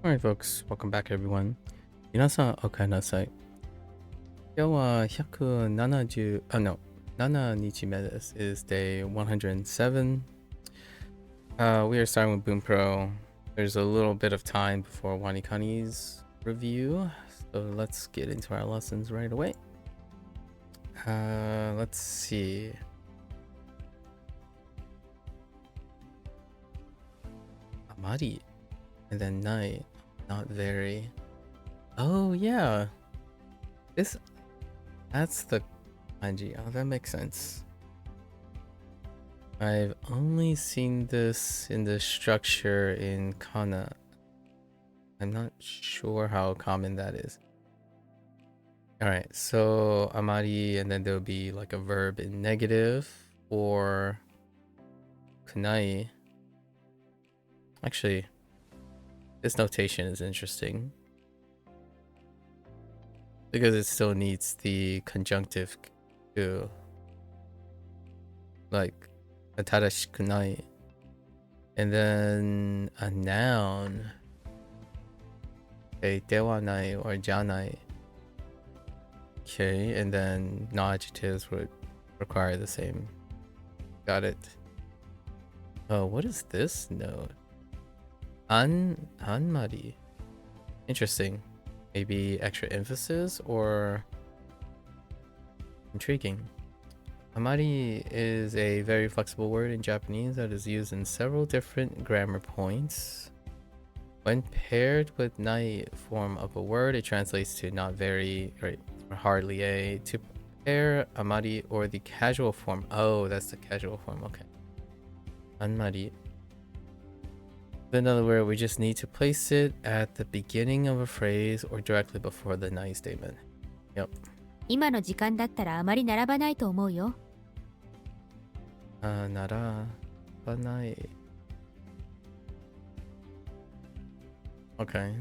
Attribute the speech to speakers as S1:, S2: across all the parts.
S1: Alright folks, welcome back everyone. 皆さんおかえりなさい。今日は170、7日目です。Is day 107. We are starting with Bunpro. There's a little bit of time before Wanikani's review, so let's get into our lessons right away. Let's see. Amari, and then Nai, not very. Oh yeah, that's the kanji. Oh, that makes sense. I've only seen this in the structure in kana. I'm not sure how common that is. Alright, so amari, and then there'll be like a verb in negative or kunai. Actually, this notation is interesting because it still needs the conjunctive to like atarashikunai, and then a noun, okay, dewanai or janai. Okay, and then non-adjectives would require the same. Got it. Oh, what is this note? Anmari. Interesting. Maybe extra emphasis or intriguing. Amari is a very flexible word in Japanese that is used in several different grammar points. When paired with nai form of a word, it translates to not very, right, or hardly a. To pair amari or the casual form. Oh, that's the casual form. Okay. Anmari. In other words, we just need to place it at the beginning of a phrase or directly before the nai statement. Yep.
S2: 今の時間だったらあまり並ばないと思うよ。
S1: Narabanai. Okay.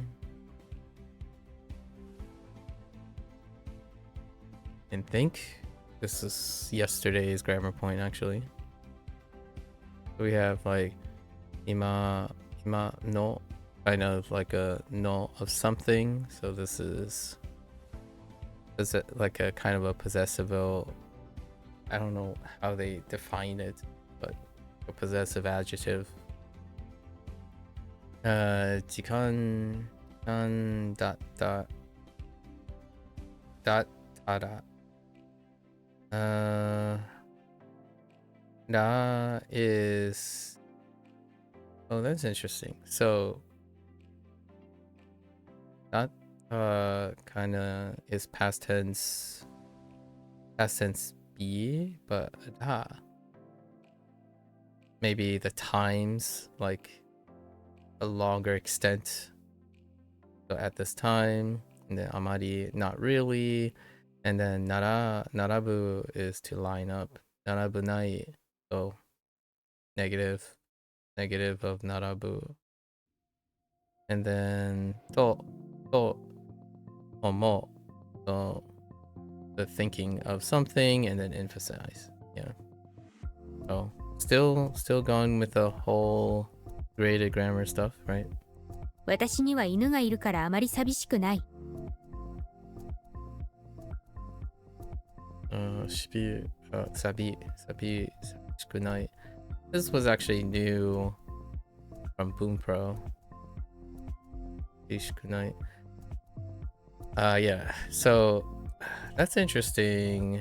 S1: And think this is yesterday's grammar point actually. We have like ima no, kind of like a no of something. So this is it like a kind of a possessive. I don't know how they define it, but a possessive adjective. Jikan dot tara. Da is, oh, that's interesting. So that kind of is past tense be, but da maybe the times, like a longer extent. So at this time, and then amari, not really, and then narabu is to line up. Narabu nai, so negative of narabu. And then to omo, so the thinking of something, and then emphasize. Yeah. So still going with the whole graded grammar stuff, right?
S2: 私には犬がいるからあまり寂しくない。
S1: Sabi This was actually new from Bunpro. Yeah, so that's interesting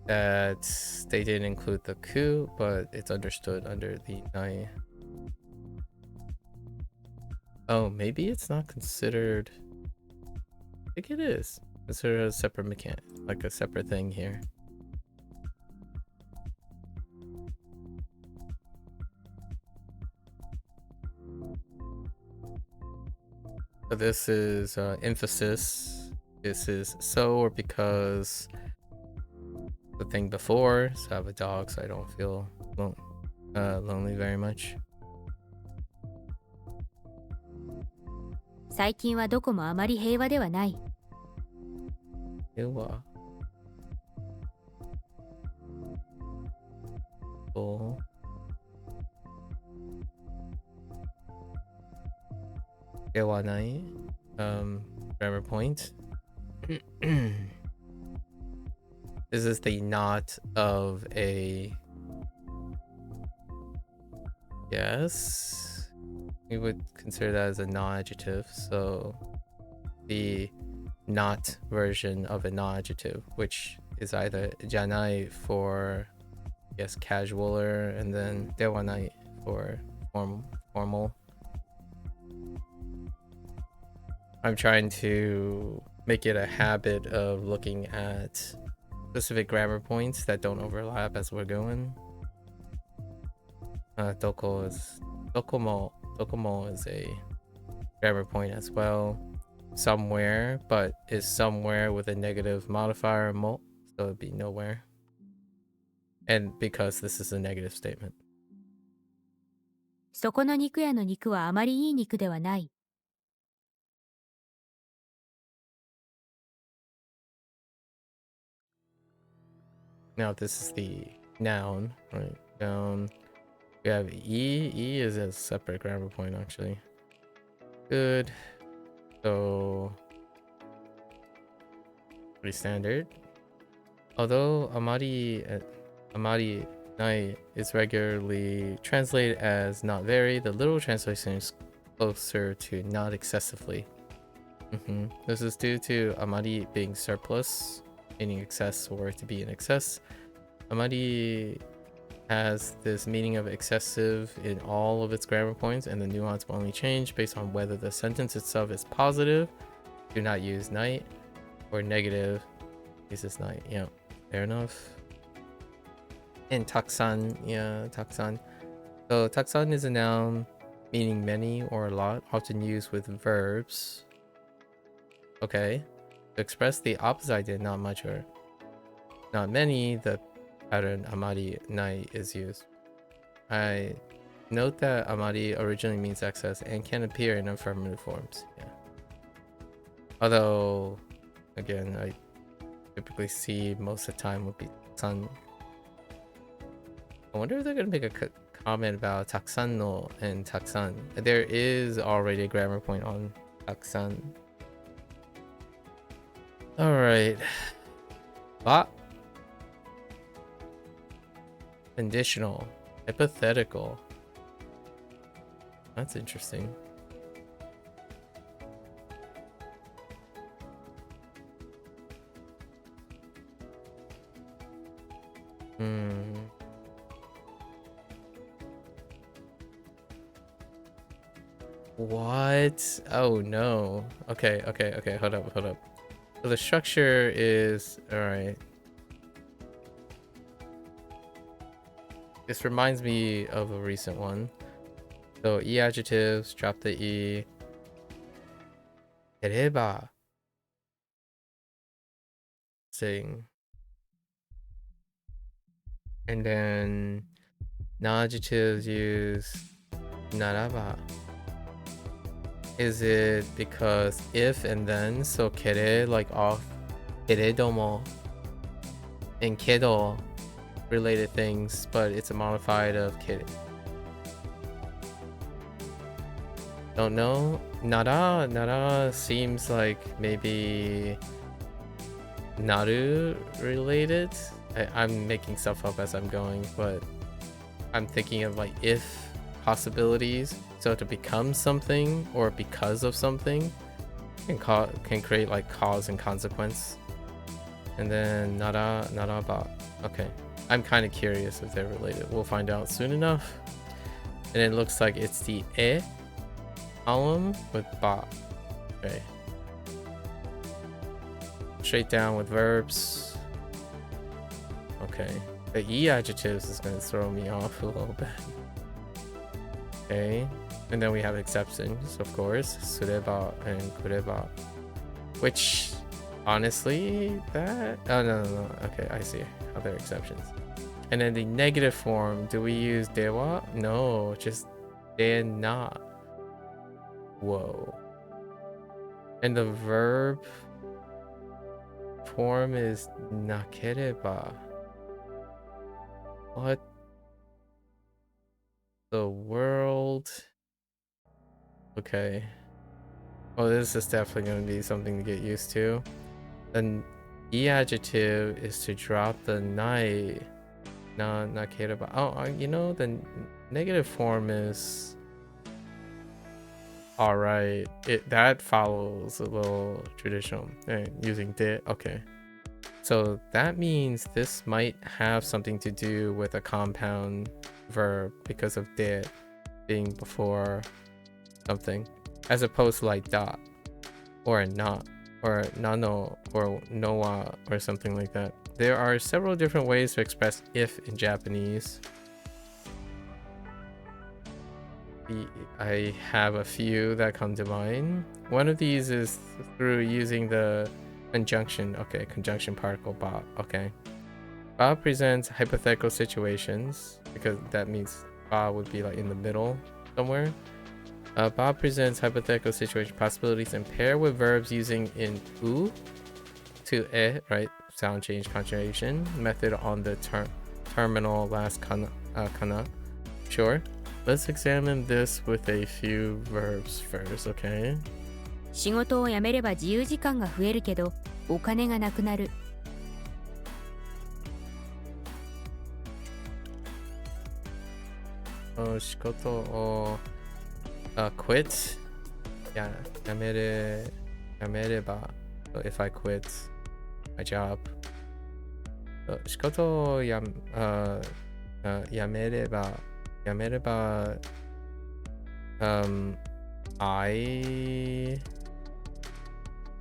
S1: that they didn't include the ku, but it's understood under the nai. Oh, maybe it's not considered. I think it is considered a separate mechanic, like a separate thing here. So this is emphasis. This is so or because the thing before. So I have a dog, so I don't feel lonely very much.
S2: 最近はどこもあまり平和ではない。
S1: 平 dewanai grammar point. This is the not of a yes. We would consider that as a non-adjective, so the not version of a non-adjective, which is either janai for yes casualer, and then dewanai for formal. I'm trying to make it a habit of looking at specific grammar points that don't overlap as we're going. Dokomo is a grammar point as well. Somewhere, but is somewhere with a negative modifier mo, so it'd be nowhere. And because this is a negative statement.
S2: そこの肉屋の肉はあまりいい肉ではない。
S1: Now this is the noun, right? Noun. We have E. E is a separate grammar point actually. Good. So pretty standard. Although amari nai is regularly translated as not very, the literal translation is closer to not excessively. This is due to amari being surplus, meaning excess or to be in excess. Amari has this meaning of excessive in all of its grammar points, and the nuance will only change based on whether the sentence itself is positive, do not use night, or negative, use this night. Yeah, fair enough. And taksan, yeah, taksan. So taksan is a noun meaning many or a lot, often used with verbs. Okay. To express the opposite idea, not much or not many, the pattern amari nai is used. I note that amari originally means excess and can appear in affirmative forms. Yeah. Although, again, I typically see most of the time would be taksan. I wonder if they're gonna make a comment about taksan no and taksan. There is already a grammar point on taksan. All right. Ba. Conditional. Hypothetical. That's interesting. What? Oh no. Okay, hold up. So the structure is alright. This reminds me of a recent one. So E adjectives, drop the E. Kereba. Sing. And then non-adjectives use naraba. Is it because if and then, so kere like off, keredomo, and kedo related things, but it's a modified of kere. Don't know. Nara seems like maybe naru related. I'm making stuff up as I'm going, but I'm thinking of like if possibilities. So to become something or because of something can create like cause and consequence. And then naraba. Okay. I'm kind of curious if they're related. We'll find out soon enough. And it looks like it's the e column with ba. Okay. Straight down with verbs. Okay. The E adjectives is going to throw me off a little bit. Okay. And then we have exceptions, of course. Sureba and kureba. Which, honestly, that... Oh, no. Okay, I see how they're exceptions. And then the negative form, do we use dewa? No, just de na. Whoa. And the verb form is nakereba. What the world? Okay. Well, this is definitely going to be something to get used to. The E adjective is to drop the nai. Not kereba. Oh, you know, the negative form is alright. That follows a little traditional. Using de. Okay. So that means this might have something to do with a compound verb because of de being before something, as opposed to like da or not or nano or noa or something like that. There are several different ways to express if in Japanese. I have a few that come to mind. One of these is through using the conjunction. Okay, conjunction particle ba. Okay. Ba presents hypothetical situations because that means ba would be like in the middle somewhere. Ba presents hypothetical situation possibilities and pair with verbs using in u to e, right? Sound change conjugation method on the terminal last kana. Sure. Let's examine this with a few verbs first, okay?
S2: 仕事を辞めれば自由時間が増えるけど、お金がなくなる。
S1: 仕事をquit やめれば so if I quit my job 仕事をやめればI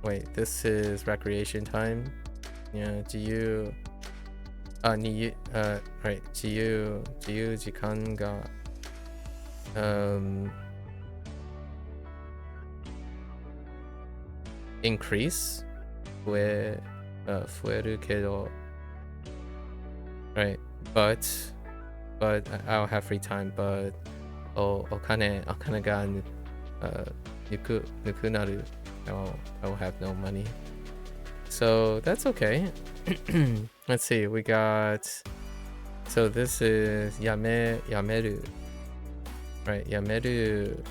S1: wait, this is recreation time. Yeah, 自由right 自由時間がincrease 増えるけど right but I'll have free time but お金が抜くなる I will have no money, so that's okay. Let's see, we got, so this is やめる right やめる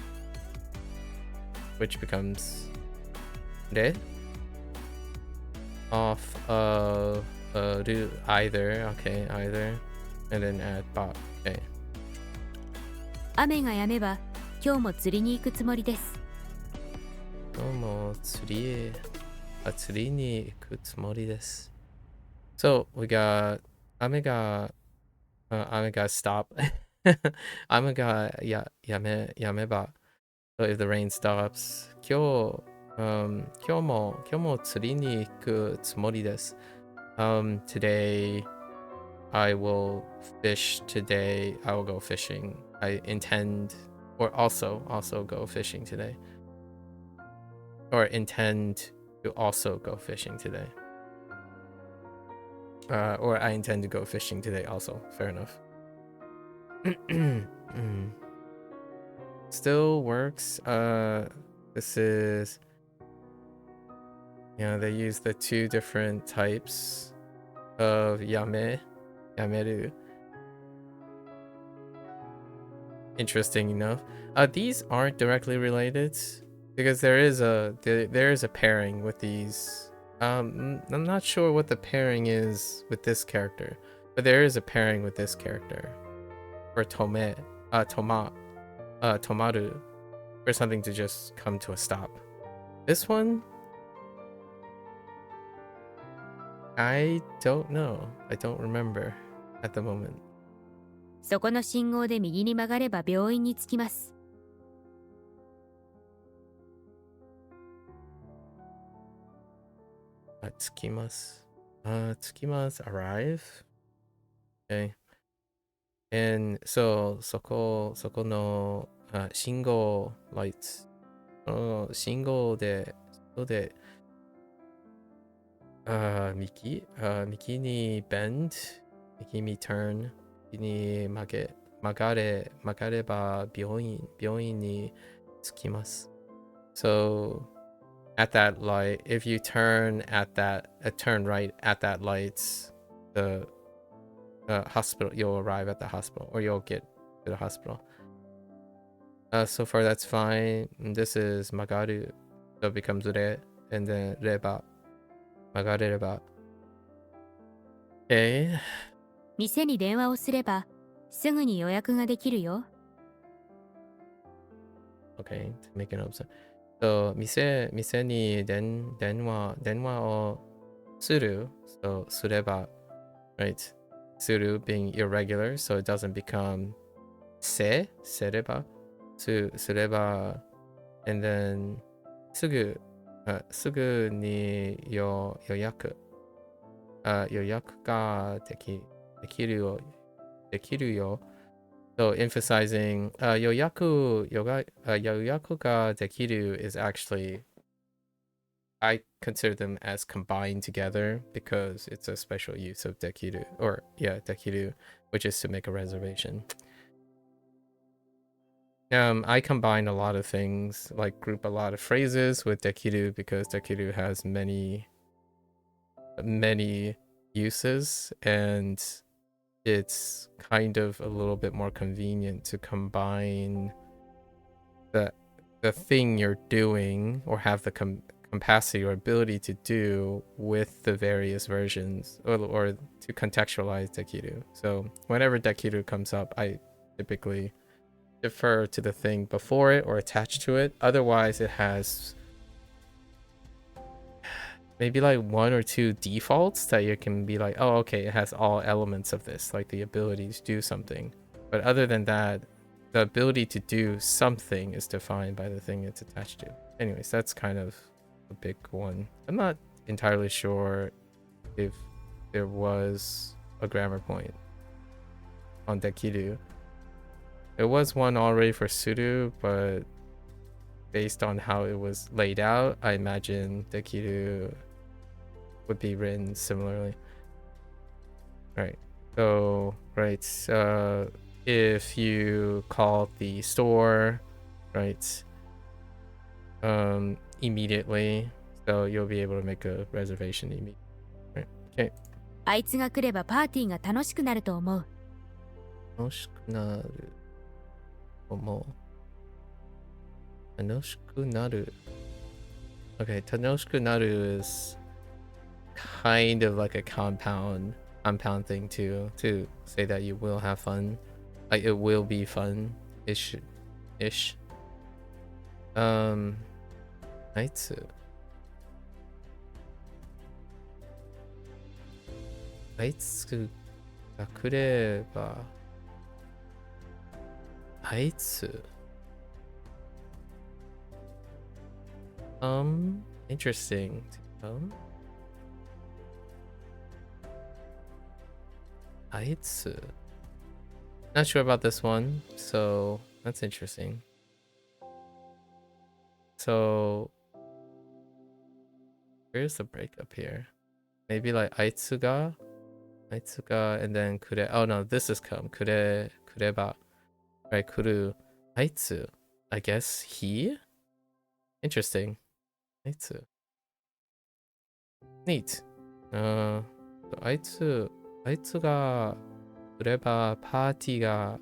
S1: which becomes で off of do either, okay, either, and then add ba. Okay.
S2: 雨が止めば、今日も釣りに行くつもりです。
S1: 今日も釣りに行くつもりです。So we got 雨が stop. 雨がやめば. So if the rain stops, 今日も釣りに行くつもりです。Today I will fish. Today I will go fishing. I intend, or also go fishing today. Or intend to also go fishing today. Or I intend to go fishing today also. Fair enough. Still works. This is, they use the two different types of yameru. Interesting enough. These aren't directly related because there is a pairing with these. I'm not sure what the pairing is with this character, but there is a pairing with this character. For tomaru, for something to just come to a stop. This one, I don't know. I don't remember at the moment.
S2: そこの信号で右に曲がれば病院に着きます。
S1: 着きます。arrive. Okay. And so そこの信号 lights 信号で右に bend 右に turn 右に曲がれば病院に着きます。So at that light, if you turn right at that light, the hospital, you'll arrive at the hospital, or you'll get to the hospital. So far that's fine. This is magaru. So it becomes re, and then reba. Magarereba. Okay.
S2: 店に電話をすればすぐに予約ができるよ。
S1: Okay, to make an option. So, 店に電話をする. So, すれば, right? する being irregular, so it doesn't become せれば, すれば, and then すぐに予約ができるよ. So emphasizing 予約ができる is actually, I consider them as combined together because it's a special use of dekiru, or yeah, dekiru, which is to make a reservation. I combine a lot of things, like group a lot of phrases with dekiru because dekiru has many uses, and it's kind of a little bit more convenient to combine the thing you're doing or have the capacity or ability to do with the various versions, or to contextualize dekiru. So whenever dekiru comes up, I typically defer to the thing before it or attached to it. Otherwise, it has maybe like one or two defaults that you can be like, oh, okay, it has all elements of this, like the ability to do something. But other than that, the ability to do something is defined by the thing it's attached to. Anyways, that's kind of a big one. I'm not entirely sure if there was a grammar point on dekiru. There was one already for suru, but based on how it was laid out, I imagine dekiru would be written similarly. Right. So, right. If you call the store, right, immediately, so you'll be able to make a reservation immediately. Right. Okay.
S2: あいつが来ればパーティーが楽しくなると思う。
S1: 楽しくなる。楽しくなる. Okay, 楽しくなる is kind of like a compound thing to say that you will have fun, like it will be fun ish. あいつが来ればあいつ interesting. Aitsu. Not sure about this one, so that's interesting. So where's the breakup here? Maybe like Aitsuga, and then kure. Oh no, this is come. Kureba. Right, kuru. Aitsu. I guess he? Interesting. Aitsu. Neat. 아이츠가 그래봐 파티가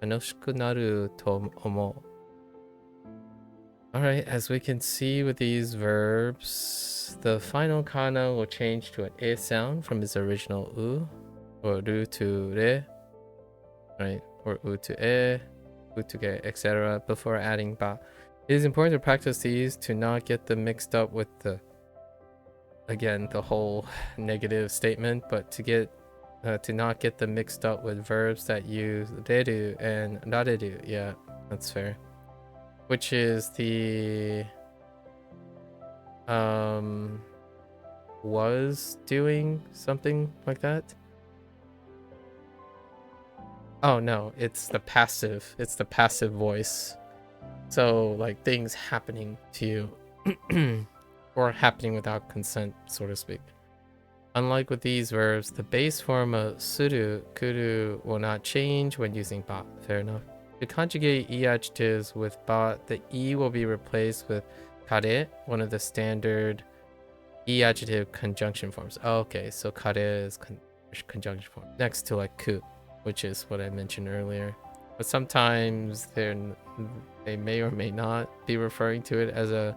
S1: 楽しくなると思う. Alright, as we can see with these verbs, the final kana will change to an e sound from its original u, or ru to re, right, or u to e, u to ge, etc. before adding ba. It is important to practice these to not get them mixed up with the, again, the whole negative statement, but to not get them mixed up with verbs that use reru and rareru. Yeah, that's fair. Which is the was doing something like that. Oh no, it's the passive voice. So like things happening to you or happening without consent, so to speak. Unlike with these verbs, the base form of suru, kuru will not change when using ba. Fair enough. To conjugate e adjectives with ba, the e will be replaced with kare, one of the standard e adjective conjunction forms. Oh, okay, so kare is conjunction form next to like ku, which is what I mentioned earlier. but sometimes they may or may not be referring to it as a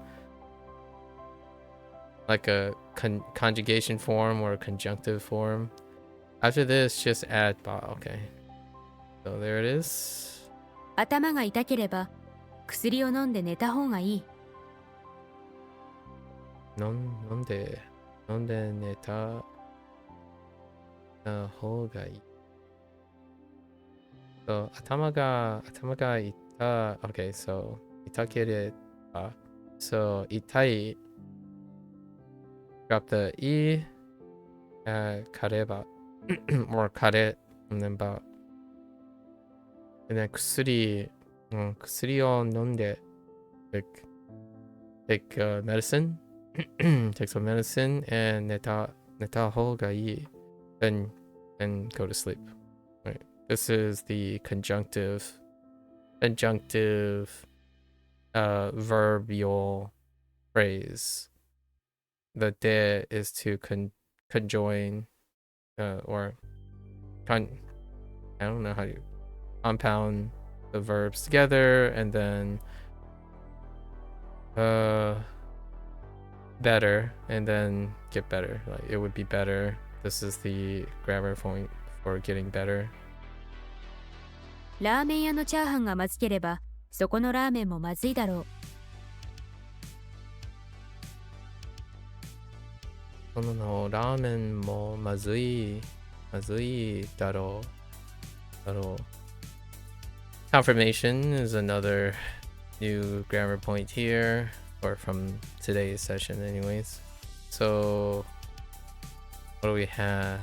S1: conjugation form or a conjunctive form. After this, just add ba. Okay, so there it is.
S2: 頭が痛ければ薬を飲んで寝た方がいい。
S1: 飲んで寝た方がいい。So 頭が痛。Okay, so 痛ければ。So 痛い. Drop the e. かれば or かれ and then ば。And then 薬を飲んで take medicine. Take some medicine and 寝た方がいい. Then go to sleep. Right. This is the conjunctive verbial phrase. The de is to conjoin or I don't know how you compound the verbs together and then better and then get better. Like it would be better. This is the grammar point for getting better.
S2: ラーメン屋のチャーハンがまずければそこのラーメンもまずいだろう。
S1: そのラーメンもまずいだろう。Confirmation is another new grammar point here, or from today's session anyways. So what do we have?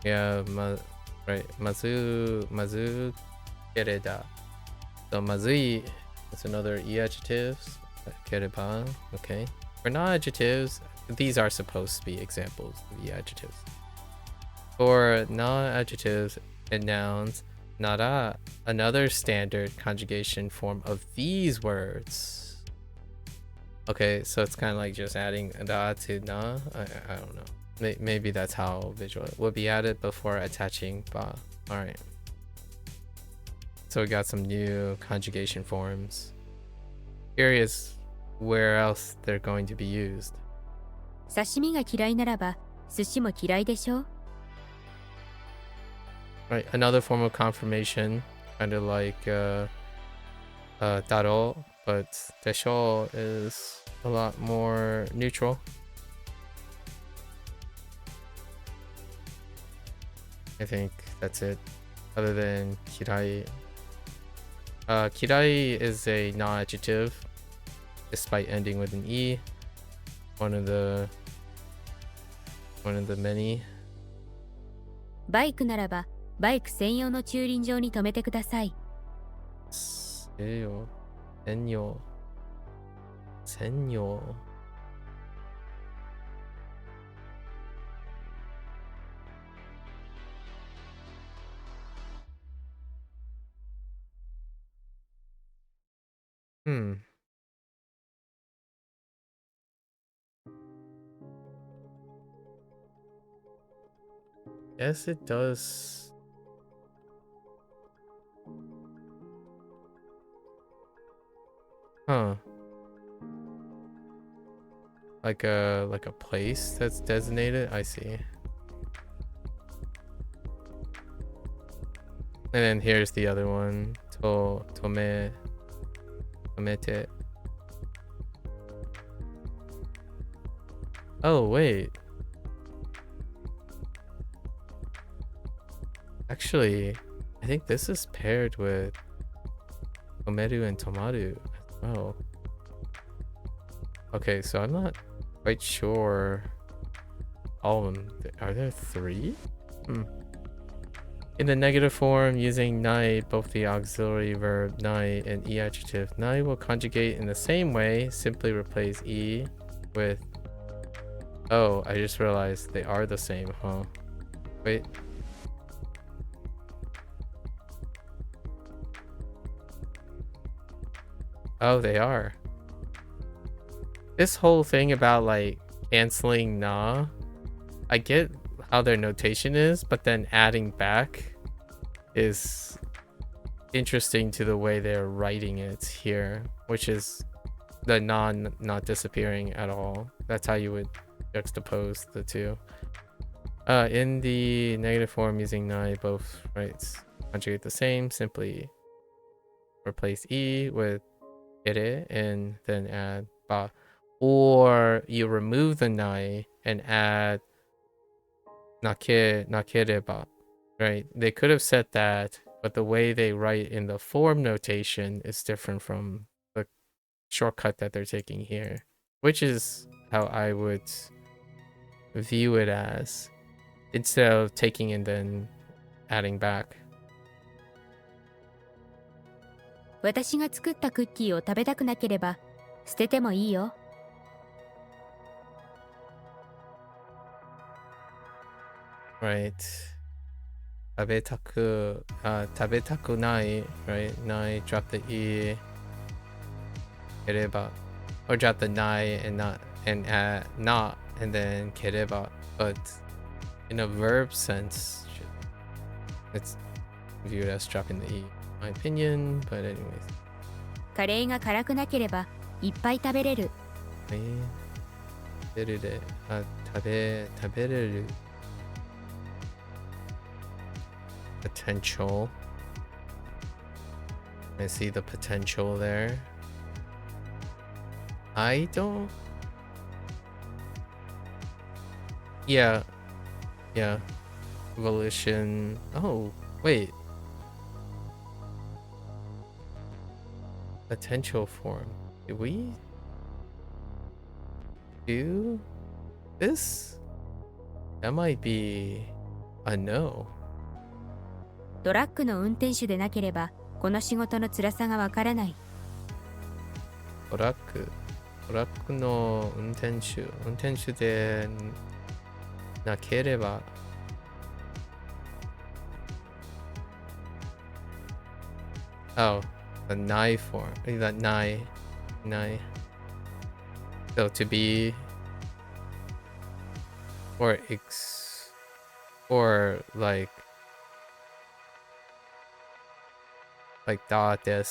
S1: Yeah, right, mazu kereda. So mazui is another e adjectives. Kereba, okay. For non-adjectives, these are supposed to be examples of e adjectives. For non-adjectives and nouns, nara, another standard conjugation form of these words. Okay, so it's kind of like just adding da to na. I don't know. Maybe that's how visual would be added before attaching ba. All right. So we got some new conjugation forms. Curious where else they're going to be used.
S2: 刺身が嫌いならば寿司も嫌いでしょ。
S1: Right, another form of confirmation, kind of like daro, but desho is a lot more neutral. I think that's it, other than kirai. Kirai is a non-adjective, despite ending with an e. One of the many.
S2: バイクならばバイク専用の駐輪場に停めてください。
S1: 専用。Yes, it does. Huh. Like a place that's designated? I see. And then here's the other one. Tomete. Oh, wait. Actually, I think this is paired with tomeru and tomaru as well. Okay, so I'm not quite sure. All of them. Are there 3? In the negative form, using nai, both the auxiliary verb nai and e adjective, nai will conjugate in the same way. Simply replace e with... Oh, I just realized they are the same, huh? Wait. Oh, they are. This whole thing about like canceling na, I get how their notation is, but then adding back is interesting to the way they're writing it here, which is the not disappearing at all. That's how you would juxtapose the two. In the negative form using nai, both rights conjugate the same. Simply replace e with ere and then add ba. Or you remove the nai and add nakereba, right? They could have said that, but the way they write in the form notation is different from the shortcut that they're taking here, which is how I would view it as, instead of taking and then adding back.
S2: 私が作ったクッキーを食べたくなければ捨ててもいいよ。
S1: Right. 食べたくない right? Nai, drop the e. kereba. Or drop the nai and not and add not and then kereba. But in a verb sense, it's viewed as dropping the e, in my opinion. But anyways.
S2: カレーが辛くなければいっぱい食べれる。
S1: 食べれる。食べれる。Potential. I see the potential there. I don't. Yeah. Volition. Oh, wait. Potential form. Did we do this? That might be a no.
S2: トラックの運転手でなければこの仕事の辛さがわからない。
S1: トラックの運転手でなければ。Oh, the nai form. That nai. So to be or like da des.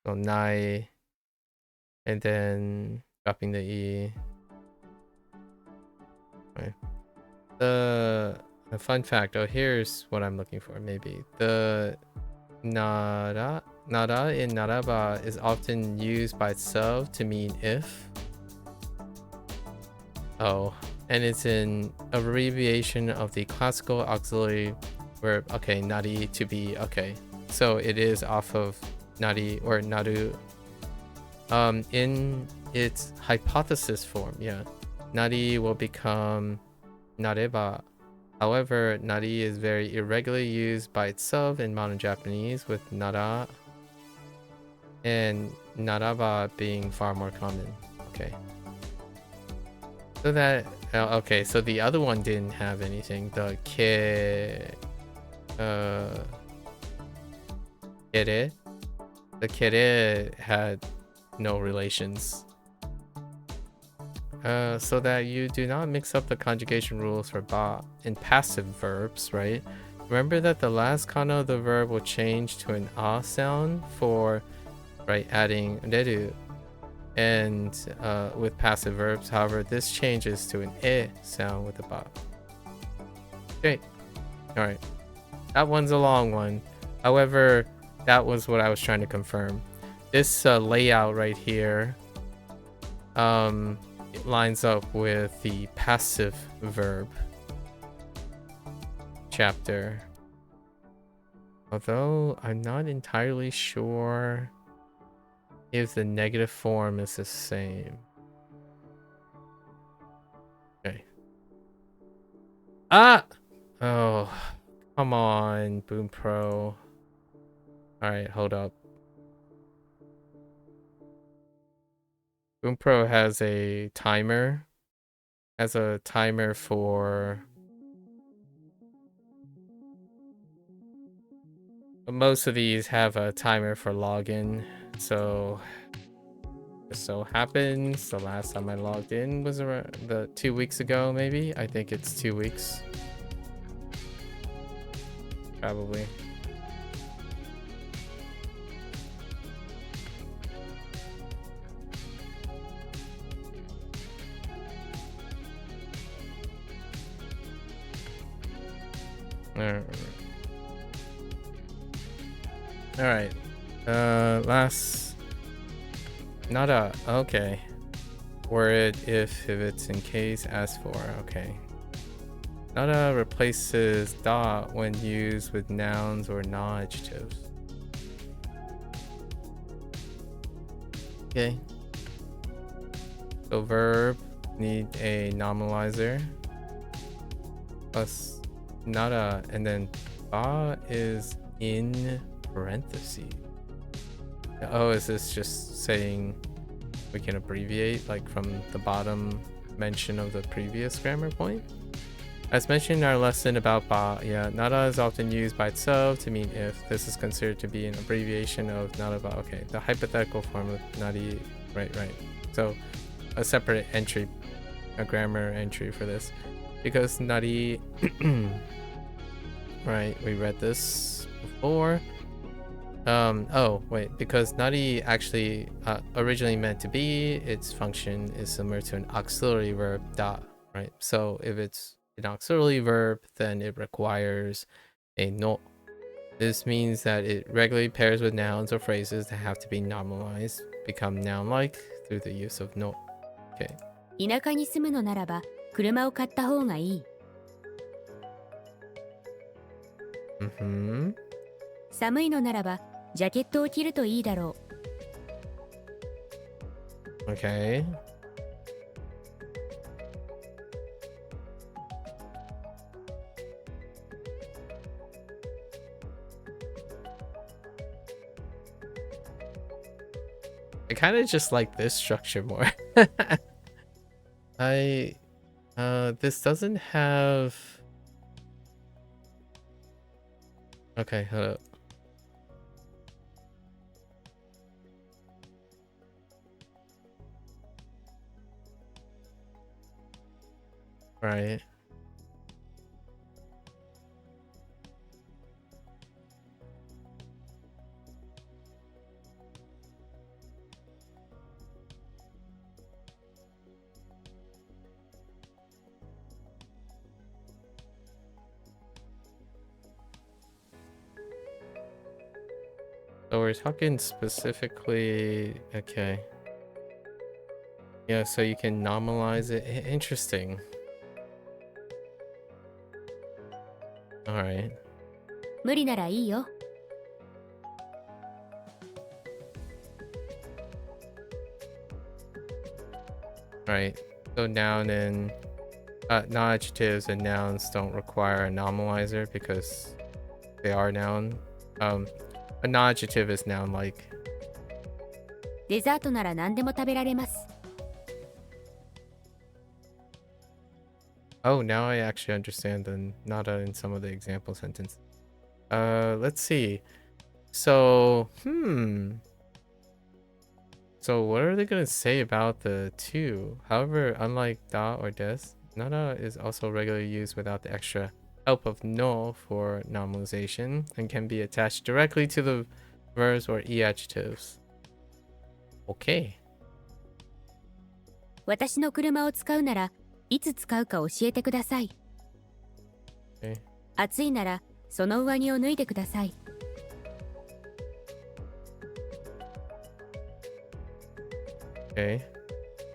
S1: So nai and then dropping the e. Right. The fun fact, here's what I'm looking for, maybe. The nara in naraba is often used by itself to mean if. Oh, and it's an abbreviation of the classical auxiliary verb, okay, nari, to be, okay. So it is off of nari or naru. In its hypothesis form, yeah, nari will become nareba. However, nari is very irregularly used by itself in modern Japanese, with nara and naraba being far more common. Okay. So that, okay, so the other one didn't have anything. The kere. The kere had no relations. So that you do not mix up the conjugation rules for ba in passive verbs, right? Remember that the last kana of the verb will change to an a sound for, right, adding reru. And with passive verbs, however, this changes to an e sound with a ba. Okay, all right. That one's a long one. However, that was what I was trying to confirm. This layout right here, it lines up with the passive verb chapter. Although I'm not entirely sure if the negative form is the same. Okay. Ah! Oh, come on, Bunpro. Alright, hold up. Bunpro has a timer. For most of these have a timer for login, so Just so happens the last time I logged in was around 2 weeks ago, maybe. I think it's 2 weeks. Probably. Alright. Last. Nada. Okay. Word if it's in case, as for. Okay. Nada replaces da when used with nouns or non-adjectives. Okay. So verb need a nominalizer. Plus nada, and then ba is in parentheses. Oh, is this just saying we can abbreviate like from the bottom mention of the previous grammar point? As mentioned in our lesson about ba, yeah, nada is often used by itself to mean if. This is considered to be an abbreviation of nada ba. Okay, the hypothetical form of nari. Right. So a separate entry, a grammar entry for this. Because nari, right, we read this before. Oh, wait, because nari actually originally meant to be, its function is similar to an auxiliary verb, da, right? So if it's an auxiliary verb, then it requires a no. This means that it regularly pairs with nouns or phrases that have to be nominalized, become noun-like through the use of no. Okay.
S2: 田舎に住むのならば車を買った方がいい。寒いのならばジャケットを着るといいだろ
S1: う。Okay. I kind of just like this structure more. This doesn't have. Okay, hold up. Right. So we're talking specifically, okay. Yeah, so you can normalize it. Interesting. Alright.
S2: 無理ならいいよ。
S1: Right. So noun and non-adjectives and nouns don't require a nominalizer because they are noun. A non-adjective is noun-like.
S2: デザートなら何でも食べられます。
S1: Oh, now I actually understand the nada in some of the example sentences. Let's see. So, So what are they gonna say about the two? However, unlike da or des, nada is also regularly used without the extra help of no for nominalization and can be attached directly to the verbs or adjectives. Okay.
S2: 私の車を使うならいつ使うか教えてください。
S1: Okay.
S2: 暑いならその上着を脱いでください。
S1: Okay.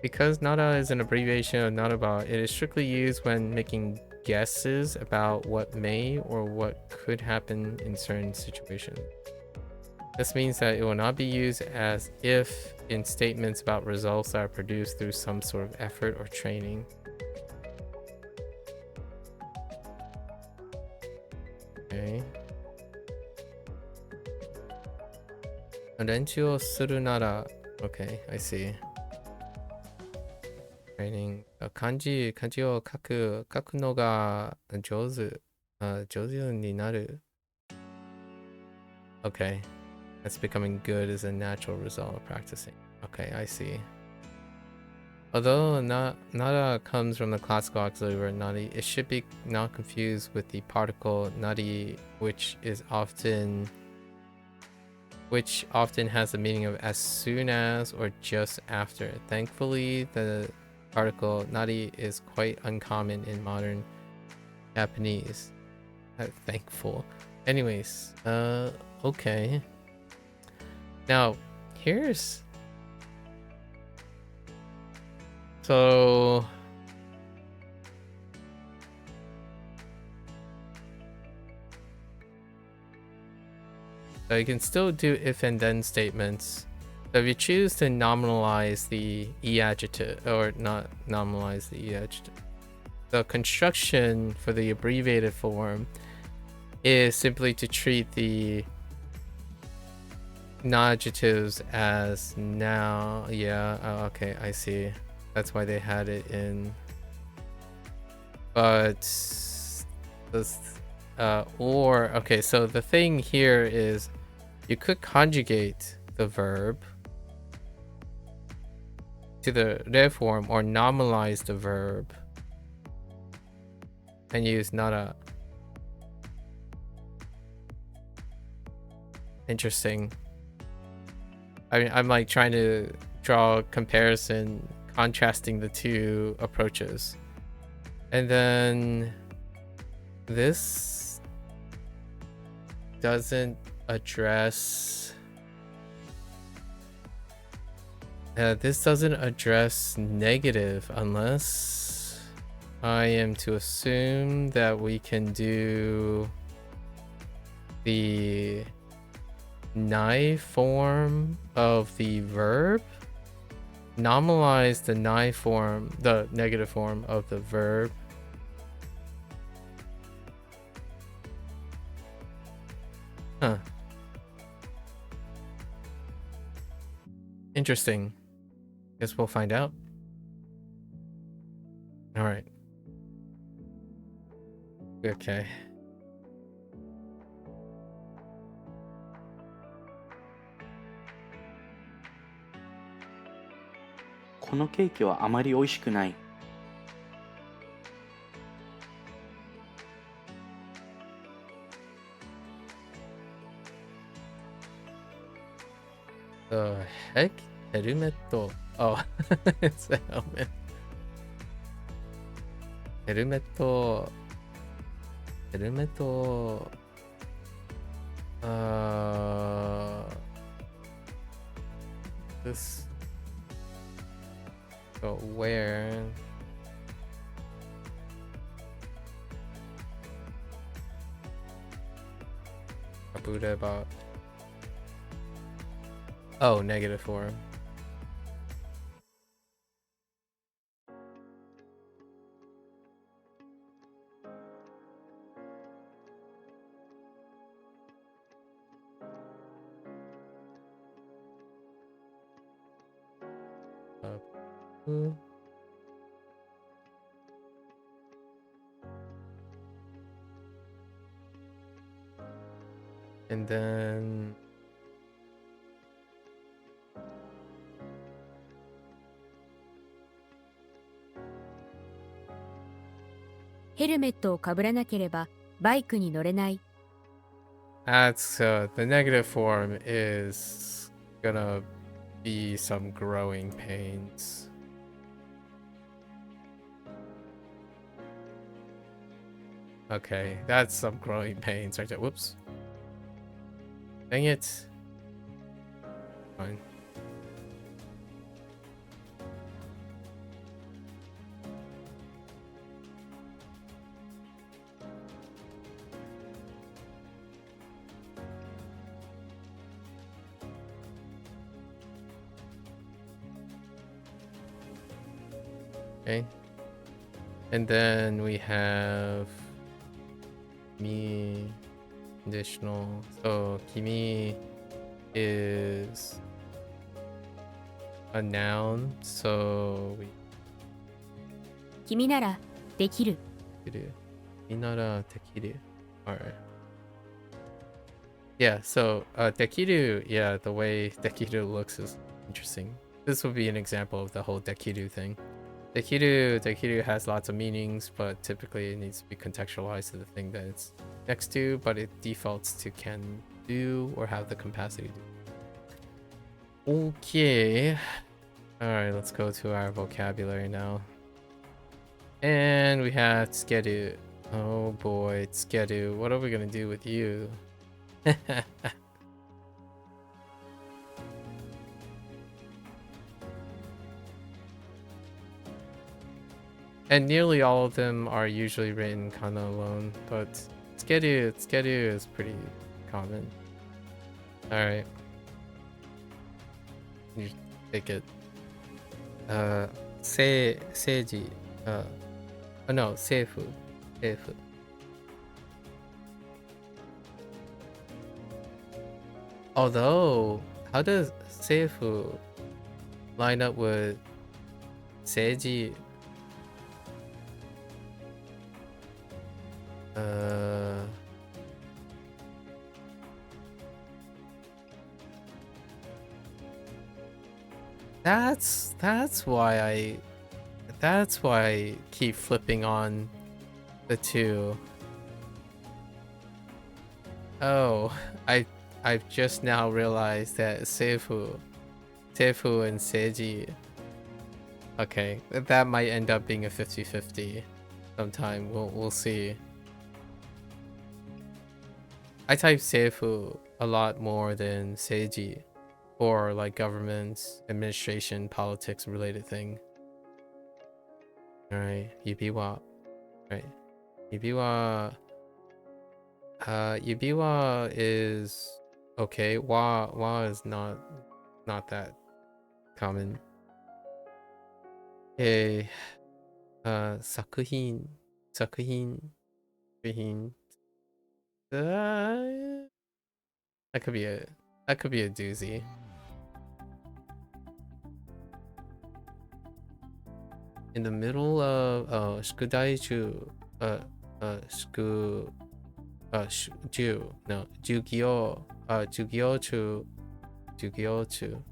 S1: Because nada is an abbreviation of not about, it is strictly used when making guesses about what may or what could happen in certain situations. This means that it will not be used as if in statements about results that are produced through some sort of effort or training. Okay. 練習をするなら Okay, I see. Training. 漢字を書くのが上手になる. Okay. That's becoming good as a natural result of practicing. Okay, I see. Although nara comes from the classical auxiliary word nari, it should be not confused with the particle nari, which often has the meaning of as soon as or just after. Thankfully, the particle nari is quite uncommon in modern Japanese. Thankful. Anyways, okay. Now, here's... So... So you can still do if and then statements. So if you choose to nominalize the E adjective, or not nominalize the E adjective, the construction for the abbreviated form is simply to treat the non-adjectives as now. Yeah, okay, I see. That's why they had it in. But this, okay, so the thing here is you could conjugate the verb to the re form or nominalize the verb and use nara. Interesting. I mean, I'm like trying to draw a comparison, contrasting the two approaches. And then this doesn't address negative unless I am to assume that we can do the nai form of the verb, nominalize the nai form, the negative form of the verb, Interesting. Guess we'll find out. All right. Okay.
S3: このケーキはあまり美味しくない。
S1: The heck? Helmet? Oh, it's a helmet. Helmet. This. So where? Buddha about. Oh, negative form. And then
S2: ヘルメットをかぶらなければバイクに乗れない。
S1: that's the negative form is gonna be some growing pains. Okay, that's some growing pains right there. Whoops. Dang it. Fine. Okay. And then we have me conditional. So kimi is a noun. So we
S2: 君ならできる。
S1: Inara tekiru. Alright. Yeah, so dekiru, yeah, the way dekiru looks is interesting. this would be an example of the whole dekiru thing. Dekiru has lots of meanings, but typically it needs to be contextualized to the thing that it's next to, but it defaults to can do or have the capacity to do. Okay. Alright, let's go to our vocabulary now. And we have tsukeru. Oh boy, tsukeru. What are we gonna do with you? And nearly all of them are usually written kana alone, but tsukeru is pretty common. Alright. You take it. Seiji. No, seifu. Seifu. Although, how does seifu line up with seiji? That's why I keep flipping on the two. Oh, I've just now realized that seifu and seiji. Okay, that might end up being a 50-50 sometime. We'll see. I type seifu a lot more than seiji for like government, administration, politics related thing. Alright, yubiwa. Right. Yubiwa. Yubiwa is okay. Wa is not that common. Okay. Sakuhin. That could be a doozy. In the middle of shukudaichu, jugyo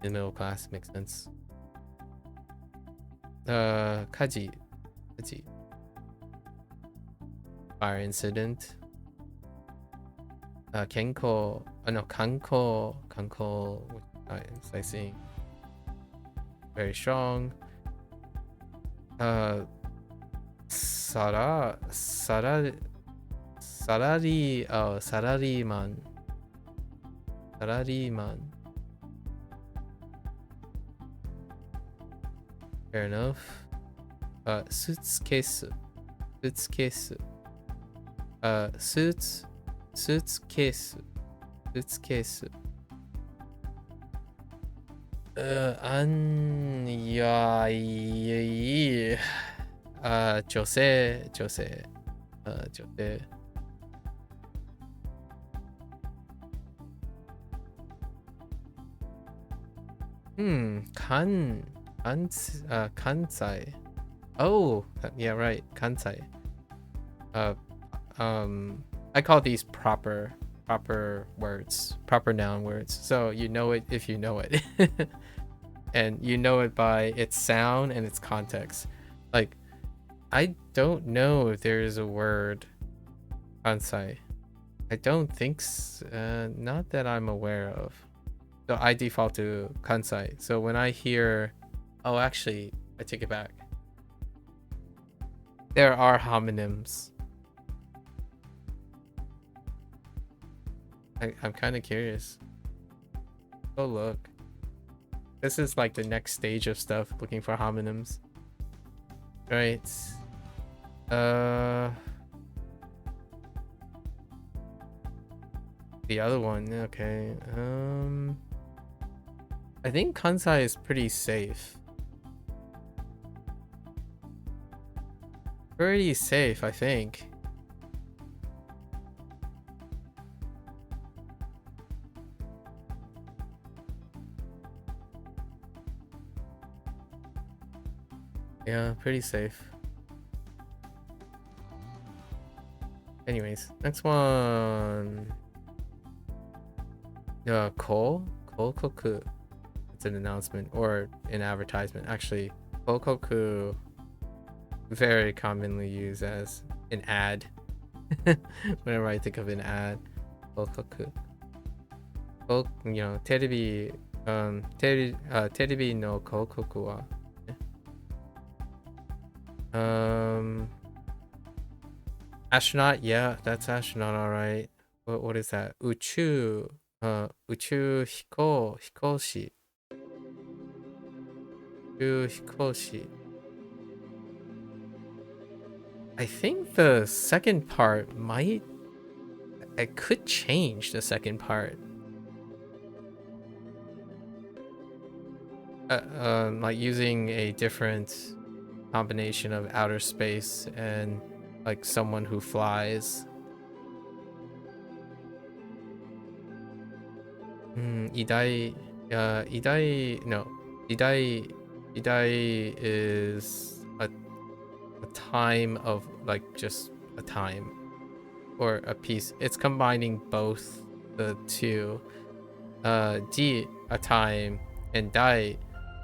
S1: in middle class makes sense. Kaji. Fire incident. Kenko. No, kanko. I see. Very strong. Salaryman. Fair enough. Suitcase. Suitcase. Jose. Kansai. Oh, yeah, right. Kansai. I call these proper words, proper noun words. So you know it if you know it. And you know it by its sound and its context. Like, I don't know if there is a word kansai. I don't think not that I'm aware of. So I default to kansai. So when I hear, oh, actually, I take it back. There are homonyms. I'm kind of curious. Oh, look. This is like the next stage of stuff, looking for homonyms. Right. The other one, okay. I think kansai is pretty safe. Pretty safe, I think. Yeah, pretty safe. Anyways, next one. Kokoku. it's an announcement or an advertisement. Actually, kokoku very commonly used as an ad. Whenever I think of an ad, kokoku. Terebi, terebi no kokoku wa. Astronaut, yeah, that's astronaut, all right. What is that? Uchu, uchu hikoshi. Hikoshi. I think the second part it could change the second part. Like using a different combination of outer space and like someone who flies. Idai, Idai is a time of like just a time or a piece. It's combining both the two. D, a time, and Dai,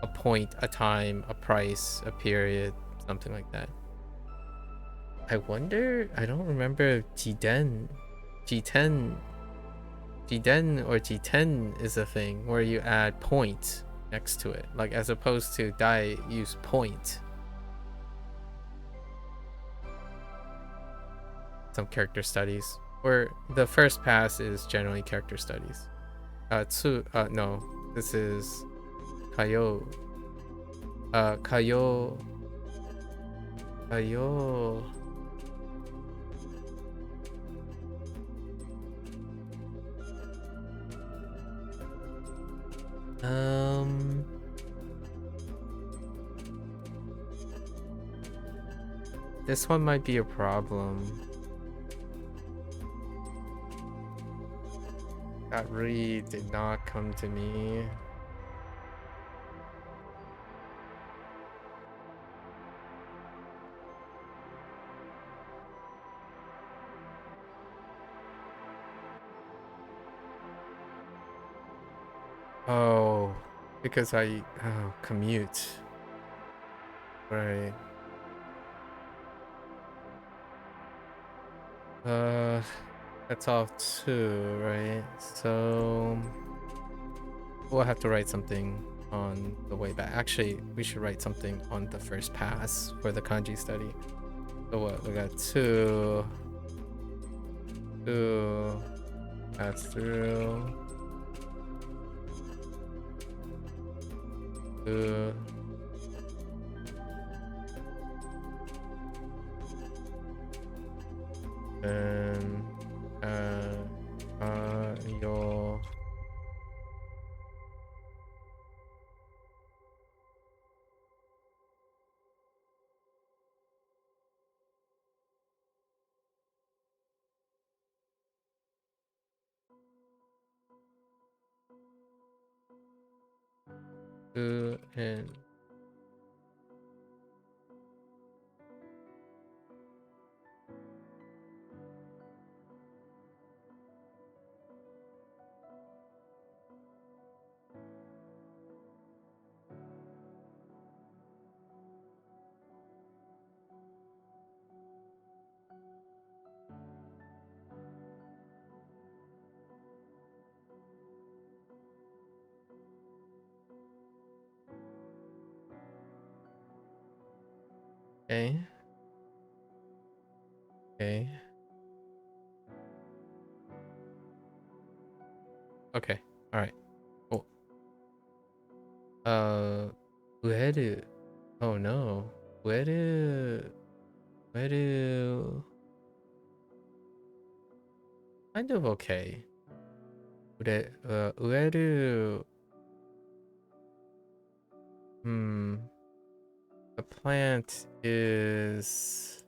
S1: a point, a time, a price, a period, something like that. I wonder, I don't remember if G10 or G10 is a thing where you add point next to it, like as opposed to Dai use point. Some character studies, where the first pass is generally character studies. No, this is Kayo. Kayo. This one might be a problem. That read did not come to me. Oh, because I commute. Right. That's off too, right? So we'll have to write something on the way back. Actually, we should write something on the first pass for the kanji study. So what? We got two pass through. And your and okay. Okay. All right. Cool. Ueru. Oh no. Ueru. Kind of okay. Ueru. The plant is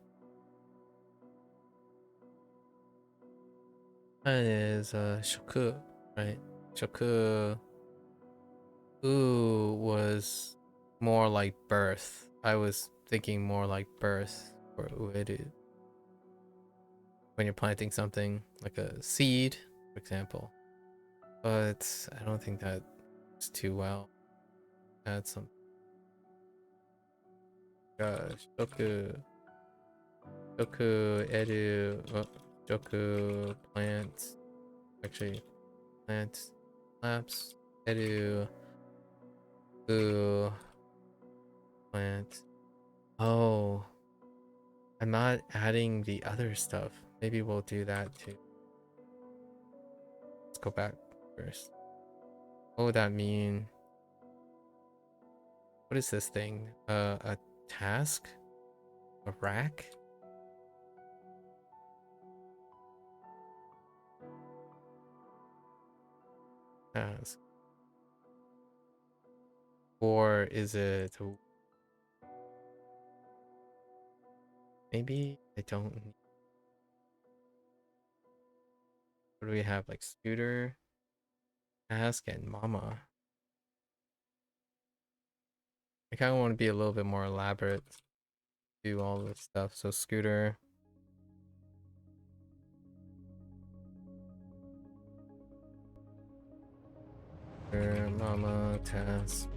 S1: shoku, right? Shoku. Was more like birth. I was thinking more like birth for ueru. When you're planting something like a seed, for example. But I don't think that's too well. add some. Shoku edu shoku plant. Actually, plant labs edu plant. Oh, I'm not adding the other stuff. Maybe we'll do that too. Let's go back first. What would that mean? What is this thing? A task? A rack? Task. Or is it... Maybe I don't need... What do we have? Like scooter, task, and mama. I kind of want to be a little bit more elaborate. Do all this stuff. So scooter. Mama, task.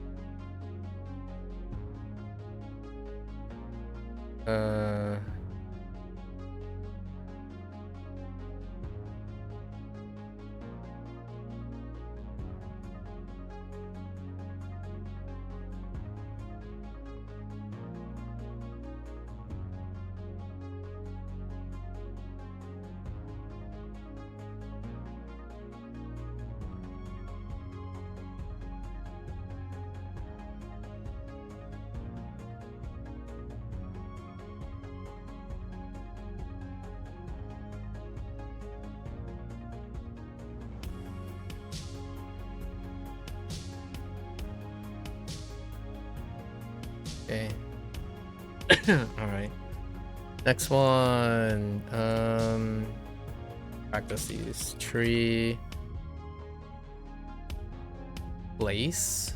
S1: Okay. All right. Next one. Practice these. Tree. Place.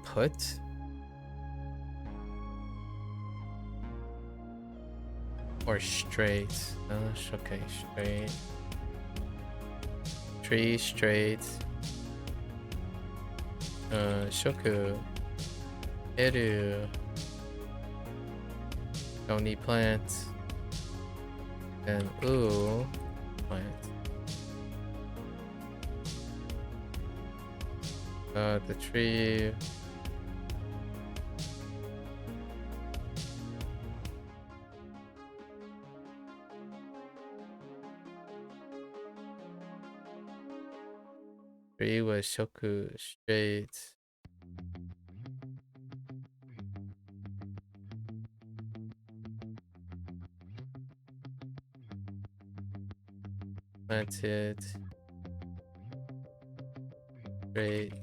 S1: Put. Or straight. Okay, straight. Tree, straight. Shoku. Eru. Don't need plants. And plant. The tree. Tree was shoku straight. Planted. Straight.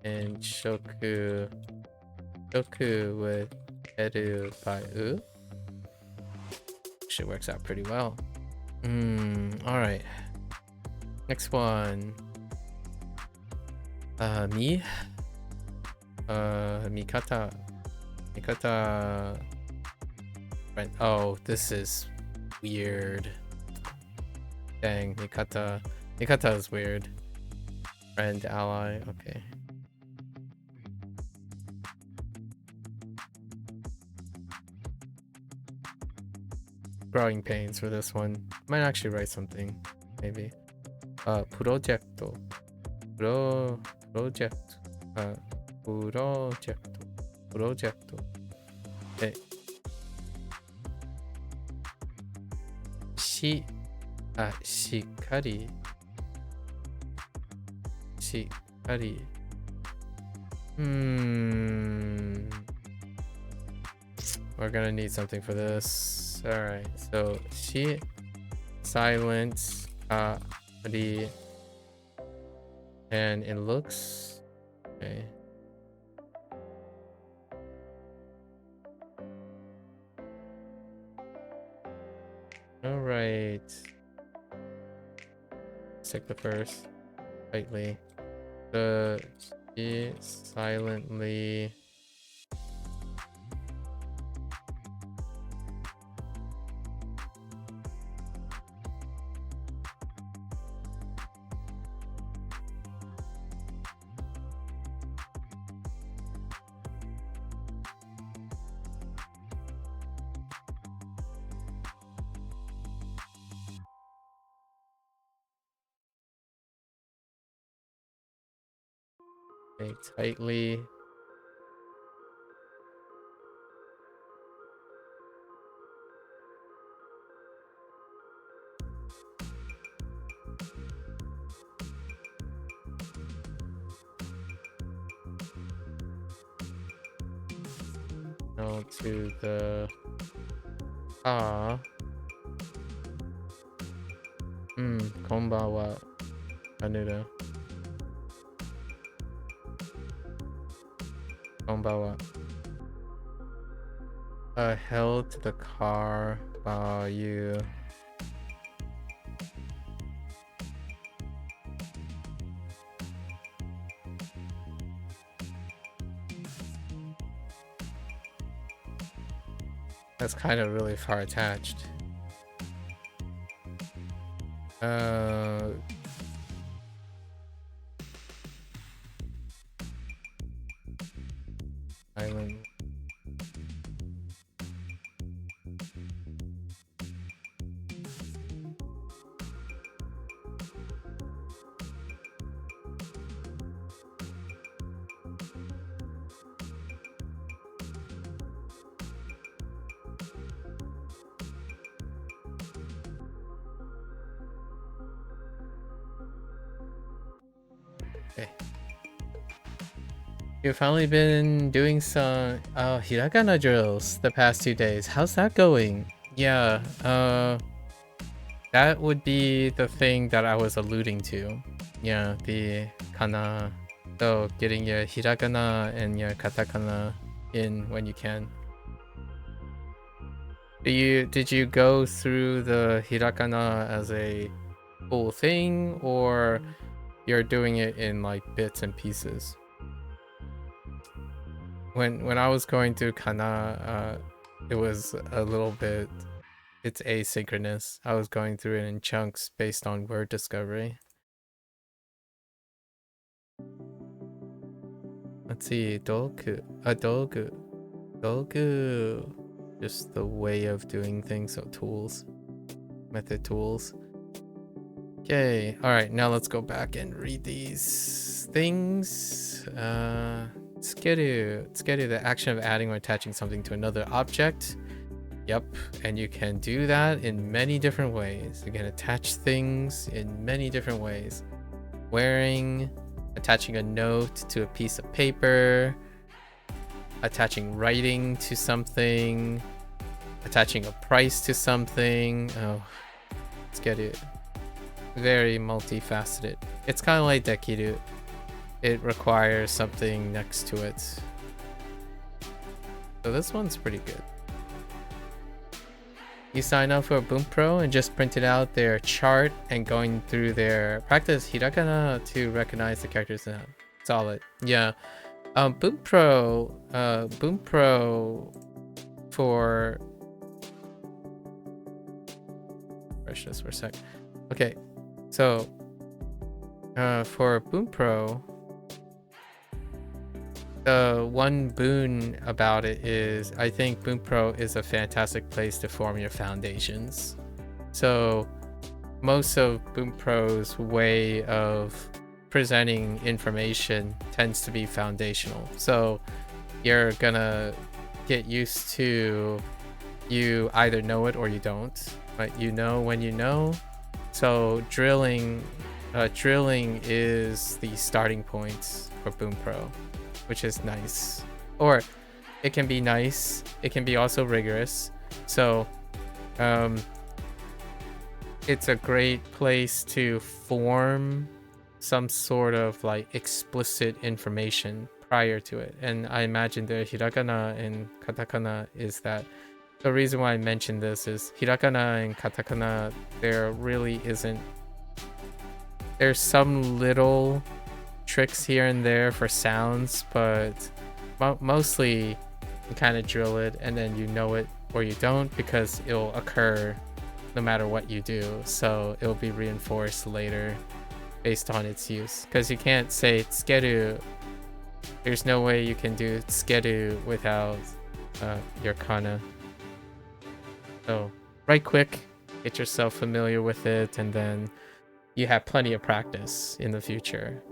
S1: And shoku. Shoku with edu by Actually works out pretty well. Alright. Next one. Mi. Mikata. Mikata. Right. Oh, this is weird. Dang, Mikata. Mikata is weird. Friend, ally. Okay. Growing pains for this one. Might actually write something. Maybe. Projecto. Project. Projecto. Okay. Shikari. We're gonna need something for this. Alright, so silent, kari, and it looks okay. Alright. Stick the first tightly. The silently. Okay, tightly. Now to the ah. Konbanwa. Anura. Konbanwa. Held to the car while you that's kind of really far attached. Island. Okay. You've finally been doing some hiragana drills the past 2 days. How's that going? Yeah, that would be the thing that I was alluding to. Yeah, the kana. So getting your hiragana and your katakana in when you can. Did you go through the hiragana as a full thing, or you're doing it in like bits and pieces? When I was going through kana, it was a little bit, it's asynchronous. I was going through it in chunks based on word discovery. Let's see, dogu, dogu, just the way of doing things. So tools, method tools. Okay, all right, now let's go back and read these things. Tsukeru, the action of adding or attaching something to another object. Yep, and you can do that in many different ways. You can attach things in many different ways. Wearing, attaching a note to a piece of paper, attaching writing to something, attaching a price to something. Oh, Tsukeru. Very multifaceted. It's kind of like Dekiru. It requires something next to it. So this one's pretty good. You sign up for Bunpro and just printed out their chart and going through their practice hiragana to recognize the characters. Solid. Yeah. Bunpro for refresh this for a sec. Okay. So for Bunpro, the one boon about it is I think Bunpro is a fantastic place to form your foundations. So most of Bunpro's way of presenting information tends to be foundational. So you're gonna get used to, you either know it or you don't, but you know when you know. So drilling is the starting point for Bunpro, which is nice. Or it can be nice, it can be also rigorous. So it's a great place to form some sort of like explicit information prior to it. And I imagine the hiragana and katakana is that. The reason why I mentioned this is hiragana and katakana, there really isn't, there's some little tricks here and there for sounds, but mostly you kind of drill it and then you know it or you don't, because it'll occur no matter what you do. So it'll be reinforced later based on its use, because you can't say tsukeru. There's no way you can do tsukeru without your kana. So right quick, get yourself familiar with it, and then you have plenty of practice in the future.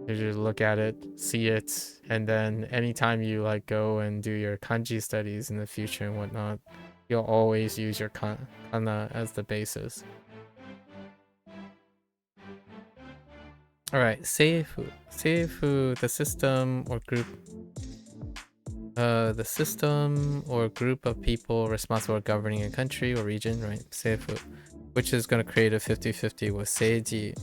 S1: You just look at it, see it, and then anytime you like go and do your kanji studies in the future and whatnot, you'll always use your kana as the basis. Alright, seifu. Seifu, the system or group. The system or group of people responsible for governing a country or region, right? Seifu, which is going to create a 50-50 with seiji.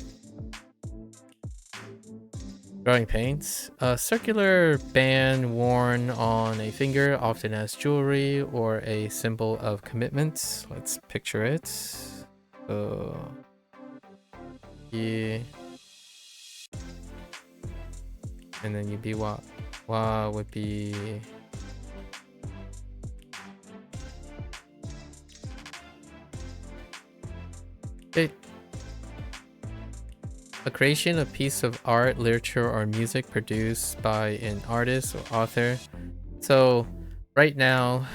S1: Growing pains. A circular band worn on a finger, often as jewelry or a symbol of commitment. Let's picture it. Yeah. And then you'd be wa. Wa would be... A creation, a piece of art, literature, or music produced by an artist or author. So right now,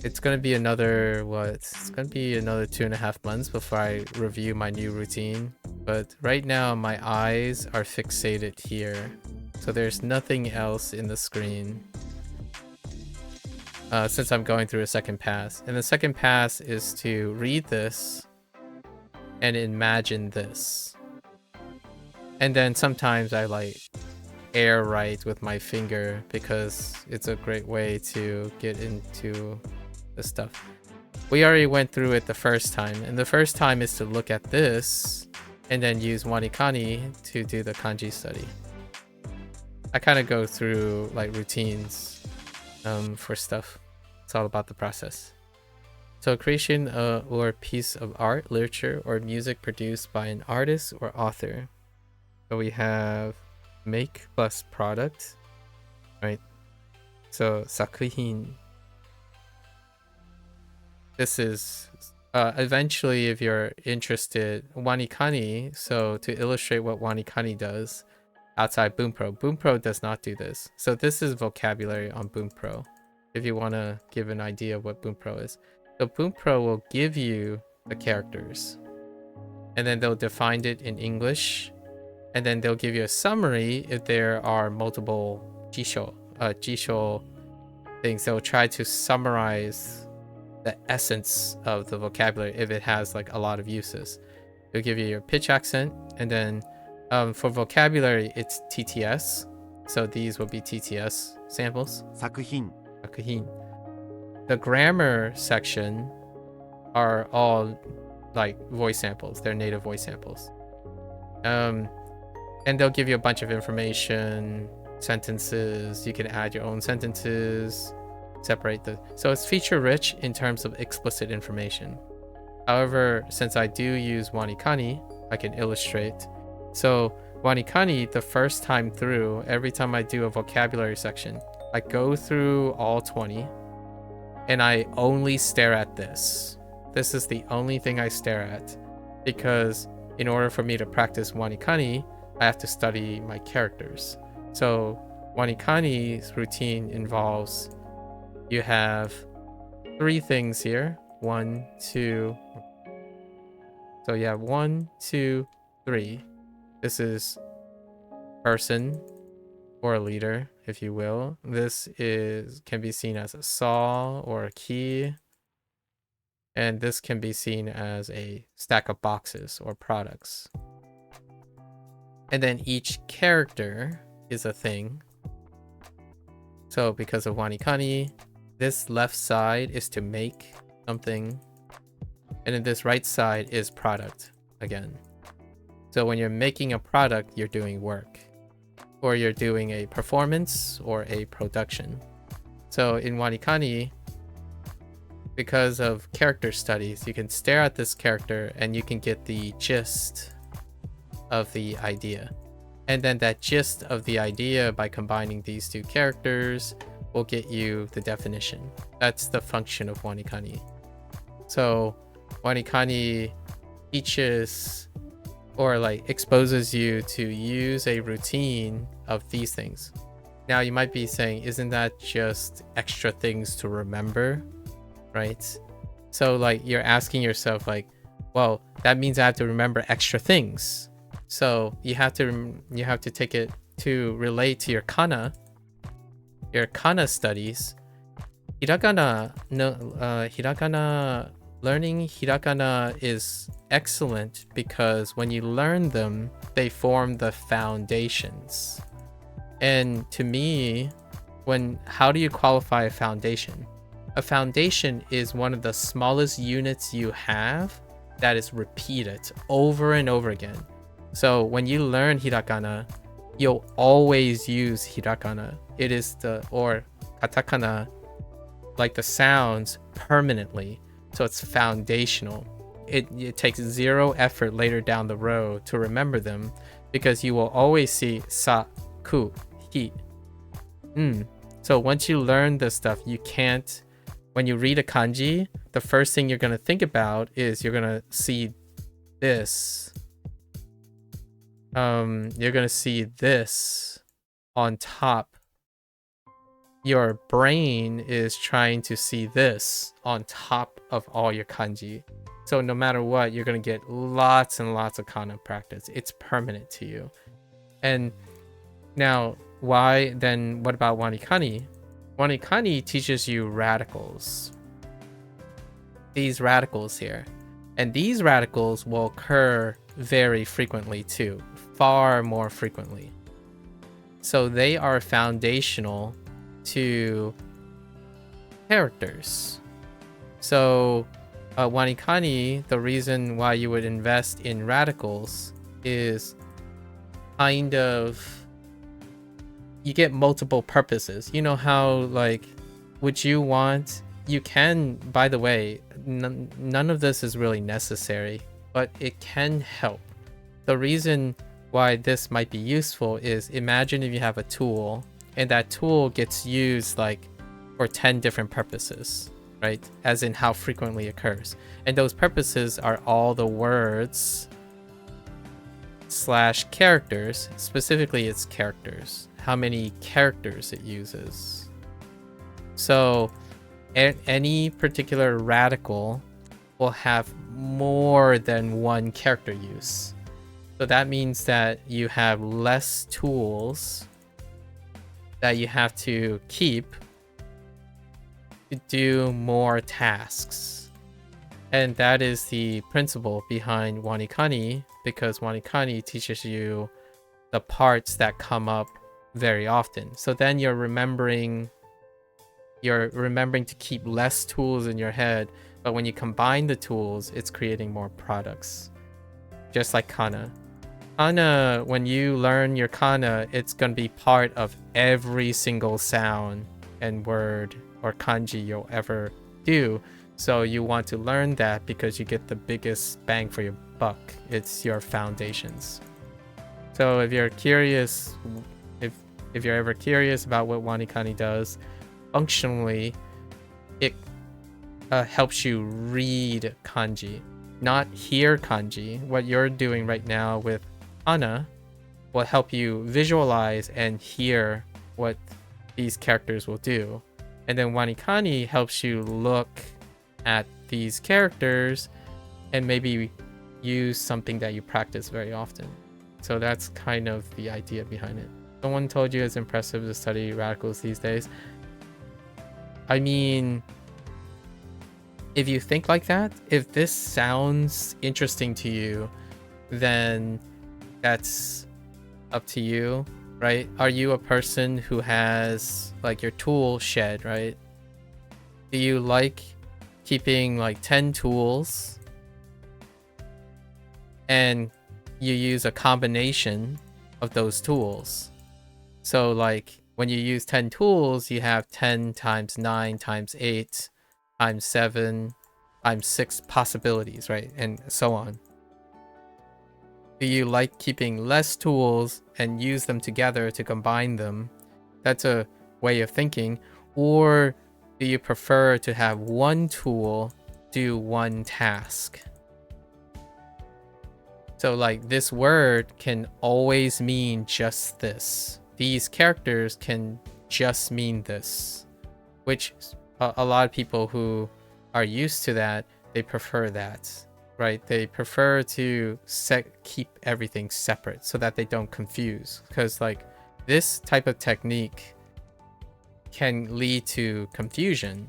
S1: it's gonna be another It's gonna be another 2.5 months before I review my new routine. But right now, my eyes are fixated here, so there's nothing else in the screen. Since I'm going through a second pass, and the second pass is to read this and imagine this, and then sometimes I like air write with my finger because it's a great way to get into the stuff. We already went through it the first time, and the first time is to look at this and then use wanikani to do the kanji study. I kind of go through like routines for stuff. It's all about the process. So creation or piece of art, literature, or music produced by an artist or author. So we have make plus product, right? So sakuhin. This is eventually, if you're interested, wanikani. So to illustrate what wanikani does outside Bunpro. Bunpro does not do this. So this is vocabulary on Bunpro, if you want to give an idea of what Bunpro is. So Bunpro will give you the characters, and then they'll define it in English, and then they'll give you a summary if there are multiple jisho things. They'll try to summarize the essence of the vocabulary if it has like a lot of uses. They'll give you your pitch accent, and then for vocabulary, it's TTS. So these will be TTS samples. Sakuhin. The grammar section are all like voice samples. They're native voice samples. And they'll give you a bunch of information, sentences. You can add your own sentences, separate the... So it's feature rich in terms of explicit information. However, since I do use wanikani, I can illustrate. So wanikani, the first time through, every time I do a vocabulary section, I go through all 20 and I only stare at this. This is the only thing I stare at, because in order for me to practice wanikani, I have to study my characters. So wanikani's routine involves, you have 3 things here. 1, 2. So you have 1, 2, 3. This is person, or a leader, if you will. This can be seen as a saw or a key. And this can be seen as a stack of boxes or products. And then each character is a thing. So because of wanikani, this left side is to make something. And then this right side is product again. So when you're making a product, you're doing work, or you're doing a performance or a production. So in wanikani, because of character studies, you can stare at this character and you can get the gist of the idea. And then that gist of the idea, by combining these 2 characters, will get you the definition. That's the function of wanikani. So wanikani teaches, or like exposes you to use a routine of these things. Now you might be saying, isn't that just extra things to remember, right? So like you're asking yourself like, well, that means I have to remember extra things. So you have to take it to relate to your kana studies. Hiragana, learning hiragana is excellent because when you learn them, they form the foundations. And to me, how do you qualify a foundation? A foundation is one of the smallest units you have that is repeated over and over again. So when you learn hiragana, you'll always use hiragana. It is or katakana, like the sounds, permanently. So it's foundational. It takes zero effort later down the road to remember them because you will always see sa, ku, hi. So once you learn this stuff, you can't, when you read a kanji, the first thing you're going to think about is you're going to see this. You're going to see this on top. Your brain is trying to see this on top of all your kanji. So no matter what, you're going to get lots and lots of kana practice. It's permanent to you. And now, what about wanikani? Wanikani teaches you radicals. These radicals here. And these radicals will occur very frequently too. Far more frequently. So they are foundational to characters. So wanikani, the reason why you would invest in radicals is kind of, you get multiple purposes. You know how, like, you can, by the way, none of this is really necessary, but it can help. The reason why this might be useful is, imagine if you have a tool and that tool gets used like for 10 different purposes, right? As in how frequently it occurs. And those purposes are all the words / characters. Specifically, it's characters. How many characters it uses. So any particular radical will have more than one character use. So that means that you have less tools that you have to keep to do more tasks. And that is the principle behind wanikani, because wanikani teaches you the parts that come up very often. So then you're remembering to keep less tools in your head, but when you combine the tools, it's creating more products. Just like kana. Kana, when you learn your kana, it's going to be part of every single sound and word or kanji you'll ever do. So you want to learn that because you get the biggest bang for your buck. It's your foundations. So if you're curious, if you're ever curious about what wanikani does, functionally, it helps you read kanji, not hear kanji. What you're doing right now with kana will help you visualize and hear what these characters will do. And then wanikani helps you look at these characters and maybe use something that you practice very often. So that's kind of the idea behind it. Someone told you it's impressive to study radicals these days. I mean, if you think like that, if this sounds interesting to you, then that's up to you, right? Are you a person who has like your tool shed, right? Do you like keeping like 10 tools and you use a combination of those tools? So like when you use 10 tools, you have 10 times 9 times 8 times 7 times 6 possibilities, right? And so on. Do you like keeping less tools and use them together to combine them? That's a way of thinking. Or do you prefer to have one tool do one task? So like this word can always mean just this. These characters can just mean this, which a lot of people who are used to that, they prefer that. right? They prefer to keep everything separate so that they don't confuse. Because like this type of technique can lead to confusion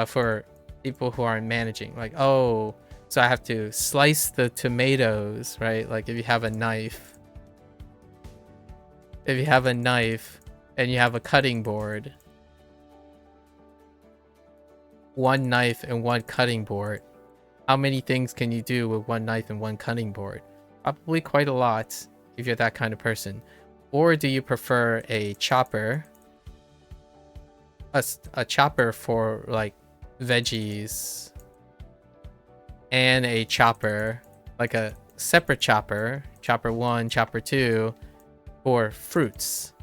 S1: for people who aren't managing. Like, oh, so I have to slice the tomatoes, right? Like if you have a knife, and you have a cutting board, one knife and one cutting board, how many things can you do with one knife and one cutting board? Probably quite a lot if you're that kind of person. Or do you prefer a chopper, a chopper for like veggies, and a chopper, like a separate chopper, chopper 1, chopper 2, for fruits?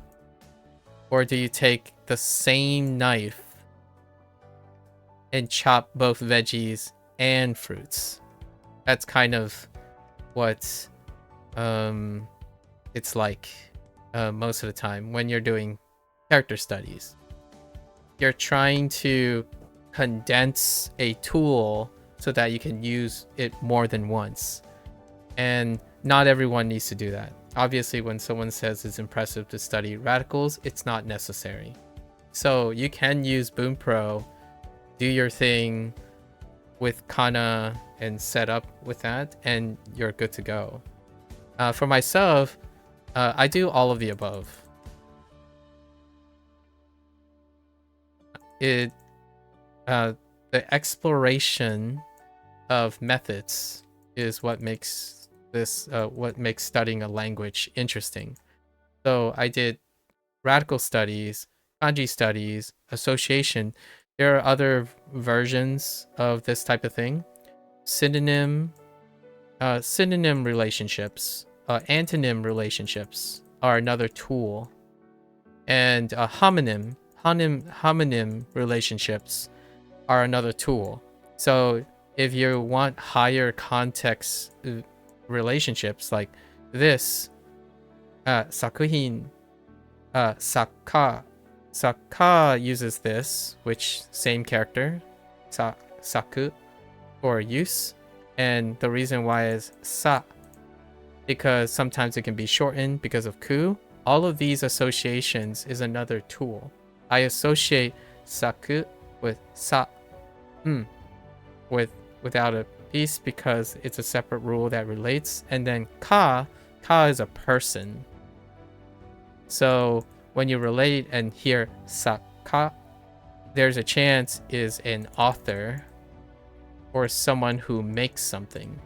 S1: Or do you take the same knife and chop both veggies and fruits? That's kind of what it's like most of the time when you're doing character studies. You're trying to condense a tool so that you can use it more than once. And not everyone needs to do that. Obviously, when someone says it's impressive to study radicals, it's not necessary. So you can use Bunpro, do your thing with Kana and set up with that, and you're good to go. For myself, I do all of the above. The exploration of methods is what makes this what makes studying a language interesting. So I did radical studies, kanji studies, association. There are other versions of this type of thing. Synonym relationships, antonym relationships are another tool, and homonym relationships are another tool. So if you want higher context relationships like this, sakuhin, Saka uses this, which same character, saku, for use. And the reason why is sa, because sometimes it can be shortened because of ku. All of these associations is another tool. I associate saku with sa, without a piece because it's a separate rule that relates. And then ka is a person. So when you relate and hear saka, there's a chance is an author or someone who makes something.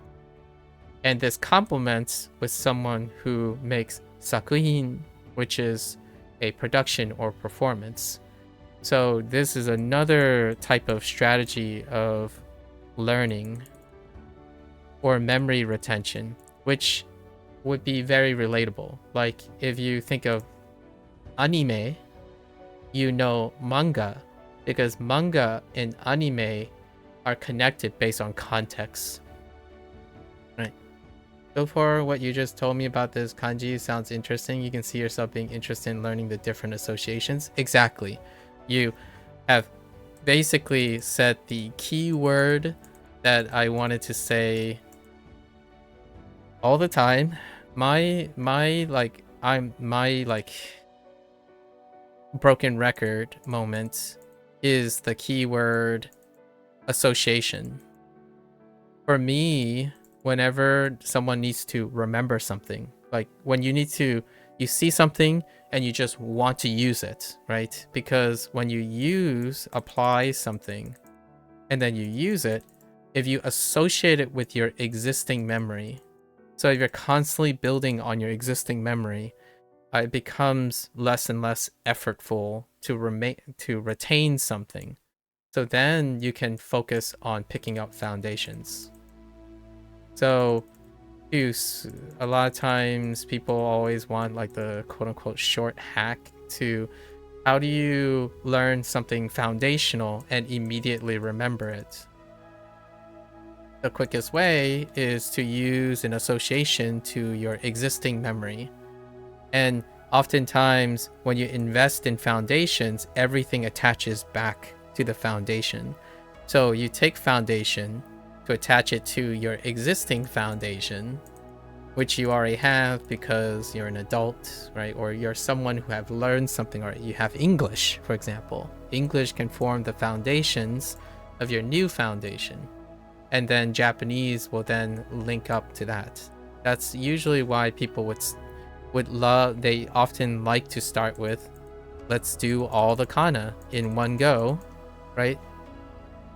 S1: And this complements with someone who makes sakuhin, which is a production or performance. So this is another type of strategy of learning or memory retention, which would be very relatable. Like if you think of anime, you know manga, because manga and anime are connected based on context. Right. So far, what you just told me about this kanji sounds interesting. You can see yourself being interested in learning the different associations. Exactly. You have basically said the key word that I wanted to say all the time. My broken record moment is the keyword association. For me, whenever someone needs to remember something, like when you see something and you just want to use it, right? Because when you apply something and then you use it, if you associate it with your existing memory, so if you're constantly building on your existing memory, it becomes less and less effortful to retain something. So then you can focus on picking up foundations. So a lot of times people always want like the quote-unquote short hack to how do you learn something foundational and immediately remember it. The quickest way is to use an association to your existing memory. And oftentimes when you invest in foundations, everything attaches back to the foundation. So you take foundation to attach it to your existing foundation, which you already have because you're an adult, right? Or you're someone who have learned something, or you have English, for example. English can form the foundations of your new foundation. And then Japanese will then link up to that. That's usually why people they often like to start with, let's do all the kana in one go, right?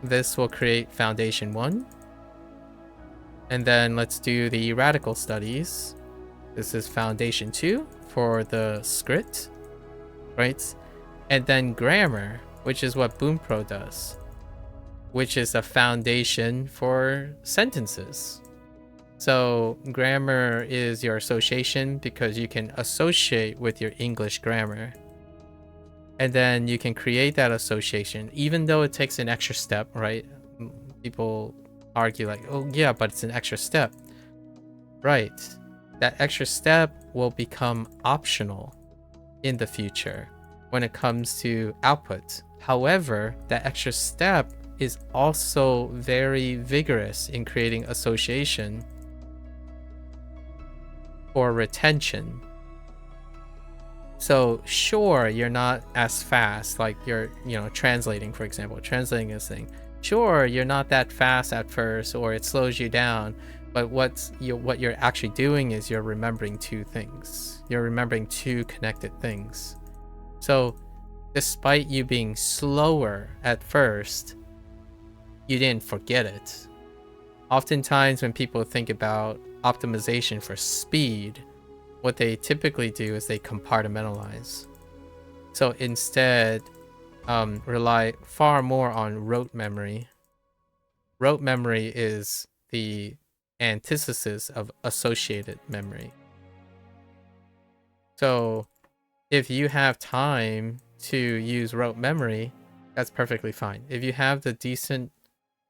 S1: This will create foundation 1. And then let's do the radical studies. This is foundation 2 for the script, right? And then grammar, which is what Bunpro does, which is a foundation for sentences. So grammar is your association because you can associate with your English grammar. And then you can create that association, even though it takes an extra step, right? People argue like, oh yeah, but it's an extra step. Right. That extra step will become optional in the future when it comes to output. However, that extra step is also very vigorous in creating association or retention. So sure, you're not as fast, like you're, translating, for example, translating this thing. Sure, you're not that fast at first, or it slows you down, but what you're actually doing is you're remembering two things. You're remembering two connected things. So despite you being slower at first, you didn't forget it. Oftentimes when people think about optimization for speed, what they typically do is they compartmentalize. So instead, rely far more on rote memory. Rote memory is the antithesis of associated memory. So if you have time to use rote memory, that's perfectly fine. If you have the decent,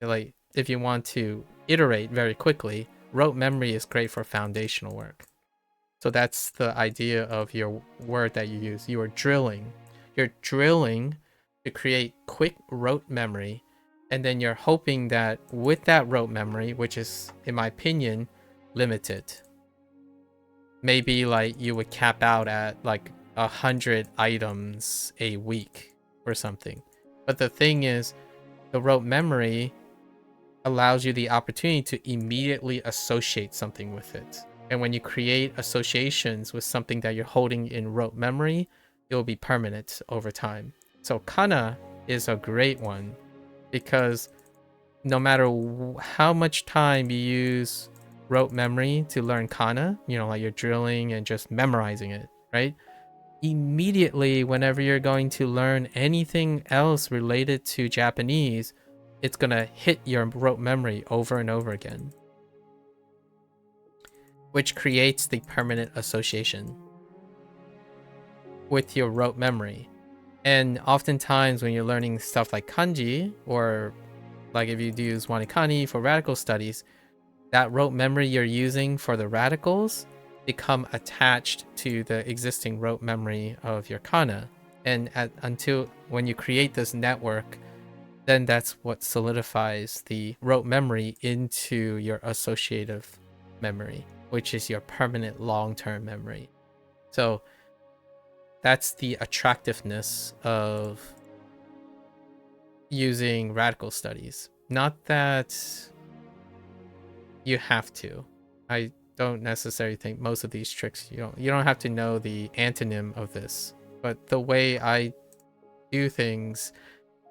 S1: if you want to iterate very quickly, rote memory is great for foundational work. So that's the idea of your word that you use. You are drilling. You're drilling to create quick rote memory, and then you're hoping that with that rote memory, which is, in my opinion, limited, maybe like you would cap out at like 100 items a week or something. But the thing is, the rote memory allows you the opportunity to immediately associate something with it. And when you create associations with something that you're holding in rote memory, it will be permanent over time. So kana is a great one because no matter how much time you use rote memory to learn kana, like you're drilling and just memorizing it, right? Immediately, whenever you're going to learn anything else related to Japanese, it's going to hit your rote memory over and over again, which creates the permanent association with your rote memory. And oftentimes when you're learning stuff like kanji, or like if you use wanikani for radical studies, that rote memory you're using for the radicals become attached to the existing rote memory of your kana. And until when you create this network, then that's what solidifies the rote memory into your associative memory, which is your permanent long-term memory. So that's the attractiveness of using radical studies. Not that you have to. I don't necessarily think most of these tricks, you don't have to know the antonym of this, but the way I do things,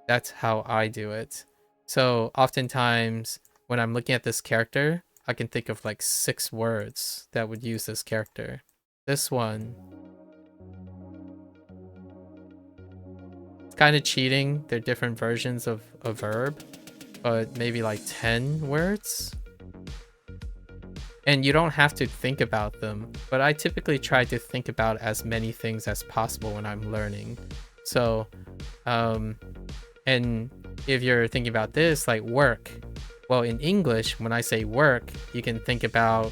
S1: that's how I do it. So oftentimes when I'm looking at this character, I can think of like 6 words that would use this character. This one, it's kind of cheating. They're different versions of a verb, but maybe like 10 words. And you don't have to think about them, but I typically try to think about as many things as possible when I'm learning. So, and if you're thinking about this, like work, well, in English, when I say work, you can think about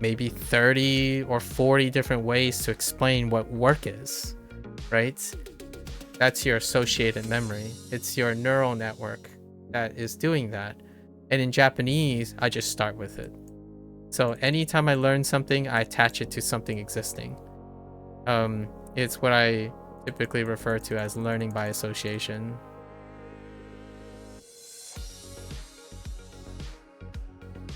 S1: maybe 30 or 40 different ways to explain what work is, right? That's your associated memory. It's your neural network that is doing that. And in Japanese, I just start with it. So anytime I learn something, I attach it to something existing. It's what I typically refer to as learning by association.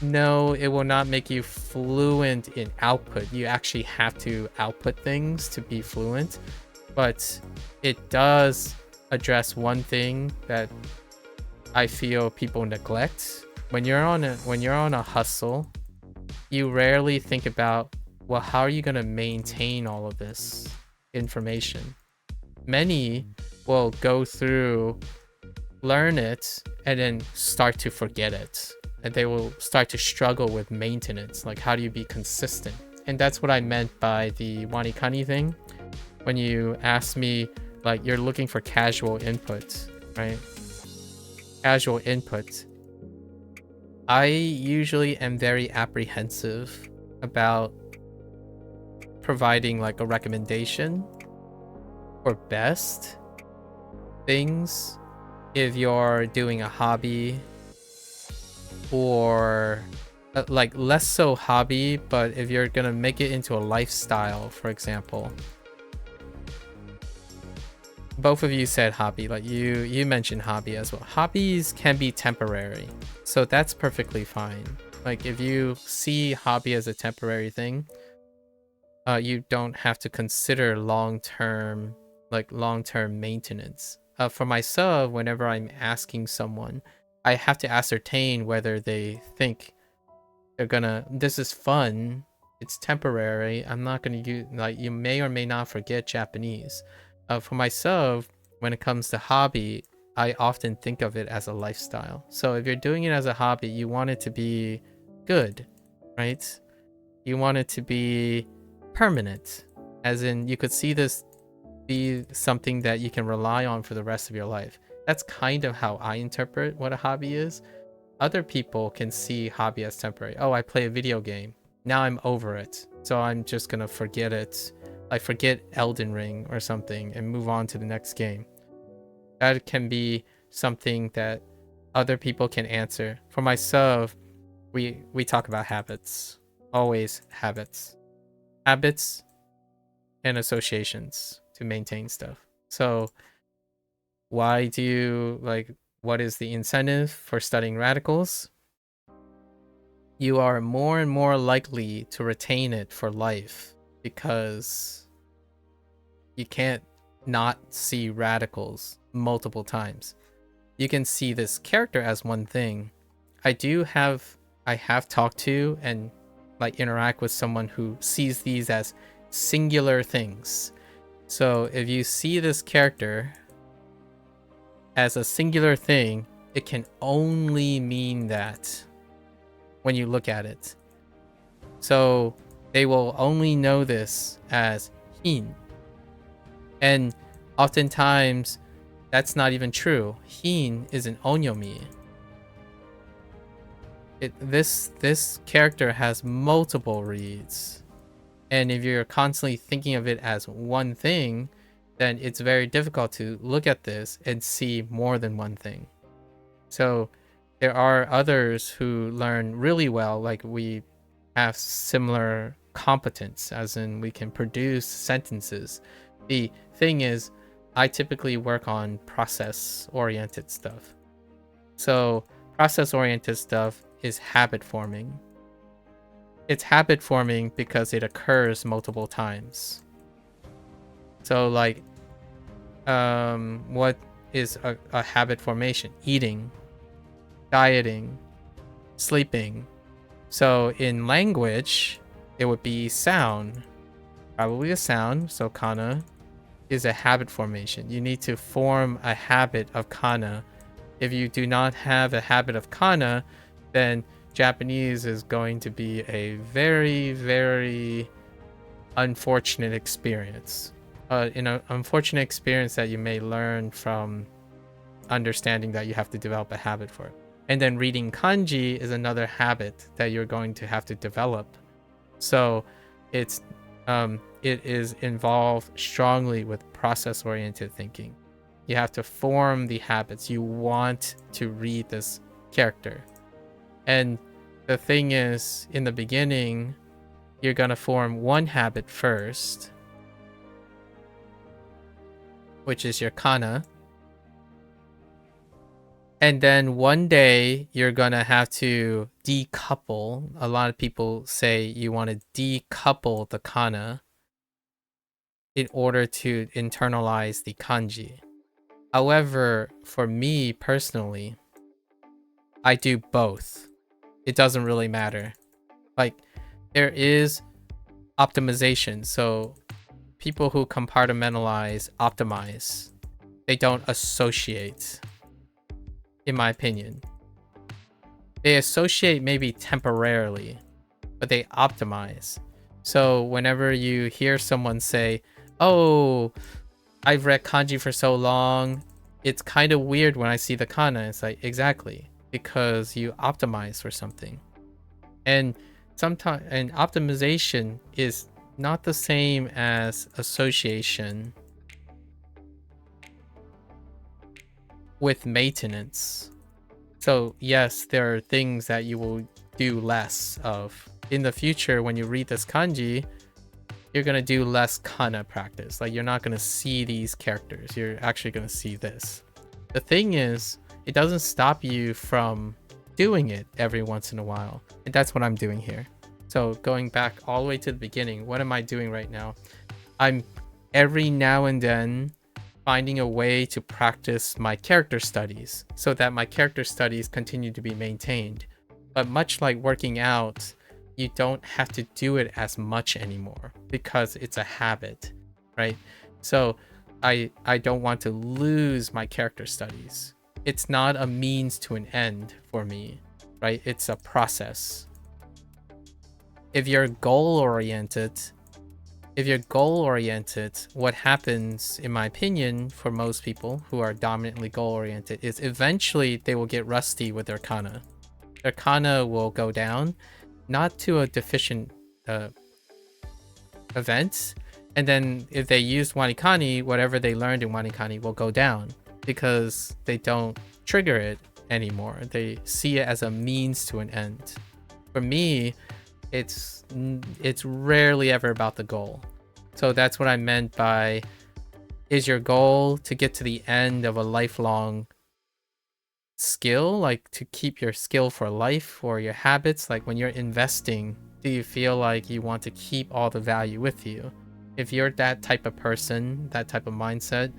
S1: No, it will not make you fluent in output. You actually have to output things to be fluent, but it does address one thing that I feel people neglect. When you're on a hustle, you rarely think about, well, how are you going to maintain all of this information? Many will go through, learn it, and then start to forget it. And they will start to struggle with maintenance. Like, how do you be consistent? And that's what I meant by the wanikani thing. When you ask me, like, you're looking for casual input, right? Casual input. I usually am very apprehensive about providing like a recommendation for best things if you're doing a hobby, or like less so hobby, but if you're gonna make it into a lifestyle, for example. Both of you said hobby, like you mentioned hobby as well. Hobbies can be temporary, so that's perfectly fine. Like if you see hobby as a temporary thing, you don't have to consider long-term maintenance. For myself, whenever I'm asking someone, I have to ascertain whether they think this is fun, it's temporary, I'm not gonna use, like, you may or may not forget Japanese. For myself, when it comes to hobby, I often think of it as a lifestyle. So if you're doing it as a hobby, you want it to be good, right? You want it to be permanent, as in you could see this be something that you can rely on for the rest of your life. That's kind of how I interpret what a hobby is. Other people can see hobby as temporary. Oh, I play a video game. Now I'm over it. So I'm just gonna forget it. Like forget Elden Ring or something and move on to the next game. That can be something that other people can answer. For myself, we talk about habits. Always habits. Habits and associations to maintain stuff. So why do you, like, what is the incentive for studying radicals? You are more and more likely to retain it for life because you can't not see radicals multiple times. You can see this character as one thing. I have talked to and like interact with someone who sees these as singular things. So if you see this character as a singular thing, it can only mean that when you look at it. So they will only know this as hin. And oftentimes that's not even true. Hin is an onyomi. This character has multiple reads. And if you're constantly thinking of it as one thing, then it's very difficult to look at this and see more than one thing. So there are others who learn really well, like we have similar competence, as in we can produce sentences. The thing is, I typically work on process-oriented stuff. So process-oriented stuff is habit forming. It's habit forming because it occurs multiple times. So like, what is a habit formation? Eating, dieting, sleeping. So in language, it would be sound, probably a sound. So kana is a habit formation. You need to form a habit of kana. If you do not have a habit of kana, then Japanese is going to be a very, very unfortunate experience. An unfortunate experience that you may learn from understanding that you have to develop a habit for it. And then reading kanji is another habit that you're going to have to develop. So it is involved strongly with process-oriented thinking. You have to form the habits. You want to read this character. And the thing is, in the beginning, you're going to form one habit first, which is your kana. And then one day you're going to have to decouple. A lot of people say you want to decouple the kana in order to internalize the kanji. However, for me personally, I do both. It doesn't really matter. Like, there is optimization. So people who compartmentalize, optimize, they don't associate, in my opinion. They associate maybe temporarily, but they optimize. So whenever you hear someone say, oh, I've read kanji for so long, it's kind of weird when I see the kana. It's like, exactly, because you optimize for something. And sometimes, and optimization is not the same as association with maintenance. So yes, there are things that you will do less of. In the future, when you read this kanji, you're going to do less kana practice. Like, you're not going to see these characters. You're actually going to see this. The thing is, it doesn't stop you from doing it every once in a while. And that's what I'm doing here. So going back all the way to the beginning, what am I doing right now? I'm every now and then finding a way to practice my character studies so that my character studies continue to be maintained. But much like working out, you don't have to do it as much anymore because it's a habit, right? So I don't want to lose my character studies. It's not a means to an end for me, right? It's a process. If you're goal-oriented, what happens, in my opinion, for most people who are dominantly goal-oriented, is eventually they will get rusty with their kana. Their kana will go down, not to a deficient event, and then if they use wanikani, whatever they learned in wanikani will go down because they don't trigger it anymore. They see it as a means to an end. For me, it's rarely ever about the goal. So that's what I meant by, is your goal to get to the end of a lifelong skill, like to keep your skill for life or your habits? Like when you're investing, do you feel like you want to keep all the value with you? If you're that type of person, that type of mindset,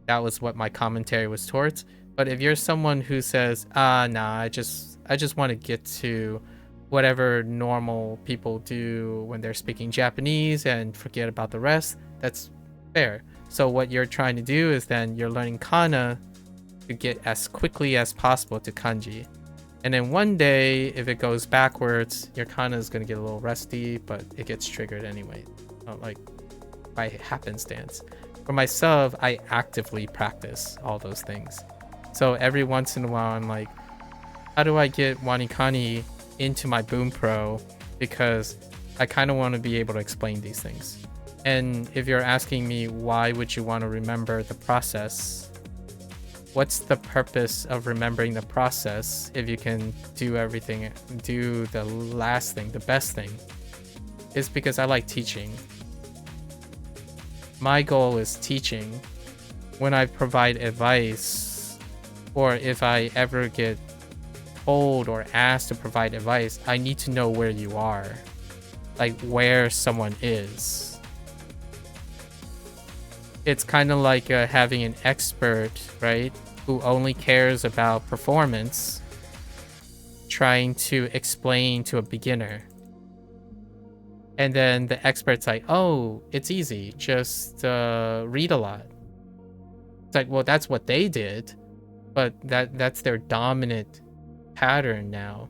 S1: that was what my commentary was towards. But if you're someone who says, nah, I just want to get to whatever normal people do when they're speaking Japanese and forget about the rest, that's fair. So what you're trying to do is then you're learning kana to get as quickly as possible to kanji. And then one day, if it goes backwards, your kana is going to get a little rusty, but it gets triggered anyway, like by happenstance. For myself, I actively practice all those things. So every once in a while, I'm like, how do I get wanikani into my Bunpro? Because I kind of want to be able to explain these things. And if you're asking me, why would you want to remember the process? What's the purpose of remembering the process if you can do everything, do the last thing, the best thing? It's because I like teaching. My goal is teaching. When I provide advice, or if I ever get told or asked to provide advice, I need to know where you are, like where someone is. It's kind of like having an expert, right, who only cares about performance, trying to explain to a beginner. And then the expert's like, oh, it's easy, just read a lot. It's like, well, that's what they did, but that's their dominant pattern now.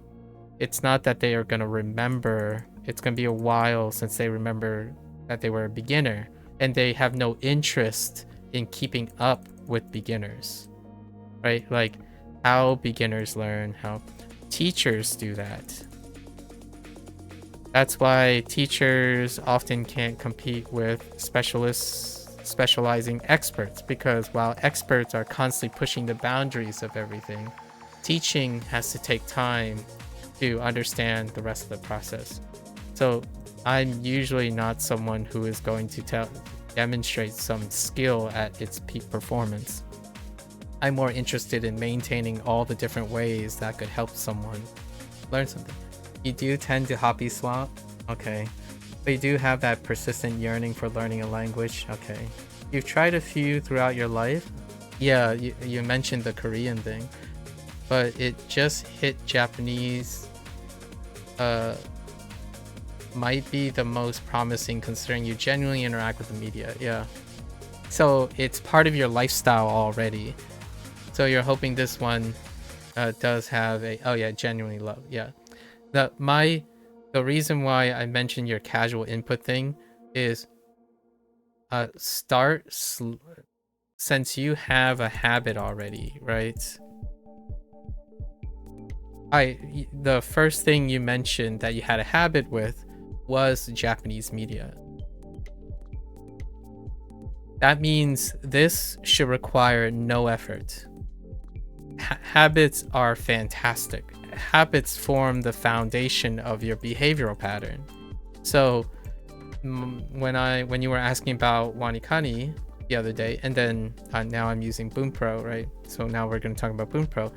S1: It's not that they are going to remember. It's going to be a while since they remember that they were a beginner, and they have no interest in keeping up with beginners, right? Like how beginners learn, how teachers do that. That's why teachers often can't compete with specialists, specializing experts, because while experts are constantly pushing the boundaries of everything, teaching has to take time to understand the rest of the process. So I'm usually not someone who is going to demonstrate some skill at its peak performance. I'm more interested in maintaining all the different ways that could help someone learn something. You do tend to hobby swap? Okay. But you do have that persistent yearning for learning a language? Okay. You've tried a few throughout your life? Yeah, you mentioned the Korean thing. But it just hit Japanese might be the most promising considering you genuinely interact with the media. Yeah. So it's part of your lifestyle already. So you're hoping this one does have a genuinely love. Yeah. The reason why I mentioned your casual input thing is since you have a habit already, right? The first thing you mentioned that you had a habit with was Japanese media. That means this should require no effort. Habits are fantastic. Habits form the foundation of your behavioral pattern. So when you were asking about Wanikani the other day, and then now I'm using Bunpro, right? So now we're going to talk about Bunpro.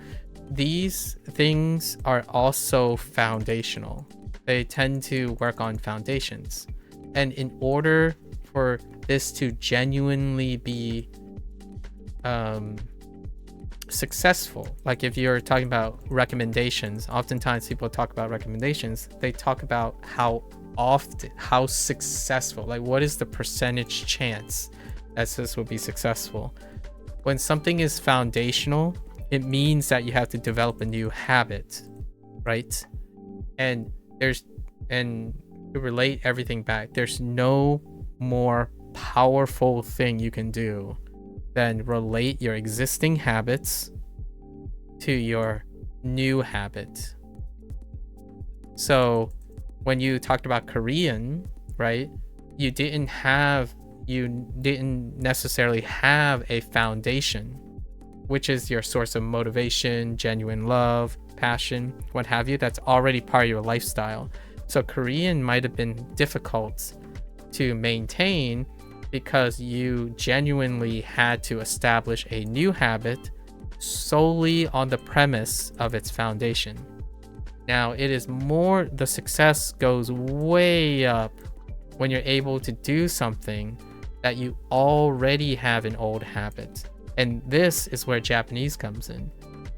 S1: These things are also foundational. They tend to work on foundations. And in order for this to genuinely be successful, like if you're talking about recommendations, oftentimes people talk about recommendations, they talk about how successful, like what is the percentage chance that this will be successful. When something is foundational, it means that you have to develop a new habit, right? And to relate everything back, there's no more powerful thing you can do than relate your existing habits to your new habit. So when you talked about Korean, right, you didn't necessarily have a foundation, which is your source of motivation, genuine love, passion, what have you, that's already part of your lifestyle. So Korean might have been difficult to maintain because you genuinely had to establish a new habit solely on the premise of its foundation. Now, the success goes way up when you're able to do something that you already have an old habit. And this is where Japanese comes in.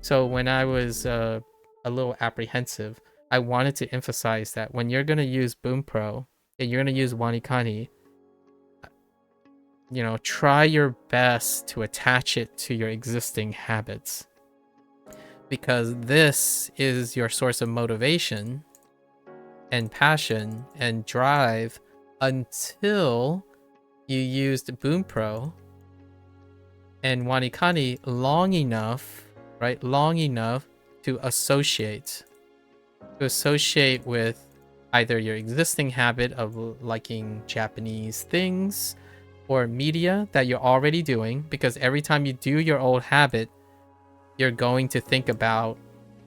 S1: So when I was a little apprehensive, I wanted to emphasize that when you're going to use Bunpro and you're going to use Wanikani, try your best to attach it to your existing habits, because this is your source of motivation and passion and drive until you used Bunpro and Wanikani long enough to associate with either your existing habit of liking Japanese things or media that you're already doing, because every time you do your old habit, you're going to think about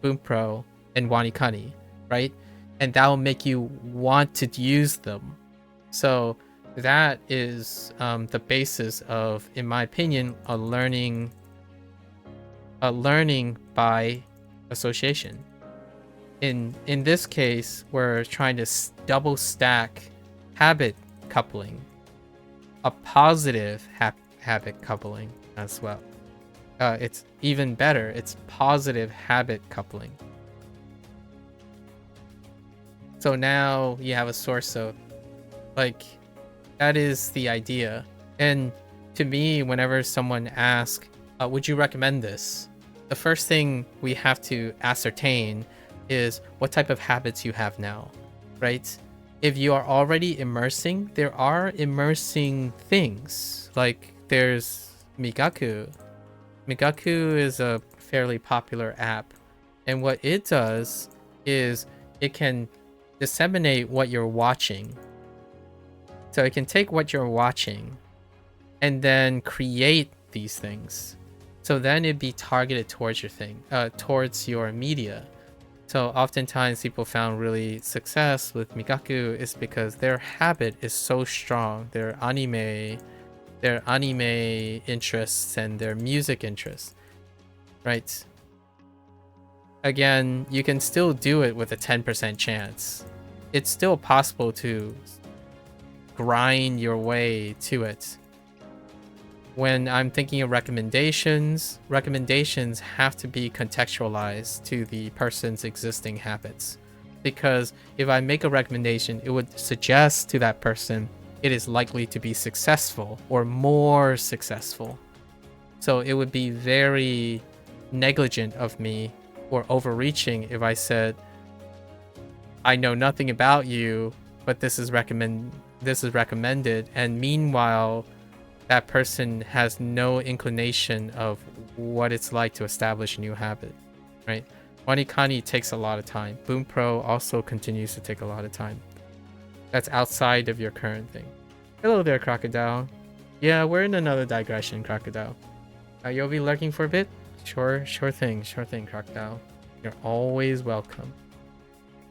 S1: Bunpro and Wanikani, right? And that will make you want to use them. So that is the basis of, in my opinion, a learning by association. In this case, we're trying to double stack habit coupling, a positive habit coupling as well. It's even better. It's positive habit coupling. So now you have a source of, that is the idea. And to me, whenever someone asks, would you recommend this? The first thing we have to ascertain is what type of habits you have now, right? If you are already immersing, there are immersing things. Like there's MAKU. MAKU is a fairly popular app. And what it does is it can disseminate what you're watching. So it can take what you're watching and then create these things. So then it'd be targeted towards your thing, towards your media. So oftentimes people found really success with Mikaku is because their habit is so strong. Their anime interests and their music interests, right? Again, you can still do it with a 10% chance. It's still possible to grind your way to it. When I'm thinking of recommendations have to be contextualized to the person's existing habits. Because if I make a recommendation, it would suggest to that person it is likely to be successful or more successful. So it would be very negligent of me or overreaching if I said, I know nothing about you, but this is recommended, and meanwhile that person has no inclination of what it's like to establish a new habit, right? Wanikani takes a lot of time. Bunpro also continues to take a lot of time. That's outside of your current thing. Hello there, Crocodile. Yeah, we're in another digression, Crocodile. You'll be lurking for a bit? Sure thing, Crocodile. You're always welcome.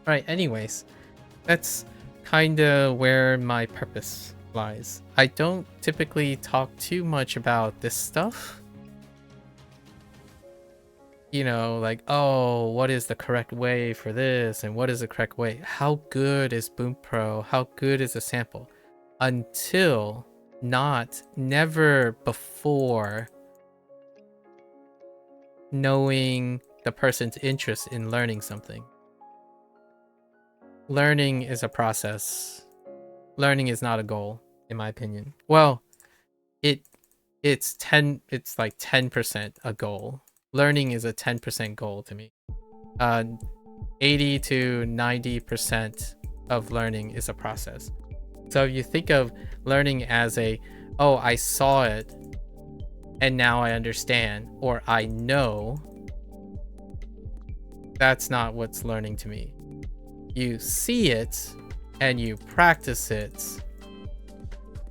S1: Alright, anyways, that's kinda where my purpose lies. I don't typically talk too much about this stuff. You know, like, oh, what is the correct way for this? And what is the correct way? How good is Bunpro? How good is a sample? Until, never before knowing the person's interest in learning something. Learning is a process. Learning is not a goal, in my opinion. Well, it's like 10% a goal. Learning is a 10% goal to me. 80 to 90% of learning is a process. So if you think of learning as oh, I saw it and now I understand, or I know, that's not what's learning to me. You see it and you practice it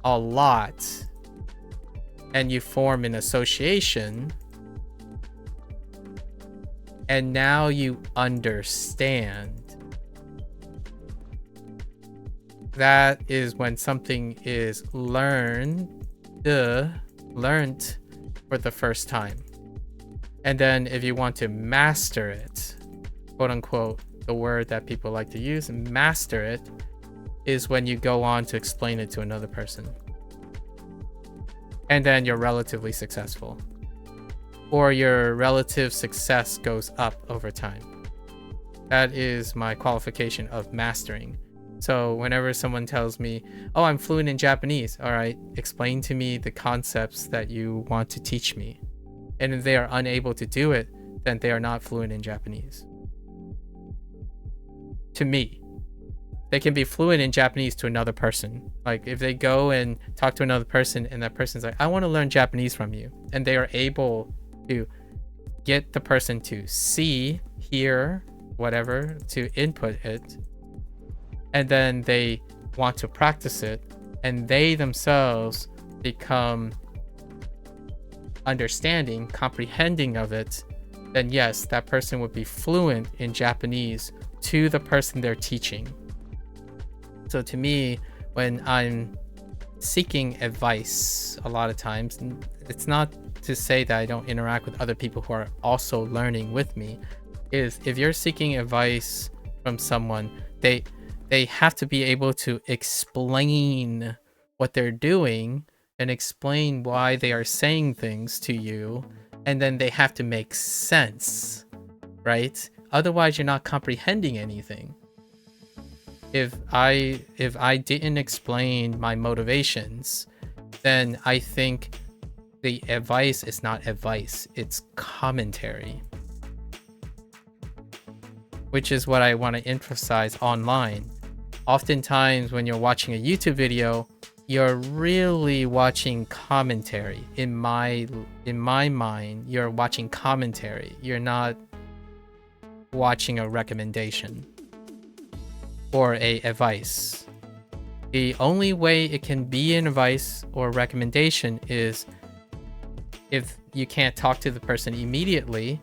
S1: a lot and you form an association, and now you understand. That is when something is learned for the first time. And then if you want to master it, quote unquote, the word that people like to use, master it, is when you go on to explain it to another person. And then you're relatively successful. Or your relative success goes up over time. That is my qualification of mastering. So whenever someone tells me, oh, I'm fluent in Japanese, all right, explain to me the concepts that you want to teach me. And if they are unable to do it, then they are not fluent in Japanese. To me. They can be fluent in Japanese to another person. Like if they go and talk to another person and that person's like, I want to learn Japanese from you. And they are able to get the person to see, hear, whatever, to input it. And then they want to practice it. And they themselves become understanding, comprehending of it. Then yes, that person would be fluent in Japanese to the person they're teaching. So to me, when I'm seeking advice, a lot of times, it's not to say that I don't interact with other people who are also learning with me, is if you're seeking advice from someone, they have to be able to explain what they're doing and explain why they are saying things to you, and then they have to make sense, right? Otherwise, you're not comprehending anything. If I didn't explain my motivations, then I think the advice is not advice, it's commentary. Which is what I want to emphasize online. Oftentimes when you're watching a YouTube video, you're really watching commentary. In my mind, you're watching commentary. You're not watching a recommendation or a advice. The only way it can be an advice or recommendation is if you can't talk to the person immediately,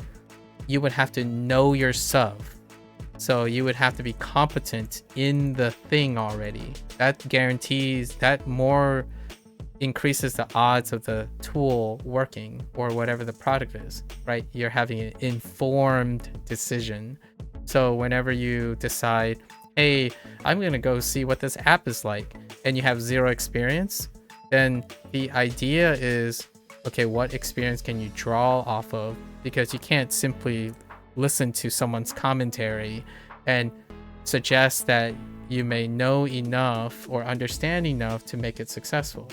S1: you would have to know yourself. So you would have to be competent in the thing already. That guarantees, that more increases the odds of the tool working or whatever the product is, right? You're having an informed decision. So whenever you decide, hey, I'm gonna go see what this app is like, and you have zero experience, then the idea is, okay, what experience can you draw off of? Because you can't simply listen to someone's commentary and suggest that you may know enough or understand enough to make it successful.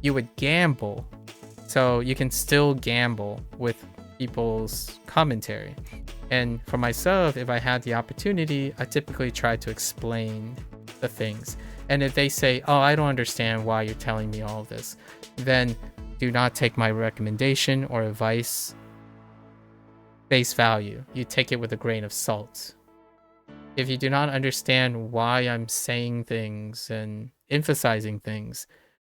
S1: You would gamble. So you can still gamble with people's commentary. And for myself, if I had the opportunity, I typically try to explain the things. And if they say, oh, I don't understand why you're telling me all of this, then do not take my recommendation or advice face value. You take it with a grain of salt. If you do not understand why I'm saying things and emphasizing things,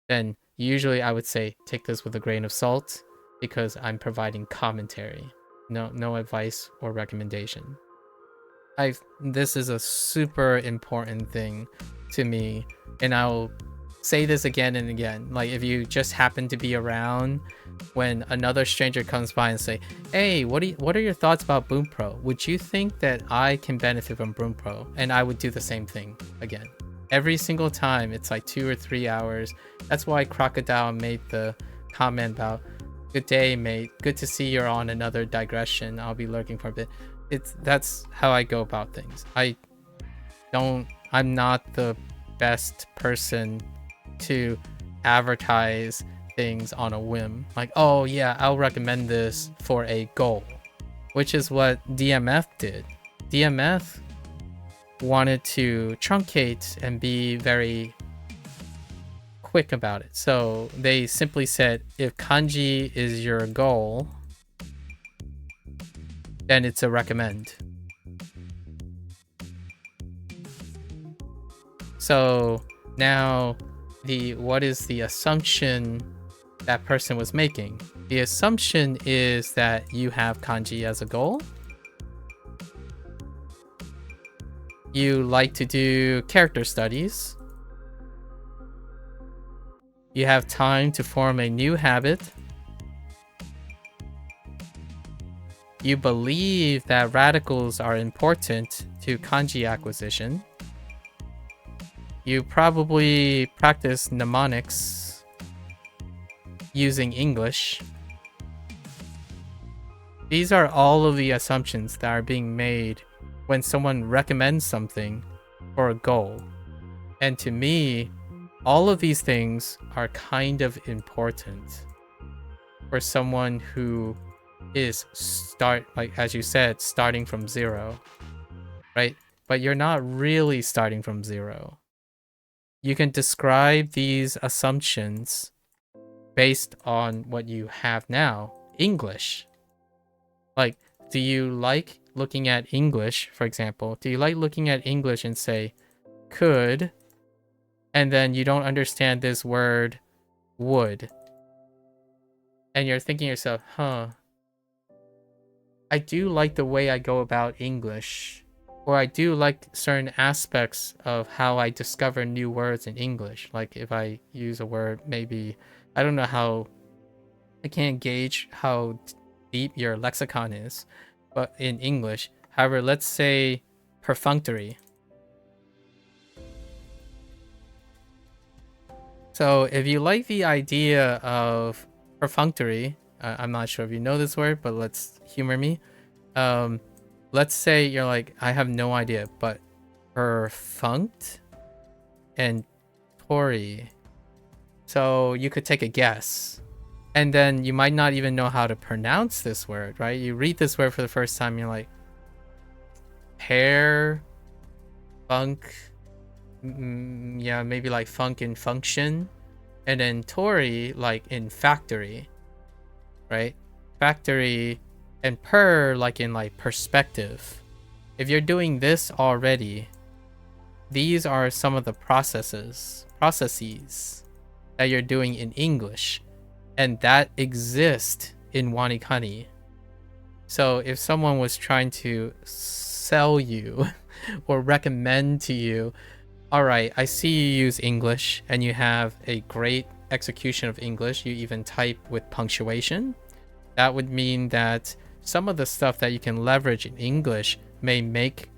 S1: then usually I would say take this with a grain of salt, because I'm providing commentary, no advice or recommendation. This is a super important thing to me, and I'll say this again and again. Like, if you just happen to be around when another stranger comes by and say, hey, what are your thoughts about Bunpro? Would you think that I can benefit from Bunpro? And I would do the same thing again. Every single time, it's like 2 or 3 hours. That's why Crocodile made the comment about, good day, mate. Good to see you're on another digression. I'll be lurking for a bit. That's how I go about things. I'm not the best person to advertise things on a whim. Like, oh yeah, I'll recommend this for a goal, which is what DMF did. DMF wanted to truncate and be very quick about it. So they simply said, if kanji is your goal, then it's a recommend. So now what is the assumption that person was making? The assumption is that you have kanji as a goal. You like to do character studies. You have time to form a new habit. You believe that radicals are important to kanji acquisition. You probably practice mnemonics using English. These are all of the assumptions that are being made when someone recommends something for a goal. And to me, all of these things are kind of important for someone who is like as you said, starting from zero, right? But you're not really starting from zero. You can describe these assumptions based on what you have now. English. Like, do you like looking at English, for example? Do you like looking at English and say, could, and then you don't understand this word, would. And you're thinking to yourself, I do like the way I go about English. Or I do like certain aspects of how I discover new words in English. Like if I use a word, maybe, I don't know I can't gauge how deep your lexicon is, but in English. However, let's say perfunctory. So if you like the idea of perfunctory, I'm not sure if you know this word, but let's humor me. Let's say you're like, I have no idea, but perfunct and tori. So you could take a guess. And then you might not even know how to pronounce this word, right? You read this word for the first time, you're like, pair, funk, yeah, maybe like funk in function. And then tori, like in factory, right? Factory. And per, like in like perspective. If you're doing this already, these are some of the processes that you're doing in English. And that exists in Wanikani. So if someone was trying to sell you or recommend to you, all right, I see you use English and you have a great execution of English, you even type with punctuation, that would mean that some of the stuff that you can leverage in English may make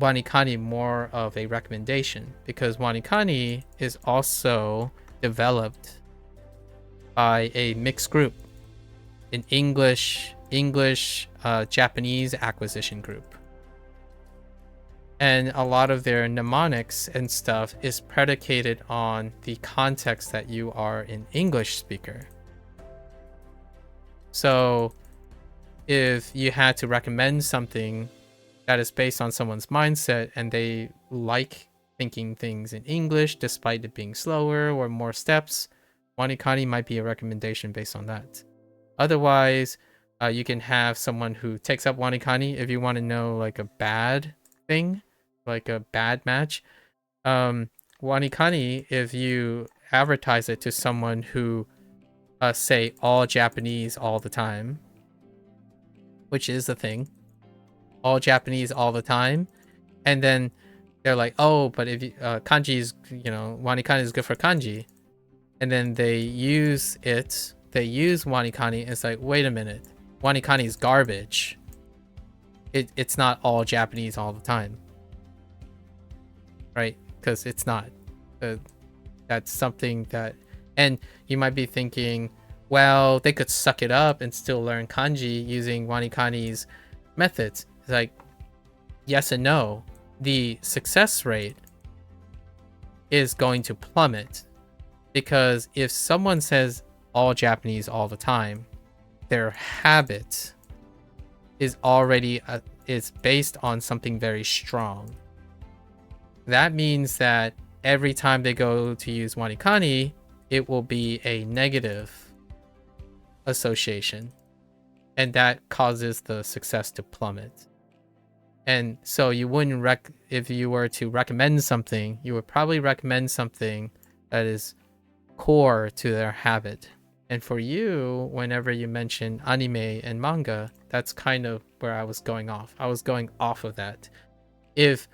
S1: Wanikani more of a recommendation, because Wanikani is also developed by a mixed group, an English Japanese acquisition group, and a lot of their mnemonics and stuff is predicated on the context that you are an English speaker. So if you had to recommend something that is based on someone's mindset and they like thinking things in English despite it being slower or more steps, Wanikani might be a recommendation based on that. Otherwise, you can have someone who takes up Wanikani if you want to know like a bad thing, like a bad match. Wanikani, if you advertise it to someone who say all Japanese all the time, which is the thing, all Japanese all the time, and then they're like, oh, but if you, kanji is, Wanikani is good for kanji, and then they use Wanikani, it's like, wait a minute, Wanikani is garbage. It's not all Japanese all the time, right? Because it's not. That's something that, and you might be thinking, well, they could suck it up and still learn kanji using Wanikani's methods. It's like, yes and no. The success rate is going to plummet, because if someone says all Japanese all the time, their habit is already is based on something very strong. That means that every time they go to use Wanikani, it will be a negative association, and that causes the success to plummet. And so you wouldn't if you were to recommend something, you would probably recommend something that is core to their habit. And for you, whenever you mention anime and manga, that's kind of where I was going off. I was going off of that. If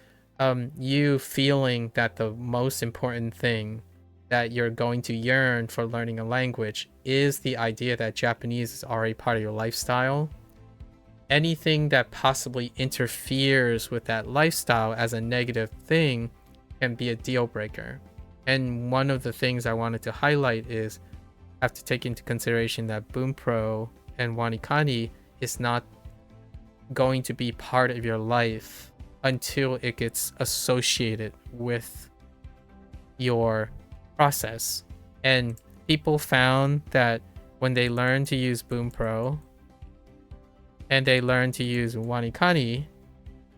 S1: you feeling that the most important thing that you're going to yearn for learning a language is the idea that Japanese is already part of your lifestyle, anything that possibly interferes with that lifestyle as a negative thing can be a deal breaker. And one of the things I wanted to highlight is have to take into consideration that Bunpro and Wanikani is not going to be part of your life until it gets associated with your process. And people found that when they learn to use Bunpro and they learn to use Wanikani,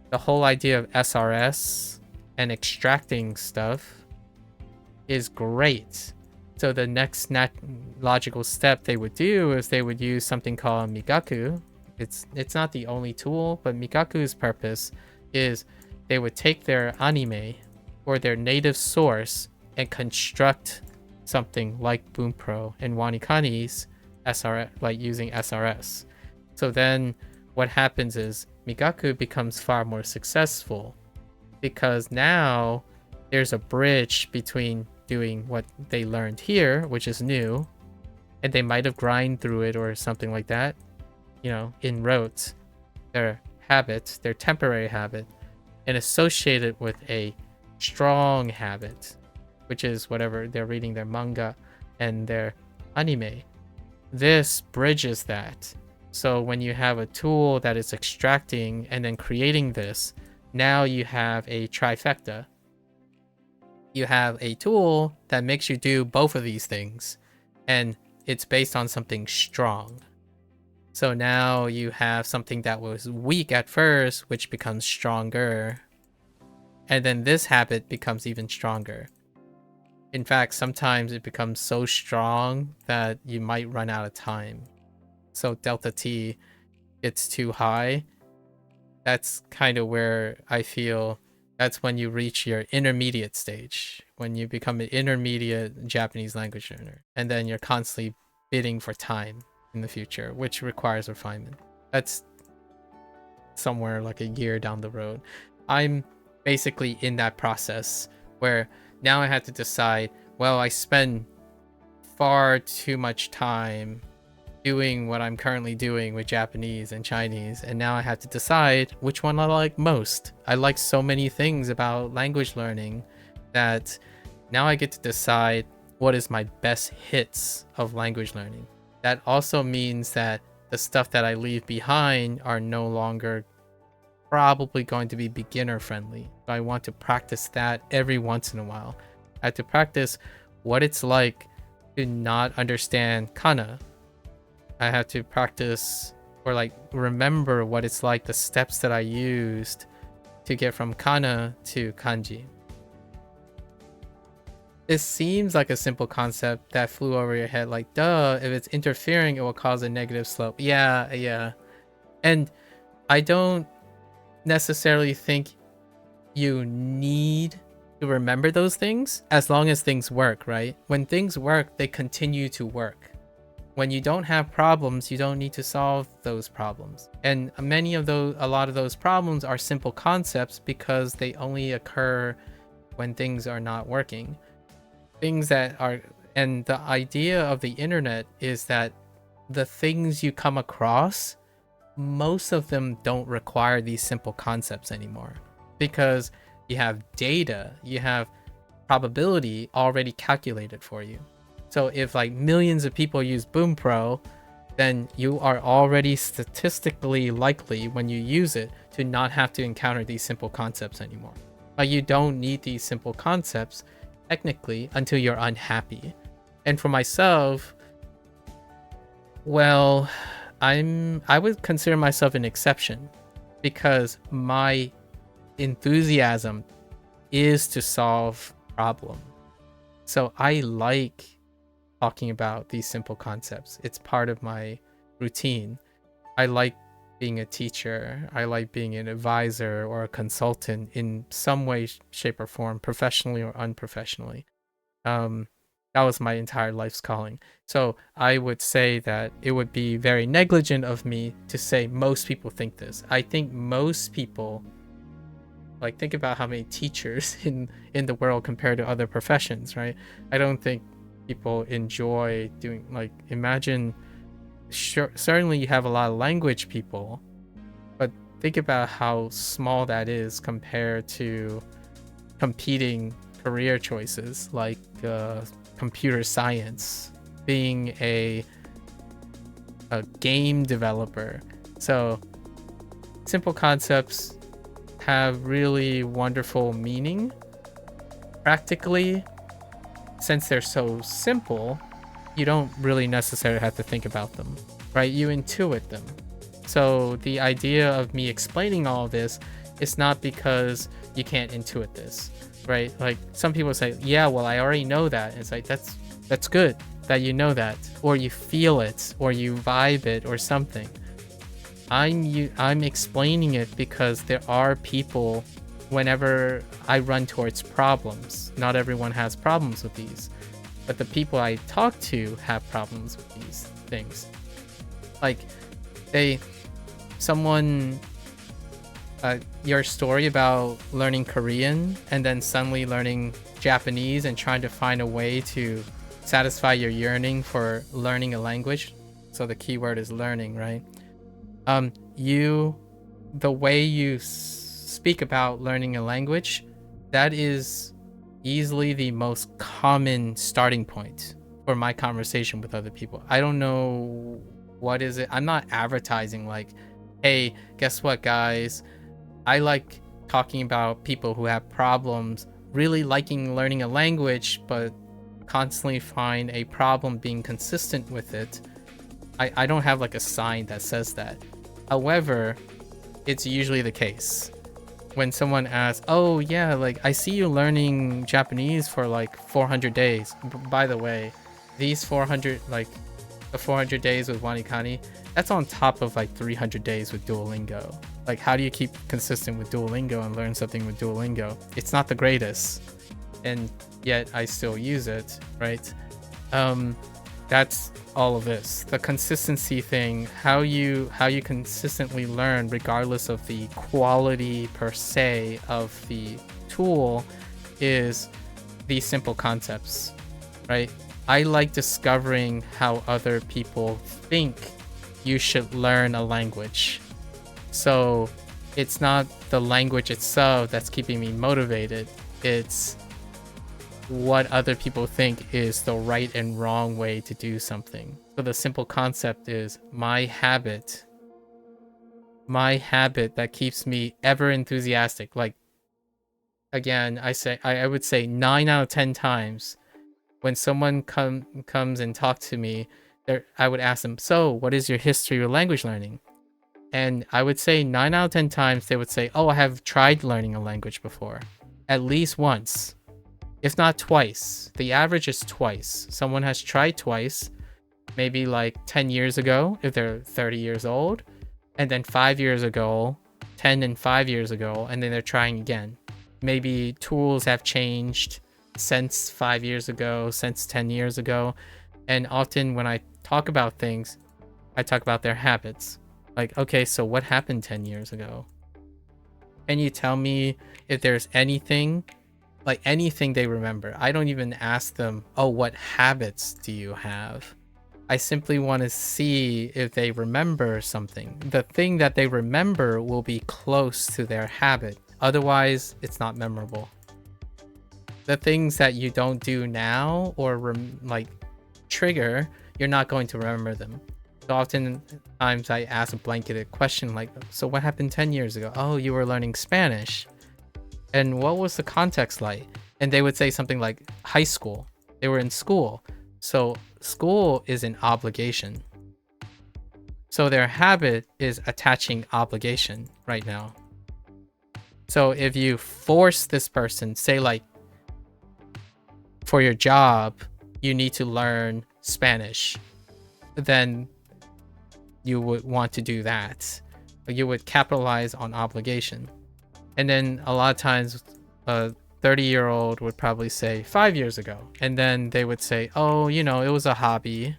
S1: the whole idea of SRS and extracting stuff is great. So the next logical step they would do is they would use something called MAKU. It's not the only tool, but MAKU's purpose is they would take their anime or their native source and construct something like Bunpro and Wanikani's SRS, like using SRS. So then what happens is MAKU becomes far more successful, because now there's a bridge between doing what they learned here, which is new, and they might have grind through it or something like that, in rote, their habit, their temporary habit, and associate it with a strong habit, which is whatever they're reading, their manga and their anime. This bridges that. So when you have a tool that is extracting and then creating this, now you have a trifecta. You have a tool that makes you do both of these things, and it's based on something strong. So now you have something that was weak at first, which becomes stronger, and then this habit becomes even stronger. In fact, sometimes it becomes so strong that you might run out of time. So delta T gets too high. That's kind of where I feel that's when you reach your intermediate stage, when you become an intermediate Japanese language learner, and then you're constantly bidding for time in the future, which requires refinement. That's somewhere like a year down the road. I'm basically in that process where now I have to decide, well, I spend far too much time doing what I'm currently doing with Japanese and Chinese, and now I have to decide which one I like most. I like so many things about language learning that now I get to decide what is my best hits of language learning. That also means that the stuff that I leave behind are no longer probably going to be beginner friendly. So I want to practice that every once in a while. I have to practice what it's like to not understand kana. I have to practice or like remember what it's like, the steps that I used to get from kana to kanji. This seems like a simple concept that flew over your head, like, duh, if it's interfering, it will cause a negative slope. Yeah. And I don't necessarily think you need to remember those things as long as things work, right? When things work, they continue to work. When you don't have problems, you don't need to solve those problems. And a lot of those problems are simple concepts because they only occur when things are not working. And the idea of the internet is that the things you come across, most of them don't require these simple concepts anymore because you have data, you have probability already calculated for you. So if like millions of people use Bunpro, then you are already statistically likely when you use it to not have to encounter these simple concepts anymore. But you don't need these simple concepts technically until you're unhappy. And for myself, well, I would consider myself an exception because my enthusiasm is to solve problems. So I like talking about these simple concepts. It's part of my routine. I like being a teacher. I like being an advisor or a consultant in some way, shape, or form, professionally or unprofessionally. That was my entire life's calling. So I would say that it would be very negligent of me to say most people think this. I think most people, like, think about how many teachers in the world compared to other professions, right? I don't think people enjoy doing, like, imagine, certainly you have a lot of language people, but think about how small that is compared to competing career choices like computer science, being a game developer. So simple concepts have really wonderful meaning. Practically, since they're so simple, you don't really necessarily have to think about them, right? You intuit them. So the idea of me explaining all of this is not because you can't intuit this, right? Like some people say, yeah, well, I already know that. It's like, that's good that you know that, or you feel it, or you vibe it, or something. I'm explaining it because there are people, whenever I run towards problems, not everyone has problems with these, but the people I talk to have problems with these things. Like your story about learning Korean and then suddenly learning Japanese and trying to find a way to satisfy your yearning for learning a language. So the key word is learning, right? The way you speak about learning a language, that is easily the most common starting point for my conversation with other people. I don't know what is it. I'm not advertising like, hey, guess what, guys? I like talking about people who have problems really liking learning a language, but constantly find a problem being consistent with it. I don't have like a sign that says that. However, it's usually the case. When someone asks, oh yeah, like I see you learning Japanese for like 400 days. By the way, these 400, like the 400 days with Wanikani, that's on top of like 300 days with Duolingo. Like, how do you keep consistent with Duolingo and learn something with Duolingo? It's not the greatest, and yet I still use it, right? that's all of this. The consistency thing, how you consistently learn regardless of the quality per se of the tool, is these simple concepts, right? I like discovering how other people think you should learn a language. So it's not the language itself that's keeping me motivated. It's what other people think is the right and wrong way to do something. So the simple concept is my habit that keeps me ever enthusiastic. Like, again, I would say 9 out of 10 times when someone comes and talks to me, I would ask them, so what is your history with language learning? And I would say 9 out of 10 times they would say, oh, I have tried learning a language before. At least once, if not twice. The average is twice. Someone has tried twice, maybe like 10 years ago if they're 30 years old, and then 5 years ago, 10 and 5 years ago, and then they're trying again. Maybe tools have changed since 5 years ago, since 10 years ago. And often when I talk about things, I talk about their habits. Like, okay, so what happened 10 years ago? Can you tell me if there's anything, like anything they remember? I don't even ask them, oh, what habits do you have? I simply want to see if they remember something. The thing that they remember will be close to their habit. Otherwise, it's not memorable. The things that you don't do now or like trigger, you're not going to remember them. So oftentimes I ask a blanketed question like, so what happened 10 years ago? Oh, you were learning Spanish. And what was the context like? And they would say something like high school. They were in school. So school is an obligation. So their habit is attaching obligation right now. So if you force this person, say like for your job, you need to learn Spanish, then you would want to do that. You would capitalize on obligation. And then a lot of times a 30-year-old would probably say 5 years ago. And then they would say, oh, you know, it was a hobby.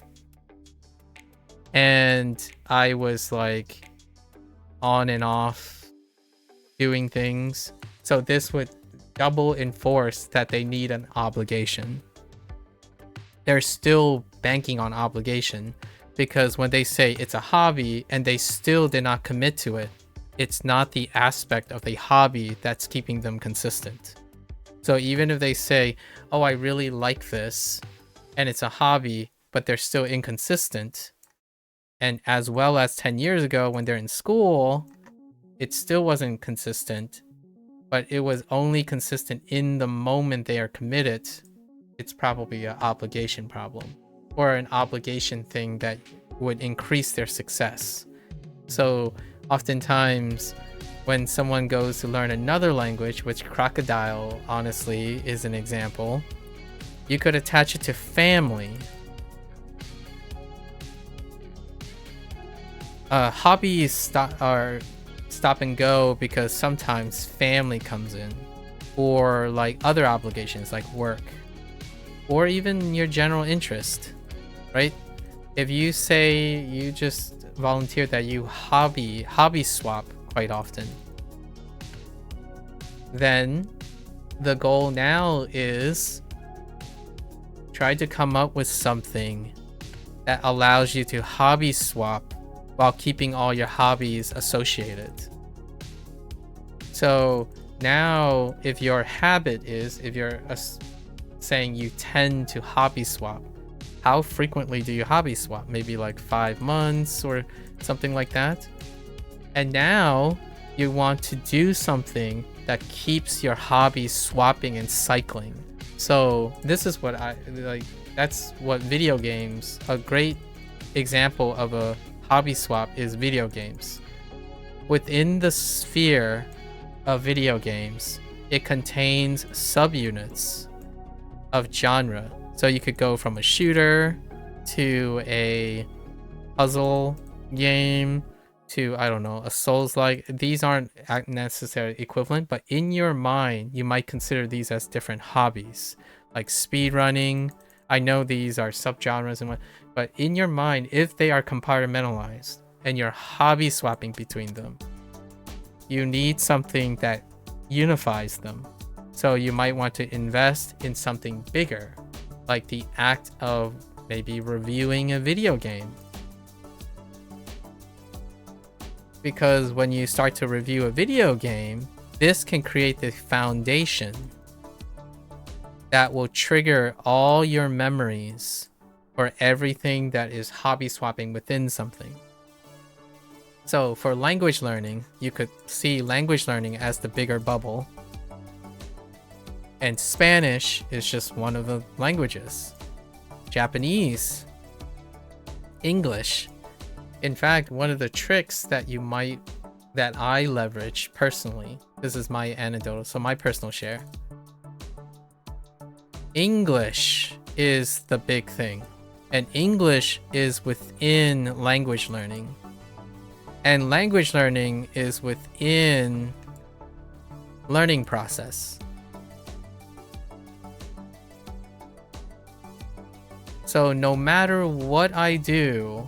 S1: And I was like on and off doing things. So this would double enforce that they need an obligation. They're still banking on obligation because when they say it's a hobby and they still did not commit to it, it's not the aspect of the hobby that's keeping them consistent. So even if they say, oh, I really like this and it's a hobby, but they're still inconsistent. And as well as 10 years ago when they're in school, it still wasn't consistent, but it was only consistent in the moment they are committed. It's probably an obligation problem or an obligation thing that would increase their success. So oftentimes when someone goes to learn another language, which crocodile honestly is an example, you could attach it to family. Hobbies are stop and go because sometimes family comes in, or like other obligations like work, or even your general interest, right? If you say you just volunteer that you hobby swap quite often, then the goal now is try to come up with something that allows you to hobby swap while keeping all your hobbies associated. So now if your habit is, if you're saying you tend to hobby swap, how frequently do you hobby swap? Maybe like 5 months or something like that. And now you want to do something that keeps your hobby swapping and cycling. So this is what I like. That's what video games, a great example of a hobby swap is video games. Within the sphere of video games, it contains subunits of genre. So you could go from a shooter to a puzzle game to, I don't know, a Souls-like. These aren't necessarily equivalent, but in your mind, you might consider these as different hobbies, like speedrunning. I know these are subgenres and what, but in your mind, if they are compartmentalized and you're hobby swapping between them, you need something that unifies them. So you might want to invest in something bigger, like the act of maybe reviewing a video game. Because when you start to review a video game, this can create the foundation that will trigger all your memories for everything that is hobby swapping within something. So for language learning, you could see language learning as the bigger bubble. And Spanish is just one of the languages. Japanese, English. In fact, one of the tricks that I leverage personally, this is my anecdotal, so my personal share. English is the big thing, and English is within language learning, and language learning is within learning process. So no matter what I do,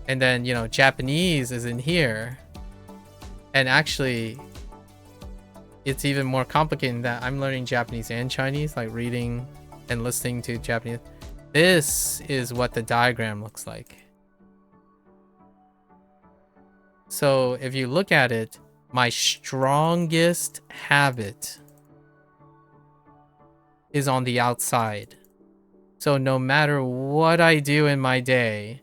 S1: and then, you know, Japanese is in here, and actually it's even more complicated that I'm learning Japanese and Chinese, like reading and listening to Japanese. This is what the diagram looks like. So if you look at it, my strongest habit is on the outside. So no matter what I do in my day,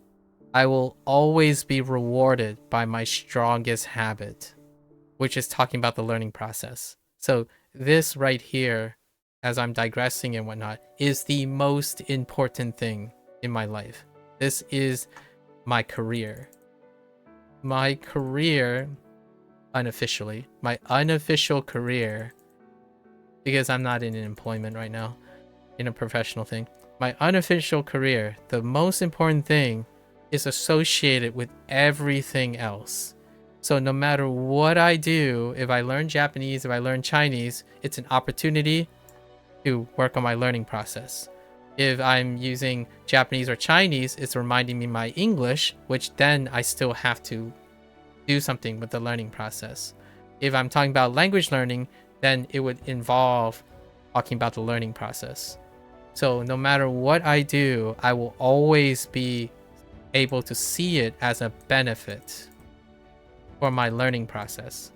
S1: I will always be rewarded by my strongest habit, which is talking about the learning process. So this right here, as I'm digressing and whatnot, is the most important thing in my life. This is my career. My career, unofficially, my unofficial career, because I'm not in an employment right now, in a professional thing. My unofficial career, the most important thing is associated with everything else. So no matter what I do, if I learn Japanese, if I learn Chinese, it's an opportunity to work on my learning process. If I'm using Japanese or Chinese, it's reminding me my English, which then I still have to do something with the learning process. If I'm talking about language learning, then it would involve talking about the learning process. So no matter what I do, I will always be able to see it as a benefit for my learning process.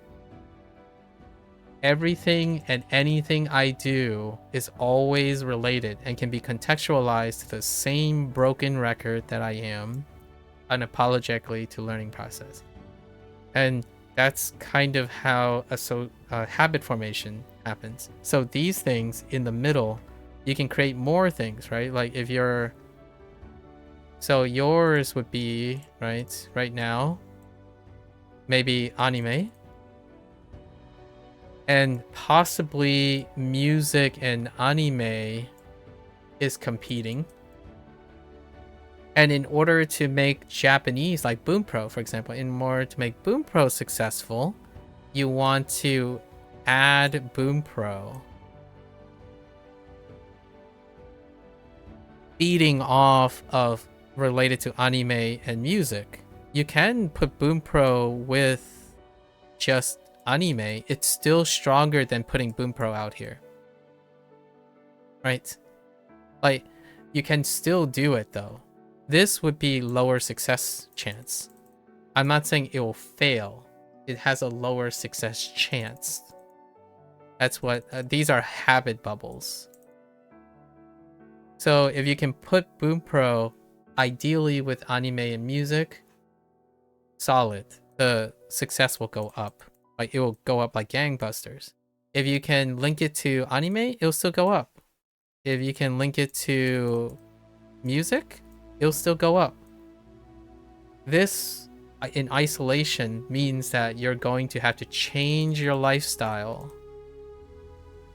S1: Everything and anything I do is always related and can be contextualized to the same broken record that I am unapologetically to learning process. And that's kind of how a habit formation happens. So these things in the middle, you can create more things, right? Like if you're, so yours would be, right now, maybe anime, and possibly music and anime is competing. And in order to make Japanese, like Bunpro, for example, in order to make Bunpro successful, you want to add Bunpro feeding off of related to anime and music. You can put Bunpro with just anime. It's still stronger than putting Bunpro out here, right? Like, you can still do it though. This would be lower success chance. I'm not saying it will fail. It has a lower success chance. That's what these are habit bubbles. So if you can put Bunpro ideally with anime and music, solid. The success will go up. Like, it will go up like gangbusters. If you can link it to anime, it'll still go up. If you can link it to music, it'll still go up. This in isolation means that you're going to have to change your lifestyle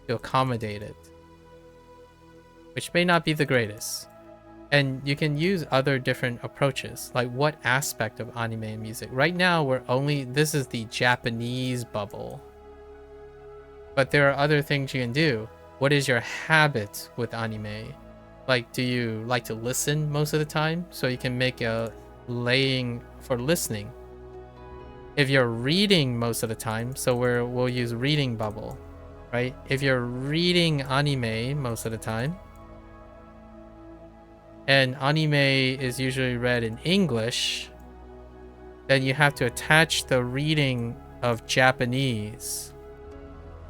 S1: to accommodate it, which may not be the greatest. And you can use other different approaches, like what aspect of anime and music. Right now, this is the Japanese bubble. But there are other things you can do. What is your habit with anime? Like, do you like to listen most of the time? So you can make a laying for listening. If you're reading most of the time, so we'll use reading bubble, right? If you're reading anime most of the time, and anime is usually read in English, then you have to attach the reading of Japanese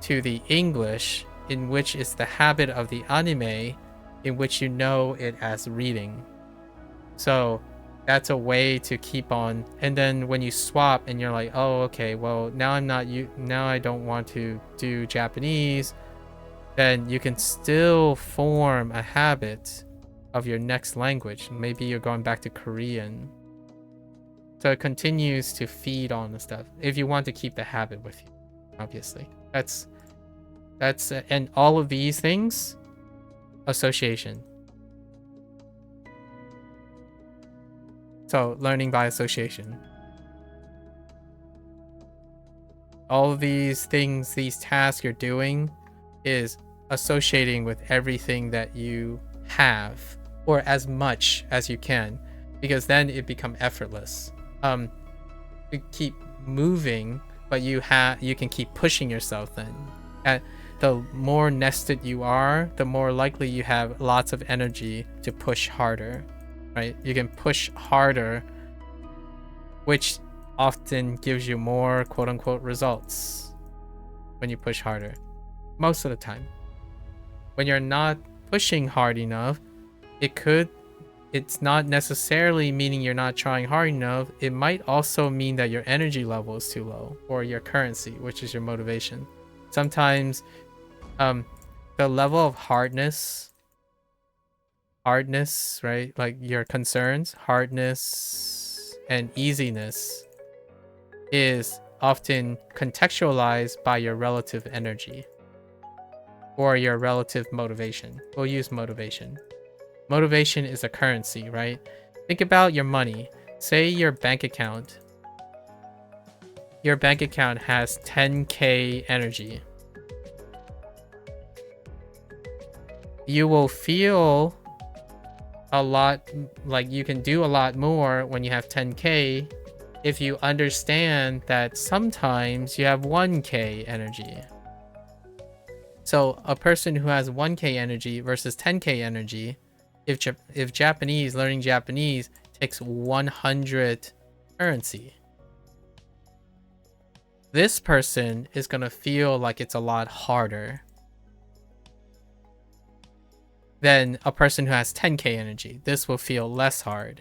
S1: to the English, in which is the habit of the anime, in which you know it as reading. So that's a way to keep on. And then when you swap and you're like, oh, okay, well, now I don't want to do Japanese, then you can still form a habit of your next language. Maybe you're going back to Korean. So it continues to feed on the stuff if you want to keep the habit with you, obviously. That's and all of these things, association. So learning by association. All of these things, these tasks you're doing is associating with everything that you have, or as much as you can, because then it becomes effortless. You keep moving, but you can keep pushing yourself then. The more nested you are, the more likely you have lots of energy to push harder, right? You can push harder, which often gives you more quote-unquote results when you push harder, most of the time. When you're not pushing hard enough, it's not necessarily meaning you're not trying hard enough. It might also mean that your energy level is too low, or your currency, which is your motivation. Sometimes the level of hardness, right? Like your concerns, hardness and easiness is often contextualized by your relative energy or your relative motivation. We'll use motivation. Motivation is a currency, right? Think about your money. Say your bank account has 10K energy. You will feel a lot like you can do a lot more when you have 10K if you understand that sometimes you have 1K energy. So a person who has 1K energy versus 10K energy, if learning Japanese takes 100 currency, this person is going to feel like it's a lot harder than a person who has 10K energy. This will feel less hard.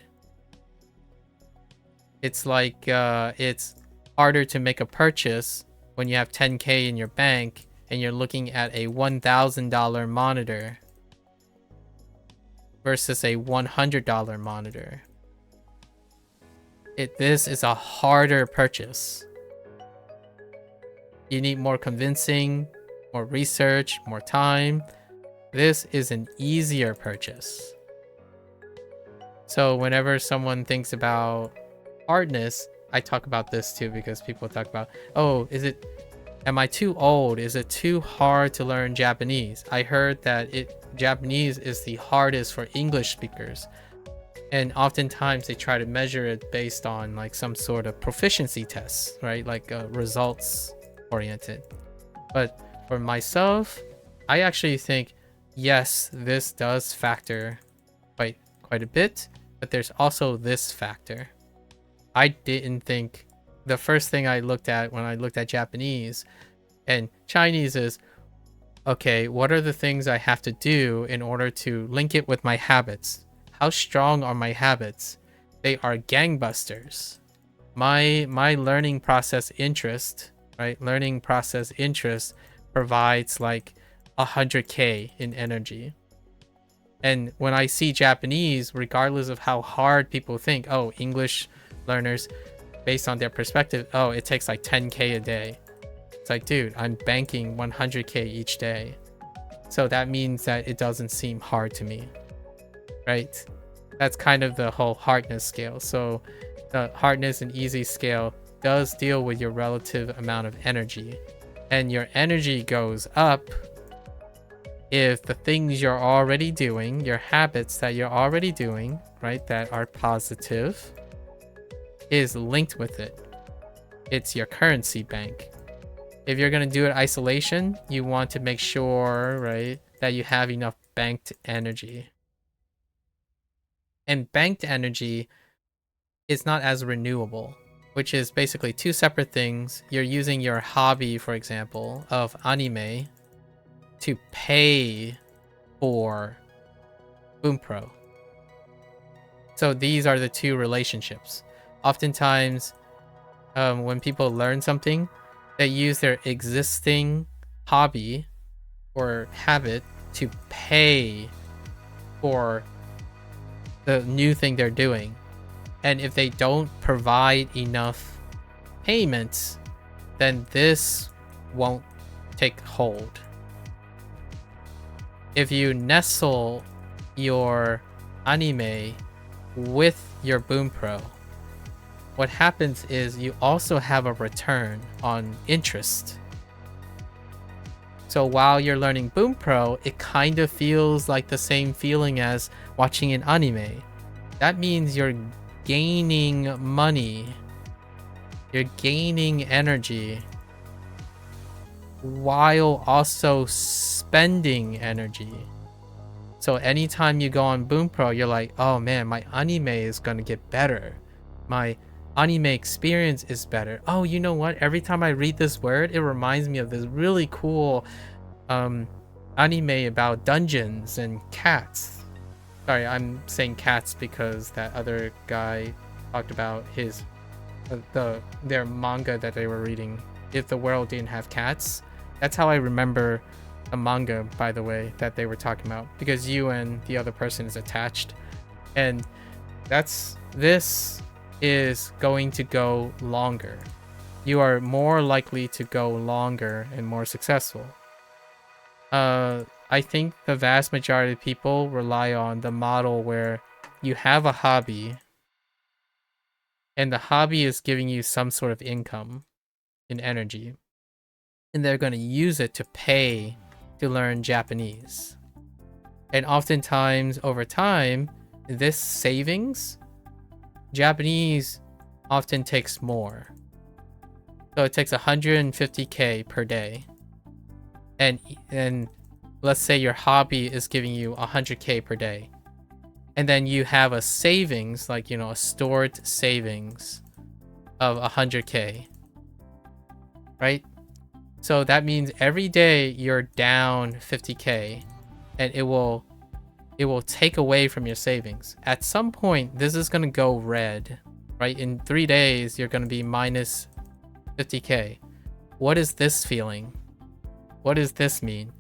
S1: It's like it's harder to make a purchase when you have 10K in your bank and you're looking at a $1,000 monitor versus a $100 monitor. This is a harder purchase. You need more convincing, more research, more time. This is an easier purchase. So whenever someone thinks about hardness, I talk about this too, because people talk about, oh, am I too old? Is it too hard to learn Japanese? I heard that Japanese is the hardest for English speakers. And oftentimes they try to measure it based on like some sort of proficiency tests, right? Like results oriented. But for myself, I actually think, yes, this does factor quite a bit, but there's also this factor. I didn't think, the first thing I looked at when I looked at Japanese and Chinese is, okay, what are the things I have to do in order to link it with my habits? How strong are my habits? They are gangbusters. My learning process interest, right? Learning process interest provides like 100K in energy. And when I see Japanese, regardless of how hard people think, oh, English learners, based on their perspective, oh, it takes like 10K a day. It's like, dude, I'm banking 100K each day. So that means that it doesn't seem hard to me, right? That's kind of the whole hardness scale. So the hardness and easy scale does deal with your relative amount of energy. And your energy goes up if the things you're already doing, your habits that you're already doing, right, that are positive, is linked with it. It's your currency bank. If you're going to do it isolation, you want to make sure, right, that you have enough banked energy. And banked energy is not as renewable, which is basically two separate things. You're using your hobby, for example, of anime to pay for Bunpro. So these are the two relationships. Oftentimes, when people learn something, they use their existing hobby or habit to pay for the new thing they're doing. And if they don't provide enough payments, then this won't take hold. If you nestle your anime with your Bunpro, what happens is you also have a return on interest. So while you're learning Bunpro, it kind of feels like the same feeling as watching an anime. That means you're gaining money, you're gaining energy, while also spending energy. So anytime you go on Bunpro, you're like, oh man, my anime is gonna get better. My anime experience is better. Oh, you know what? Every time I read this word, it reminds me of this really cool anime about dungeons and cats. Sorry, I'm saying cats because that other guy talked about his their manga that they were reading. If the world didn't have cats, that's how I remember a manga, by the way, that they were talking about, because you and the other person is attached, and this is going to go longer. You are more likely to go longer and more successful. I think the vast majority of people rely on the model where you have a hobby and the hobby is giving you some sort of income and energy, and they're going to use it to pay to learn Japanese. And oftentimes over time, this savings, Japanese often takes more. So it takes 150k per day. And let's say your hobby is giving you 100k per day. And then you have a savings, like, you know, a stored savings of 100k. Right? So that means every day you're down 50k, and it will take away from your savings. At some point, this is going to go red, right? In 3 days, you're going to be minus 50k. What is this feeling? What does this mean?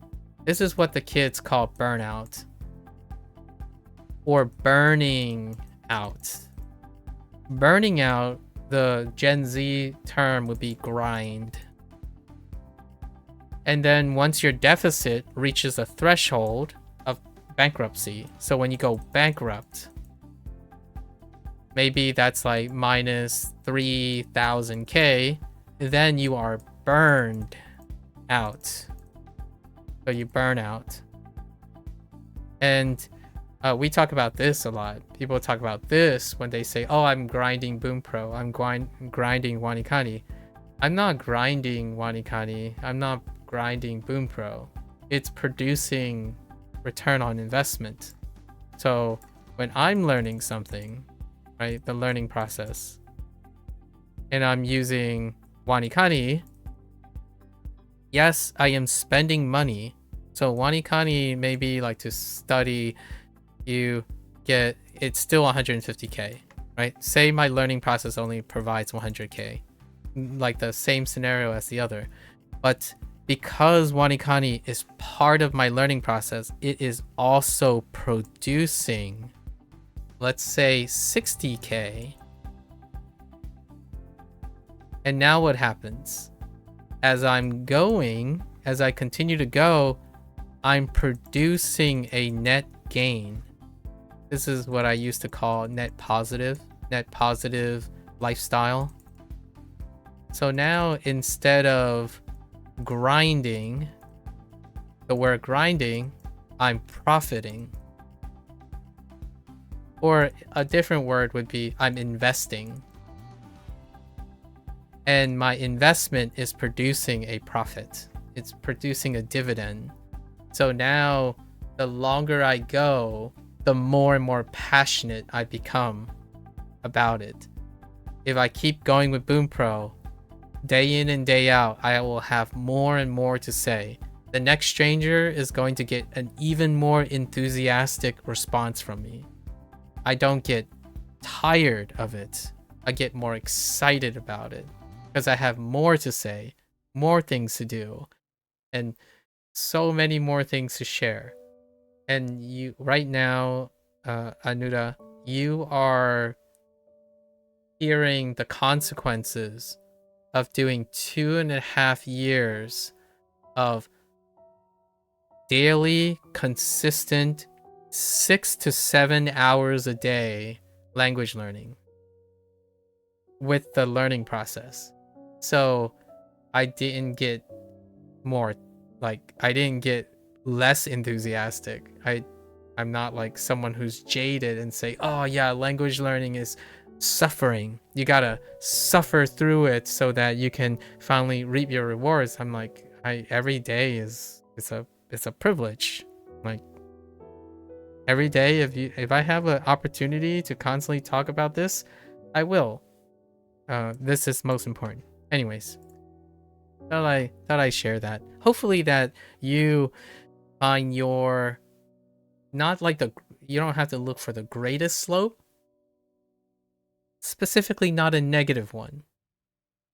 S1: This is what the kids call burnout, or burning out. Burning out, the Gen Z term would be grind. And then once your deficit reaches a threshold of bankruptcy, so when you go bankrupt, maybe that's like minus 3,000k, then you are burned out. So you burn out. And we talk about this a lot. People talk about this when they say, oh, I'm grinding Bunpro, I'm grinding Wanikani. I'm not grinding Wanikani, I'm not grinding Bunpro. It's producing return on investment. So when I'm learning something, right, the learning process, and I'm using Wanikani, yes, I am spending money. So Wanikani, maybe like to study, you get, it's still 150k, right? Say my learning process only provides 100k, like the same scenario as the other. But because Wanikani is part of my learning process, it is also producing, let's say 60k. And now what happens? As I'm going, as I continue to go, I'm producing a net gain. This is what I used to call net positive lifestyle. So now instead of grinding, the word grinding, I'm profiting. Or a different word would be I'm investing. And my investment is producing a profit. It's producing a dividend. So now, the longer I go, the more and more passionate I become about it. If I keep going with Bunpro, day in and day out, I will have more and more to say. The next stranger is going to get an even more enthusiastic response from me. I don't get tired of it. I get more excited about it because I have more to say, more things to do, and so many more things to share. And you right now, Anuda, you are hearing the consequences of doing 2.5 years of daily, consistent, 6 to 7 hours a day language learning with the learning process. So I didn't get I didn't get less enthusiastic. I'm not like someone who's jaded and say, oh yeah, language learning is suffering. You gotta suffer through it so that you can finally reap your rewards. I'm like, every day it's a privilege. Like every day, if I have an opportunity to constantly talk about this, I will. This is most important. Anyways, thought I share that. Hopefully that you find your not like you don't have to look for the greatest slope. Specifically, not a negative one.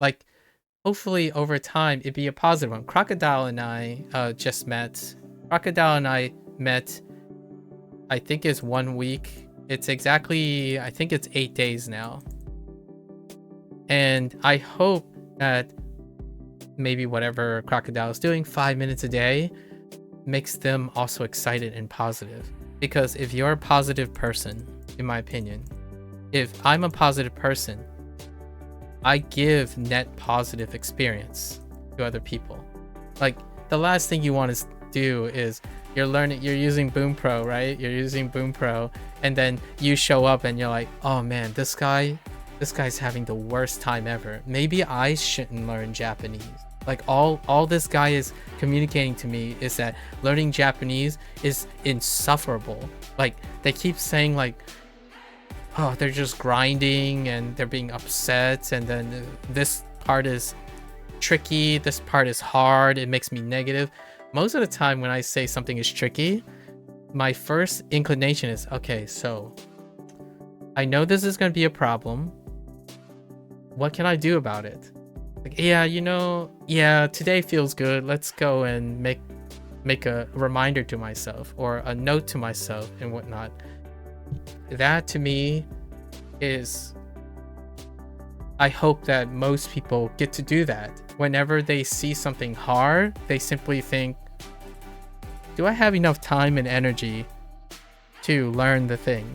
S1: Like, hopefully over time it'd be a positive one. Crocodile and I just met. Crocodile and I met, I think it's 1 week. It's exactly, I think it's 8 days now. And I hope that maybe whatever Crocodile is doing, 5 minutes a day, makes them also excited and positive. Because if you're a positive person, in my opinion, if I'm a positive person, I give net positive experience to other people. Like, the last thing you want to do is you're using Bunpro, right? You're using Bunpro, and then you show up and you're like, oh man, this guy's having the worst time ever. Maybe I shouldn't learn Japanese. Like, all this guy is communicating to me is that learning Japanese is insufferable. Like, they keep saying like, oh, they're just grinding and they're being upset, and then this part is tricky, this part is hard, it makes me negative. Most of the time when I say something is tricky, my first inclination is, okay, so I know this is going to be a problem. What can I do about it? Like, yeah, today feels good. Let's go and make a reminder to myself or a note to myself and whatnot. That to me is, I hope that most people get to do that. Whenever they see something hard, they simply think, do I have enough time and energy to learn the thing?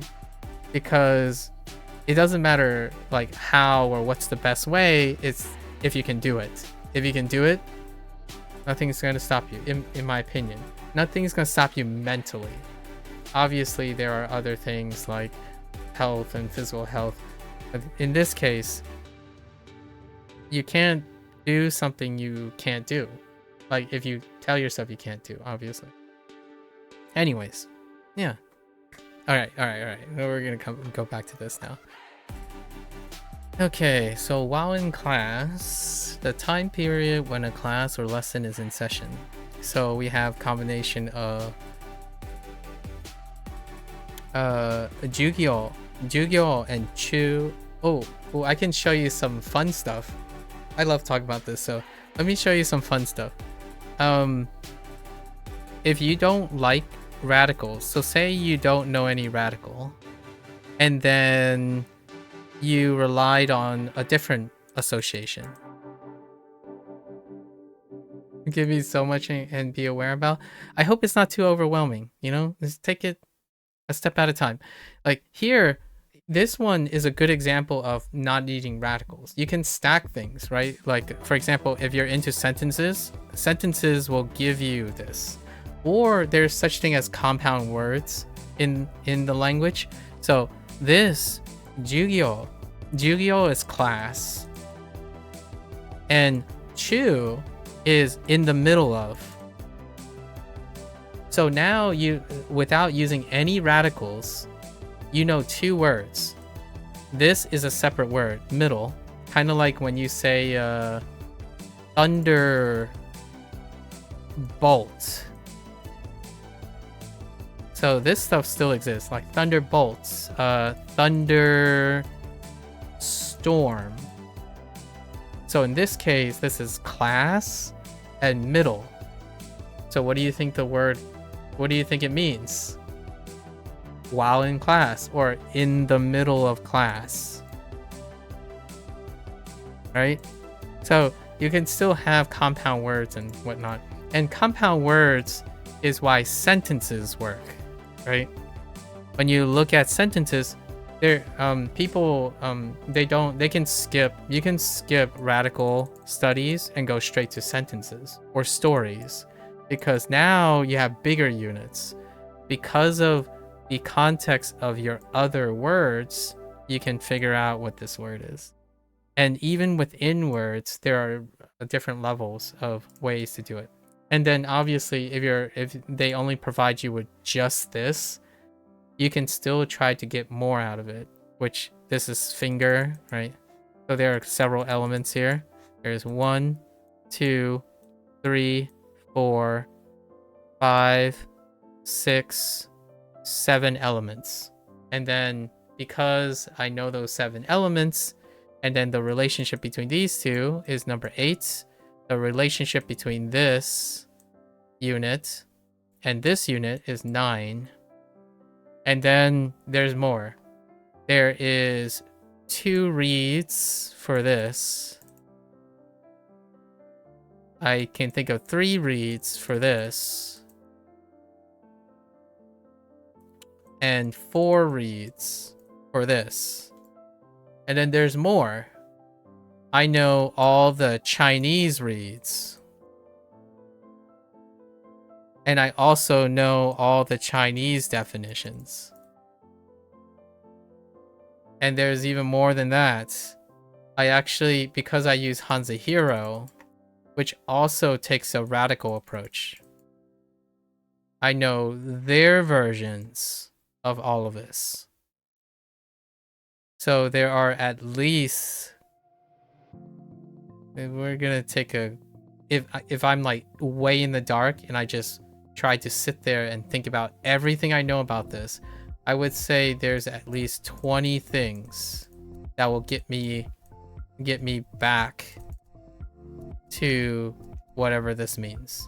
S1: Because it doesn't matter like how or what's the best way, it's if you can do it. If you can do it, nothing's going to stop you, in my opinion. Nothing's going to stop you mentally. Obviously, there are other things like health and physical health. But in this case, you can't do something you can't do. Like, if you tell yourself you can't do, obviously. Anyways, yeah. All right. Now we're going to go back to this now. Okay, so while in class, the time period when a class or lesson is in session. So we have combination of Jugyo and Chu. Oh, I can show you some fun stuff. I love talking about this, so let me show you some fun stuff. If you don't like radicals, so say you don't know any radical, and then you relied on a different association. Give me so much and be aware about. I hope it's not too overwhelming, just take it a step at a time. Like here, this one is a good example of not needing radicals. You can stack things, right? Like, for example, if you're into sentences will give you this. or there's such thing as compound words in the language. So this Jugyo is class, and chu is in the middle of. So now you, without using any radicals, you know two words. This is a separate word, middle, kind of like when you say thunderbolt. So this stuff still exists, like thunderbolts, thunderstorm. So in this case, this is class and middle. So what do you think it means? While in class, or in the middle of class, right? So you can still have compound words and whatnot. And compound words is why sentences work, right? When you look at sentences, you can skip radical studies and go straight to sentences or stories, because now you have bigger units. Because of the context of your other words, you can figure out what this word is. And even within words, there are different levels of ways to do it. And then obviously, if they only provide you with just this, you can still try to get more out of it, which this is finger, right? So there are several elements here. There's 1, 2, 3, 4, 5, 6, 7 elements. And then because I know those 7 elements, and then the relationship between these two is number 8. The relationship between this unit and this unit is 9. And then there's more. There is 2 reads for this. I can think of 3 reads for this. And 4 reads for this. And then there's more. I know all the Chinese reads. And I also know all the Chinese definitions. And there's even more than that. I actually, because I use Hanzahiro, which also takes a radical approach, I know their versions of all of this. So there are at least, we're gonna take a, if I'm like way in the dark and I just try to sit there and think about everything I know about this, I would say there's at least 20 things that will get me back to whatever this means.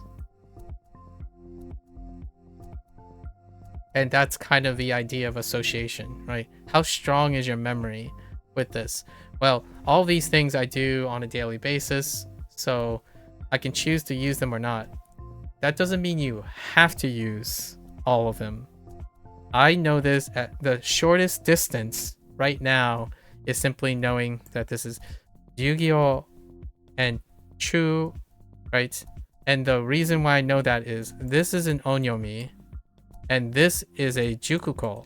S1: And that's kind of the idea of association, right? How strong is your memory with this? Well, all these things I do on a daily basis, so I can choose to use them or not. That doesn't mean you have to use all of them. I know this at the shortest distance right now is simply knowing that this is Yu-Gi-Oh! And Chu, right? And the reason why I know that is this is an Onyomi, and this is a Jukuko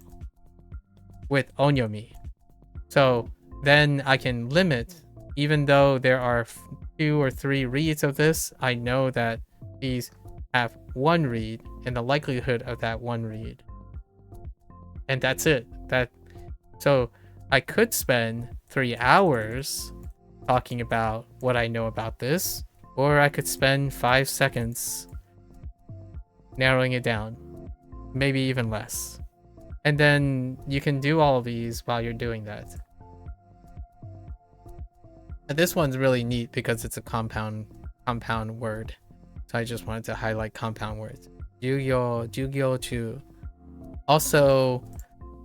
S1: with Onyomi. So then I can limit, even though there are 2 or 3 reads of this, I know that these have 1 read and the likelihood of that 1 read. And that's it. So I could spend 3 hours talking about what I know about this, or I could spend 5 seconds narrowing it down, maybe even less. And then you can do all of these while you're doing that. And this one's really neat because it's a compound word. So I just wanted to highlight compound words. Jugyo chu. Also,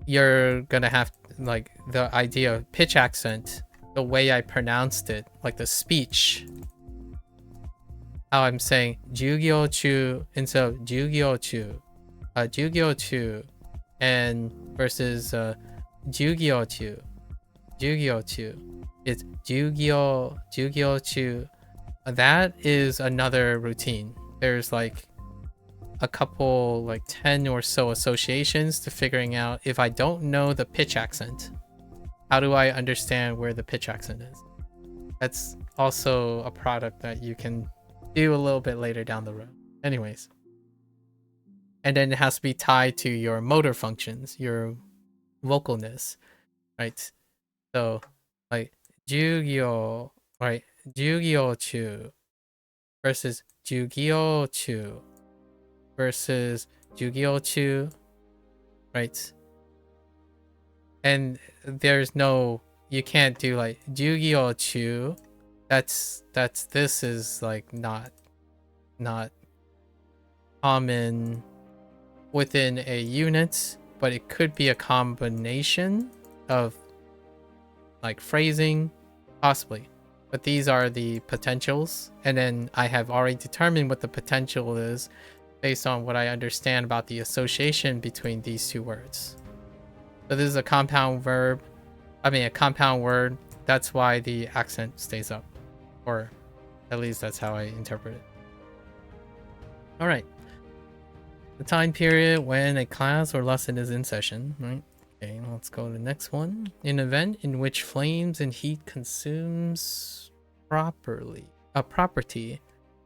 S1: you're gonna have like the idea of pitch accent, the way I pronounced it, like the speech. How I'm saying Jugyo chu instead of Jugyo chu. Jugyo chu and versus Jugyo chu. Jugyo chu. It's Jugyo chu. That is another routine. There's like a couple, like 10 or so associations to figuring out if I don't know the pitch accent, how do I understand where the pitch accent is? That's also a product that you can do a little bit later down the road. Anyways. And then it has to be tied to your motor functions, your vocalness, right? So, like, 授業, right? 授業中 versus 授業中 versus 授業中, right? And there's no, you can't do like 授業中. This is like not common within a unit, but it could be a combination of like phrasing, possibly. But these are the potentials, and then I have already determined what the potential is based on what I understand about the association between these two words. So this is a compound verb, a compound word. That's why the accent stays up, or at least that's how I interpret it. All right. The time period when a class or lesson is in session, right? Okay, let's go to the next one. An event in which flames and heat consumes property,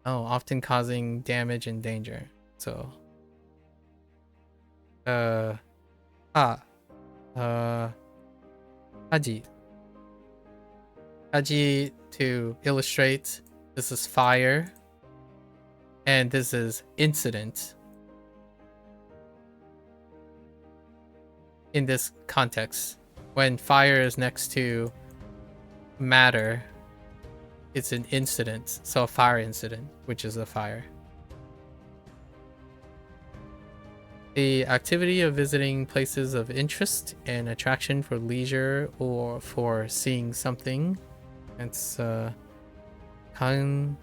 S1: often causing damage and danger. So, Haji. Haji, to illustrate, this is fire, and this is incident. In this context, when fire is next to matter, it's an incident. So a fire incident, which is a fire. The activity of visiting places of interest and attraction for leisure or for seeing something. It's kanko.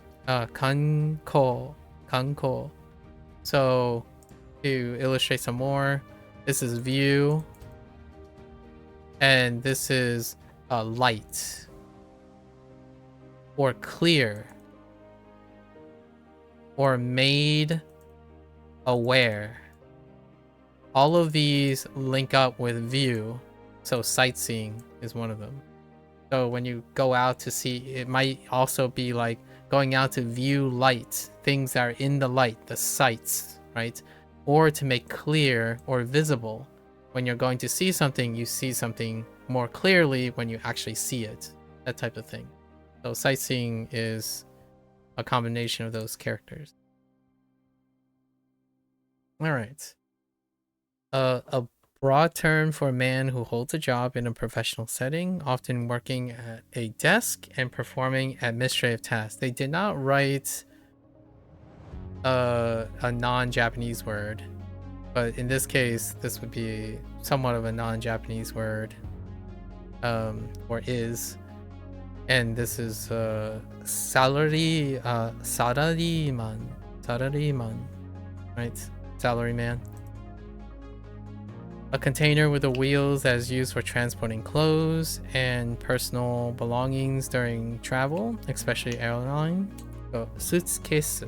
S1: So to illustrate some more, this is view. And this is light or clear or made aware. All of these link up with view. So sightseeing is one of them. So when you go out to see, it might also be like going out to view light, things that are in the light, the sights, right? Or to make clear or visible. When you're going to see something, you see something more clearly when you actually see it. That type of thing. So sightseeing is a combination of those characters. All right. A broad term for a man who holds a job in a professional setting, often working at a desk and performing administrative tasks. They did not write a non-Japanese word. But in this case, this would be somewhat of a non-Japanese word, or is, and this is salaryman, right? Salaryman. A container with the wheels that is used for transporting clothes and personal belongings during travel, especially airline. So, suitcase.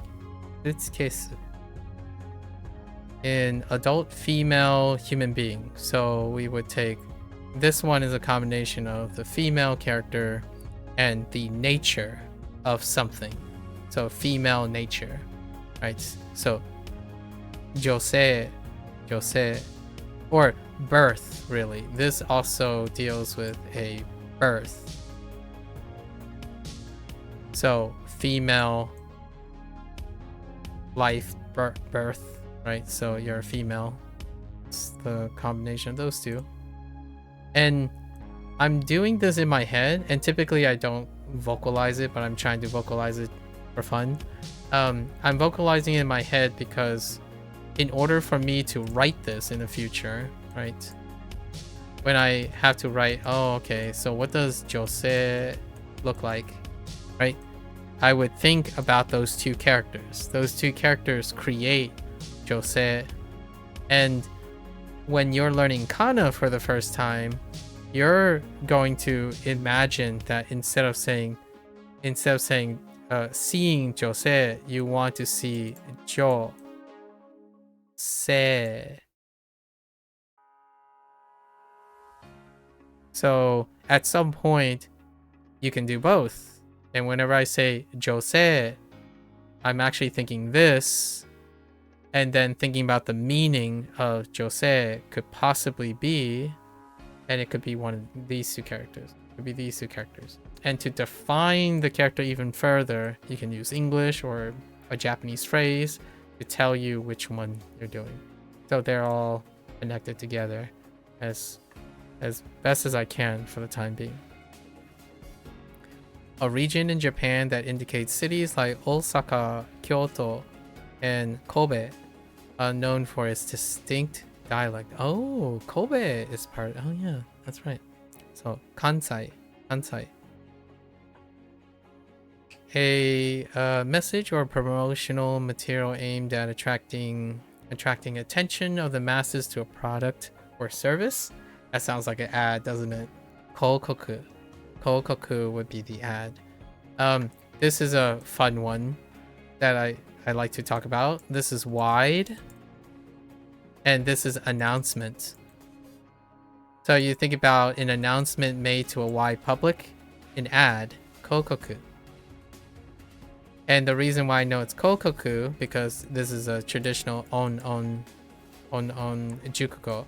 S1: An adult female human being. So we would take, this one is a combination of the female character and the nature of something. So female nature, right? So josei, or birth, really. This also deals with a birth. So female life, birth. Right, so you're a female. It's the combination of those two. And I'm doing this in my head, and typically I don't vocalize it, but I'm trying to vocalize it for fun. I'm vocalizing it in my head because in order for me to write this in the future, right, when I have to write, oh, okay, so what does josei look like, right? I would think about those two characters. Those two characters create josei, and when you're learning kana for the first time, you're going to imagine that instead of saying seeing josei, you want to see jo, se. So at some point, you can do both. And whenever I say jose, I'm actually thinking this, and then thinking about the meaning of jose could possibly be, and it could be one of these two characters. It could be these two characters. And to define the character even further, you can use English or a Japanese phrase to tell you which one you're doing. So they're all connected together as best as I can for the time being. A region in Japan that indicates cities like Osaka, Kyoto, and Kobe are known for its distinct dialect. Oh, Kobe is part. Oh yeah, that's right. So Kansai. A message or promotional material aimed at attracting attention of the masses to a product or service. That sounds like an ad, doesn't it? Kokoku. Kokoku would be the ad. This is a fun one that I like to talk about. This is wide, and this is announcement. So you think about an announcement made to a wide public, an ad, kokoku. And the reason why I know it's kokoku because this is a traditional on jukugo.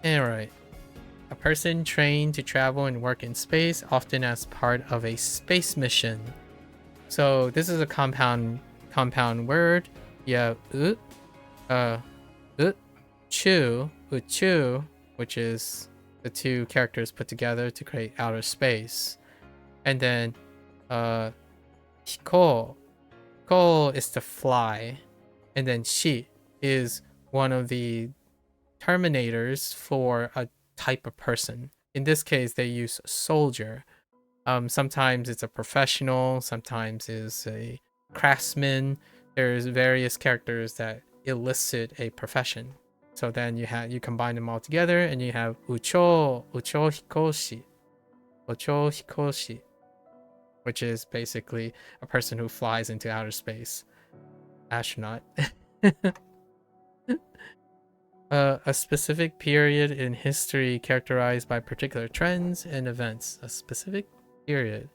S1: Alright. A person trained to travel and work in space, often as part of a space mission. So this is a compound word. You have uchu, which is the two characters put together to create outer space. And then hiko. Hiko is to fly. And then shi is one of the terminators for a type of person. In this case, they use soldier. Sometimes it's a professional, sometimes it's a craftsman. There's various characters that elicit a profession. So then you combine them all together and you have ucho hikoshi, which is basically a person who flies into outer space. Astronaut. A specific period in history characterized by particular trends and events. A specific period.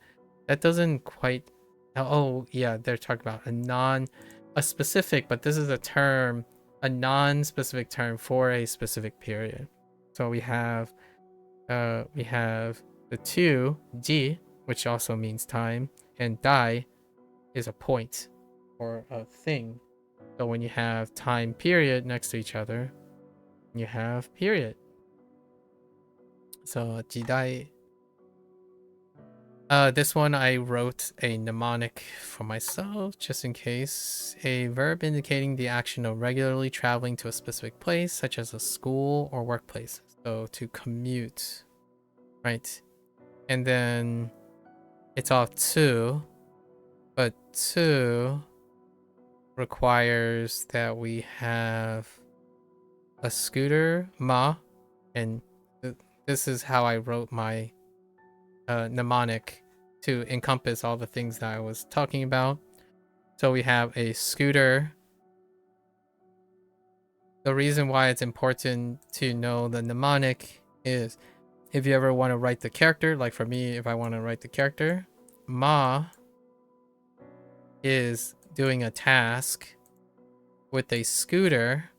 S1: That doesn't quite... Oh, yeah, they're talking about a specific, but this is a term, a non-specific term for a specific period. So we have the two, ji, which also means time, and dai is a point or a thing. So when you have time period next to each other, you have period. So jidai. This one I wrote a mnemonic for myself just in case. A verb indicating the action of regularly traveling to a specific place, such as a school or workplace. So to commute, right? And then it's off to, but to requires that we have a scooter, ma, and this is how I wrote my mnemonic to encompass all the things that I was talking about. So we have a scooter. The reason why it's important to know the mnemonic is if you ever want to write the character, like for me, if I want to write the character, ma is doing a task with a scooter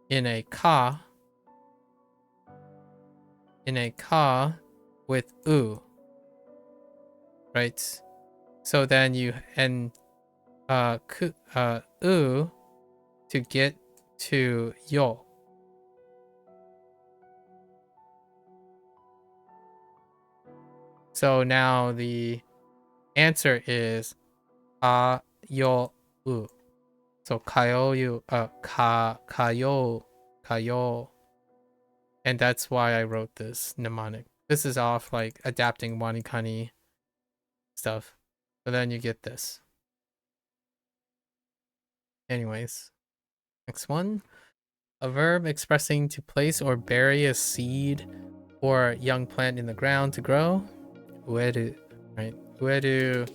S1: in a ka with u, right? So then you and u to get to yo. So now the answer is a yo u. So kayo kayo. And that's why I wrote this mnemonic. This is off like adapting Wanikani stuff. So then you get this. Anyways, next one. A verb expressing to place or bury a seed or young plant in the ground to grow. Ueru, right? Ueru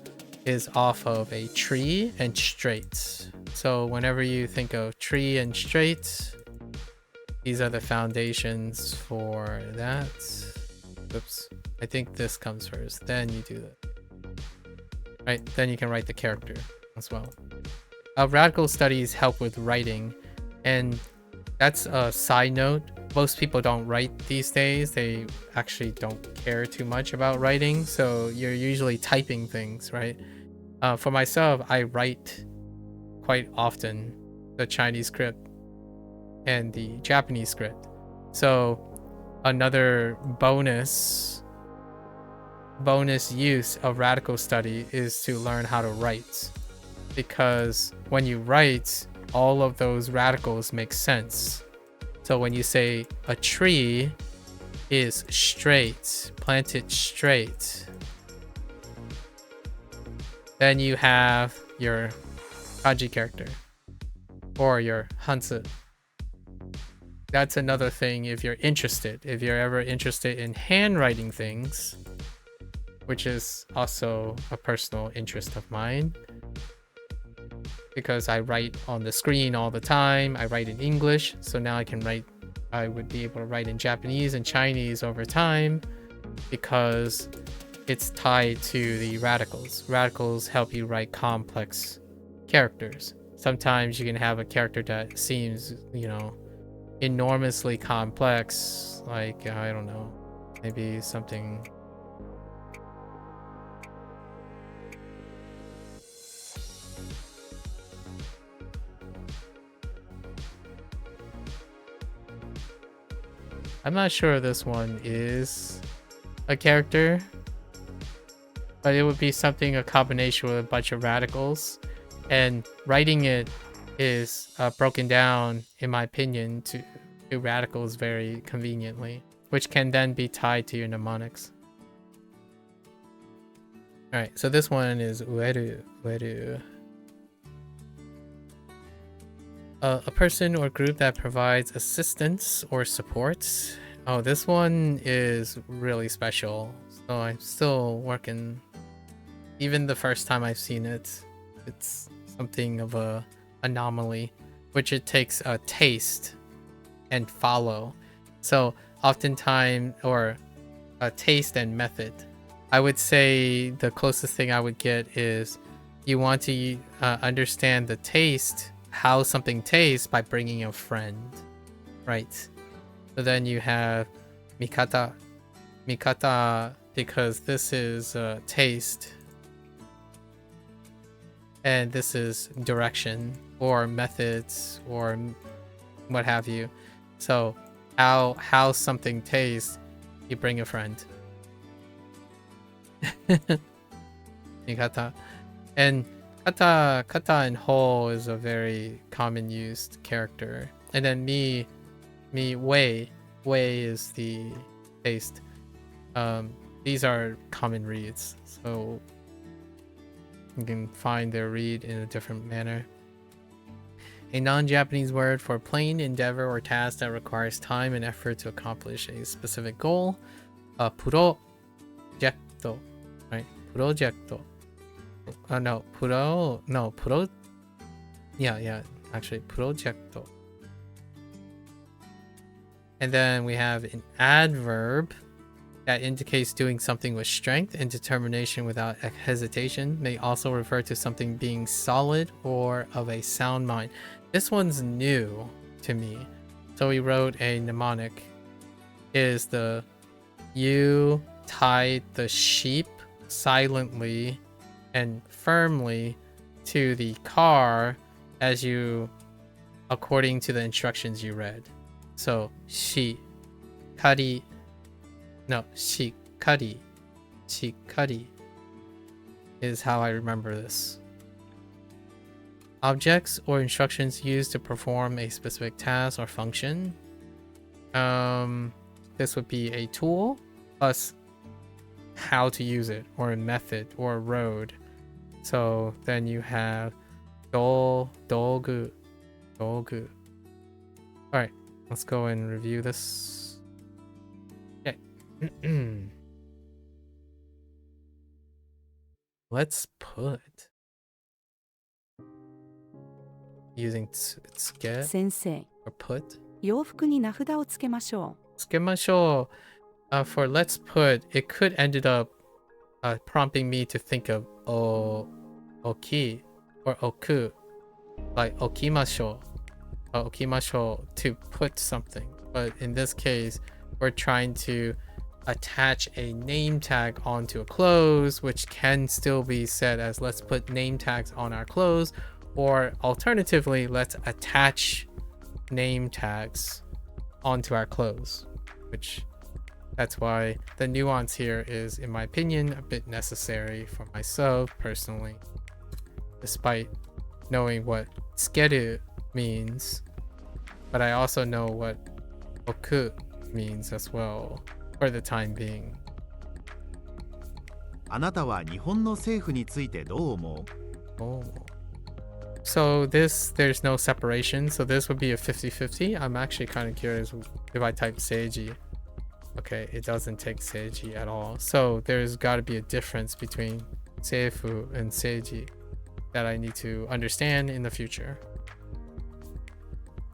S1: is off of a tree and straight. So whenever you think of tree and straight, these are the foundations for that. Oops. I think this comes first. Then you do that. Right? Then you can write the character as well. Radical studies help with writing. And that's a side note. Most people don't write these days. They actually don't care too much about writing. So you're usually typing things, right? For myself, I write quite often the Chinese script and the Japanese script. So another bonus use of radical study is to learn how to write, because when you write, all of those radicals make sense. So when you say a tree is straight, planted straight, then you have your kanji character or your hanzi. That's another thing if you're interested. If you're ever interested in handwriting things, which is also a personal interest of mine, because I write on the screen all the time. I write in English, so now I would be able to write in Japanese and Chinese over time, because it's tied to the radicals. Radicals help you write complex characters. Sometimes you can have a character that seems, enormously complex, like, I don't know, maybe something. I'm not sure this one is a character, but it would be something, a combination with a bunch of radicals, and writing it is broken down, in my opinion, to radicals very conveniently, which can then be tied to your mnemonics. All right, so this one is ueru. A person or group that provides assistance or support. Oh, this one is really special. So I'm still working. Even the first time I've seen it, it's something of a anomaly, which it takes a taste and follow. So oftentimes, or a taste and method. I would say the closest thing I would get is you want to understand the taste, how something tastes, by bringing a friend, right? So then you have mikata, because this is taste, and this is direction or methods or what have you. So how something tastes, you bring a friend. Mikata. And kata and ho is a very common used character. And then wei is the taste. These are common reads, so you can find their read in a different manner. A non-Japanese word for plain endeavor or task that requires time and effort to accomplish a specific goal. Projecto, right? Projecto. Actually, projecto. And then we have an adverb that indicates doing something with strength and determination without hesitation. May also refer to something being solid or of a sound mind. This one's new to me. So we wrote a mnemonic. Is the you tied the sheep silently and firmly to the car as you, according to the instructions you read. So shikari is how I remember this. Objects or instructions used to perform a specific task or function. This would be a tool plus how to use it, or a method, or a road. So then you have dogu. Alright, let's go and review this. Okay. Let's put using tsuke
S4: 先生、
S1: or put.
S4: 洋服に名札をつけましょ
S1: Tsukemasho. For let's put, it could ended up prompting me to think of oki or oku, like okimasho, okimasho to put something. But in this case, we're trying to attach a name tag onto a clothes, which can still be said as let's put name tags on our clothes, or alternatively, let's attach name tags onto our clothes, which that's why the nuance here is, in my opinion, a bit necessary for myself personally, despite knowing what tsukeru means, but I also know what oku means as well for the time being.
S5: あなたは日本の政府についてどう思う？
S1: Oh. So there's no separation, so this would be a 50-50. I'm actually kind of curious if I type seiji. Okay, it doesn't take seiji at all. So there's got to be a difference between seifu and seiji that I need to understand in the future.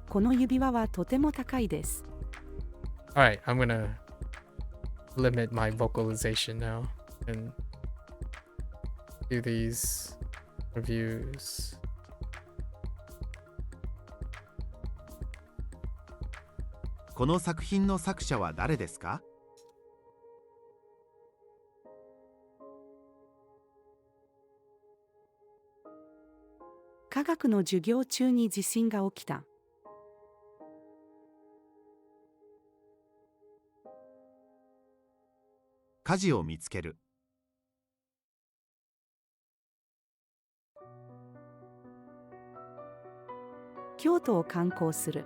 S4: う。この指輪はとても高いです。
S1: Alright, I'm gonna limit my vocalization now and do these reviews.
S5: この作品の作者は誰ですか？
S4: 科学の授業中に地震が起きた。
S5: 火事を見つける。
S4: 京都を観光する。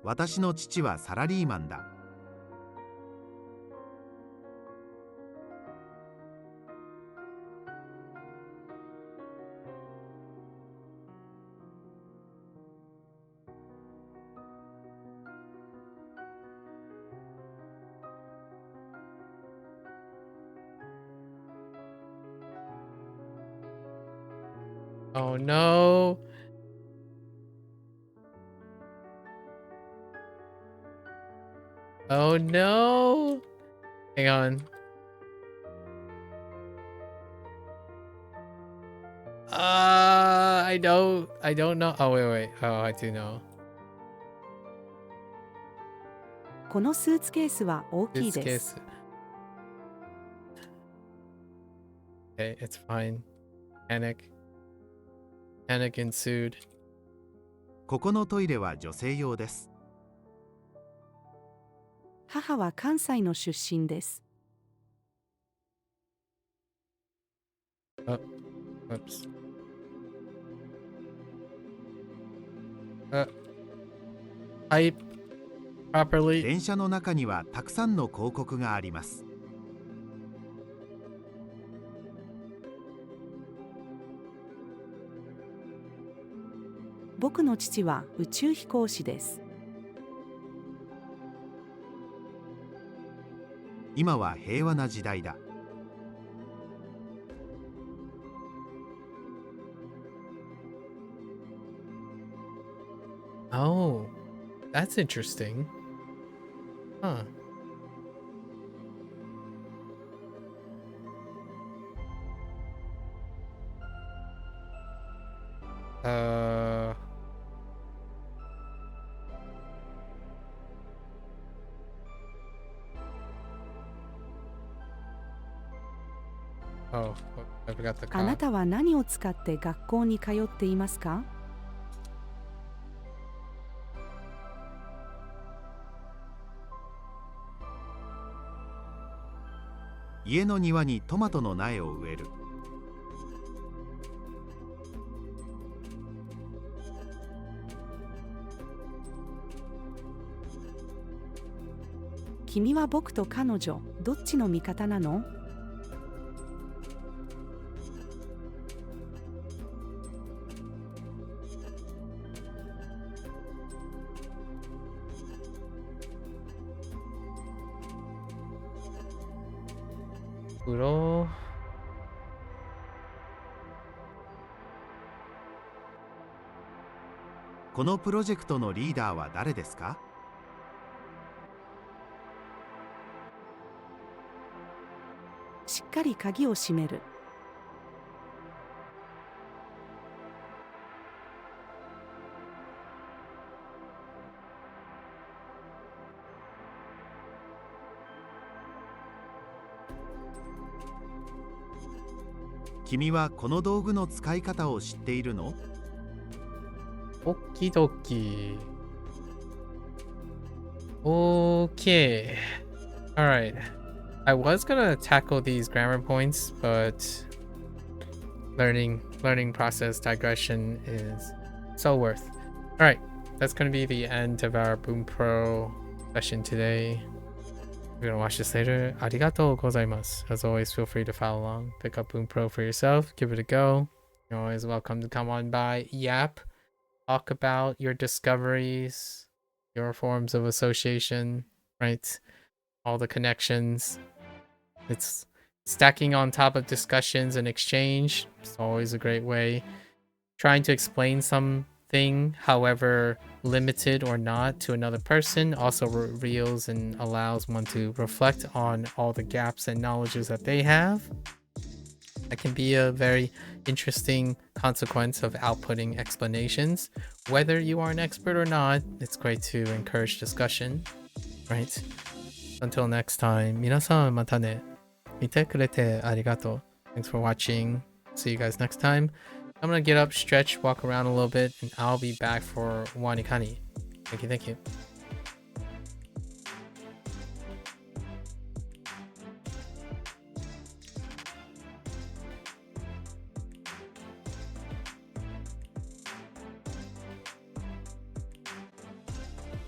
S5: 私の父はサラリーマンだ。
S1: Oh no. Oh no. Hang on. I don't know. Oh wait. Oh, I do know.
S4: このスーツケースは大きい
S1: This
S4: です。
S1: case. Okay, it's fine. Panic ensued.
S5: ここのトイレは女性用です。
S4: 母は関西の出身です。
S1: Oops. Type properly.
S5: 電車の中にはたくさんの広告があります。
S4: 僕の父は宇宙飛行士です。
S5: 今は平和な時代だ。
S1: Oh, that's interesting. Huh. Oh, I forgot the
S4: あな
S1: cop.
S4: たは何を使って学校に通っていますか？
S5: 家の庭にトマトの苗を植える。
S4: 君は僕と彼女、どっちの味方なの？
S1: Uro.
S5: このプロジェクトのリーダーは誰ですか？
S4: しっかり鍵を閉める。
S5: 君はこの道具の使い方を知っているの？
S1: Okie dokie. Okay. Alright. I was gonna tackle these grammar points, but learning process digression is so worth. Alright, that's gonna be the end of our Bunpro session today. If you're gonna watch this later, arigatou gozaimasu. As always, feel free to follow along. Pick up Bunpro for yourself. Give it a go. You're always welcome to come on by. Yap. Talk about your discoveries, your forms of association, right? All the connections. It's stacking on top of discussions and exchange. It's always a great way. Trying to explain something, however limited or not, to another person also reveals and allows one to reflect on all the gaps and knowledges that they have. That can be a very interesting consequence of outputting explanations. Whether you are an expert or not, it's great to encourage discussion, right? Until next time, 皆さんまたね。見てくれてありがとう. Thanks for watching. See you guys next time. I'm gonna get up, stretch, walk around a little bit, and I'll be back for Wanikani. Thank you, thank you.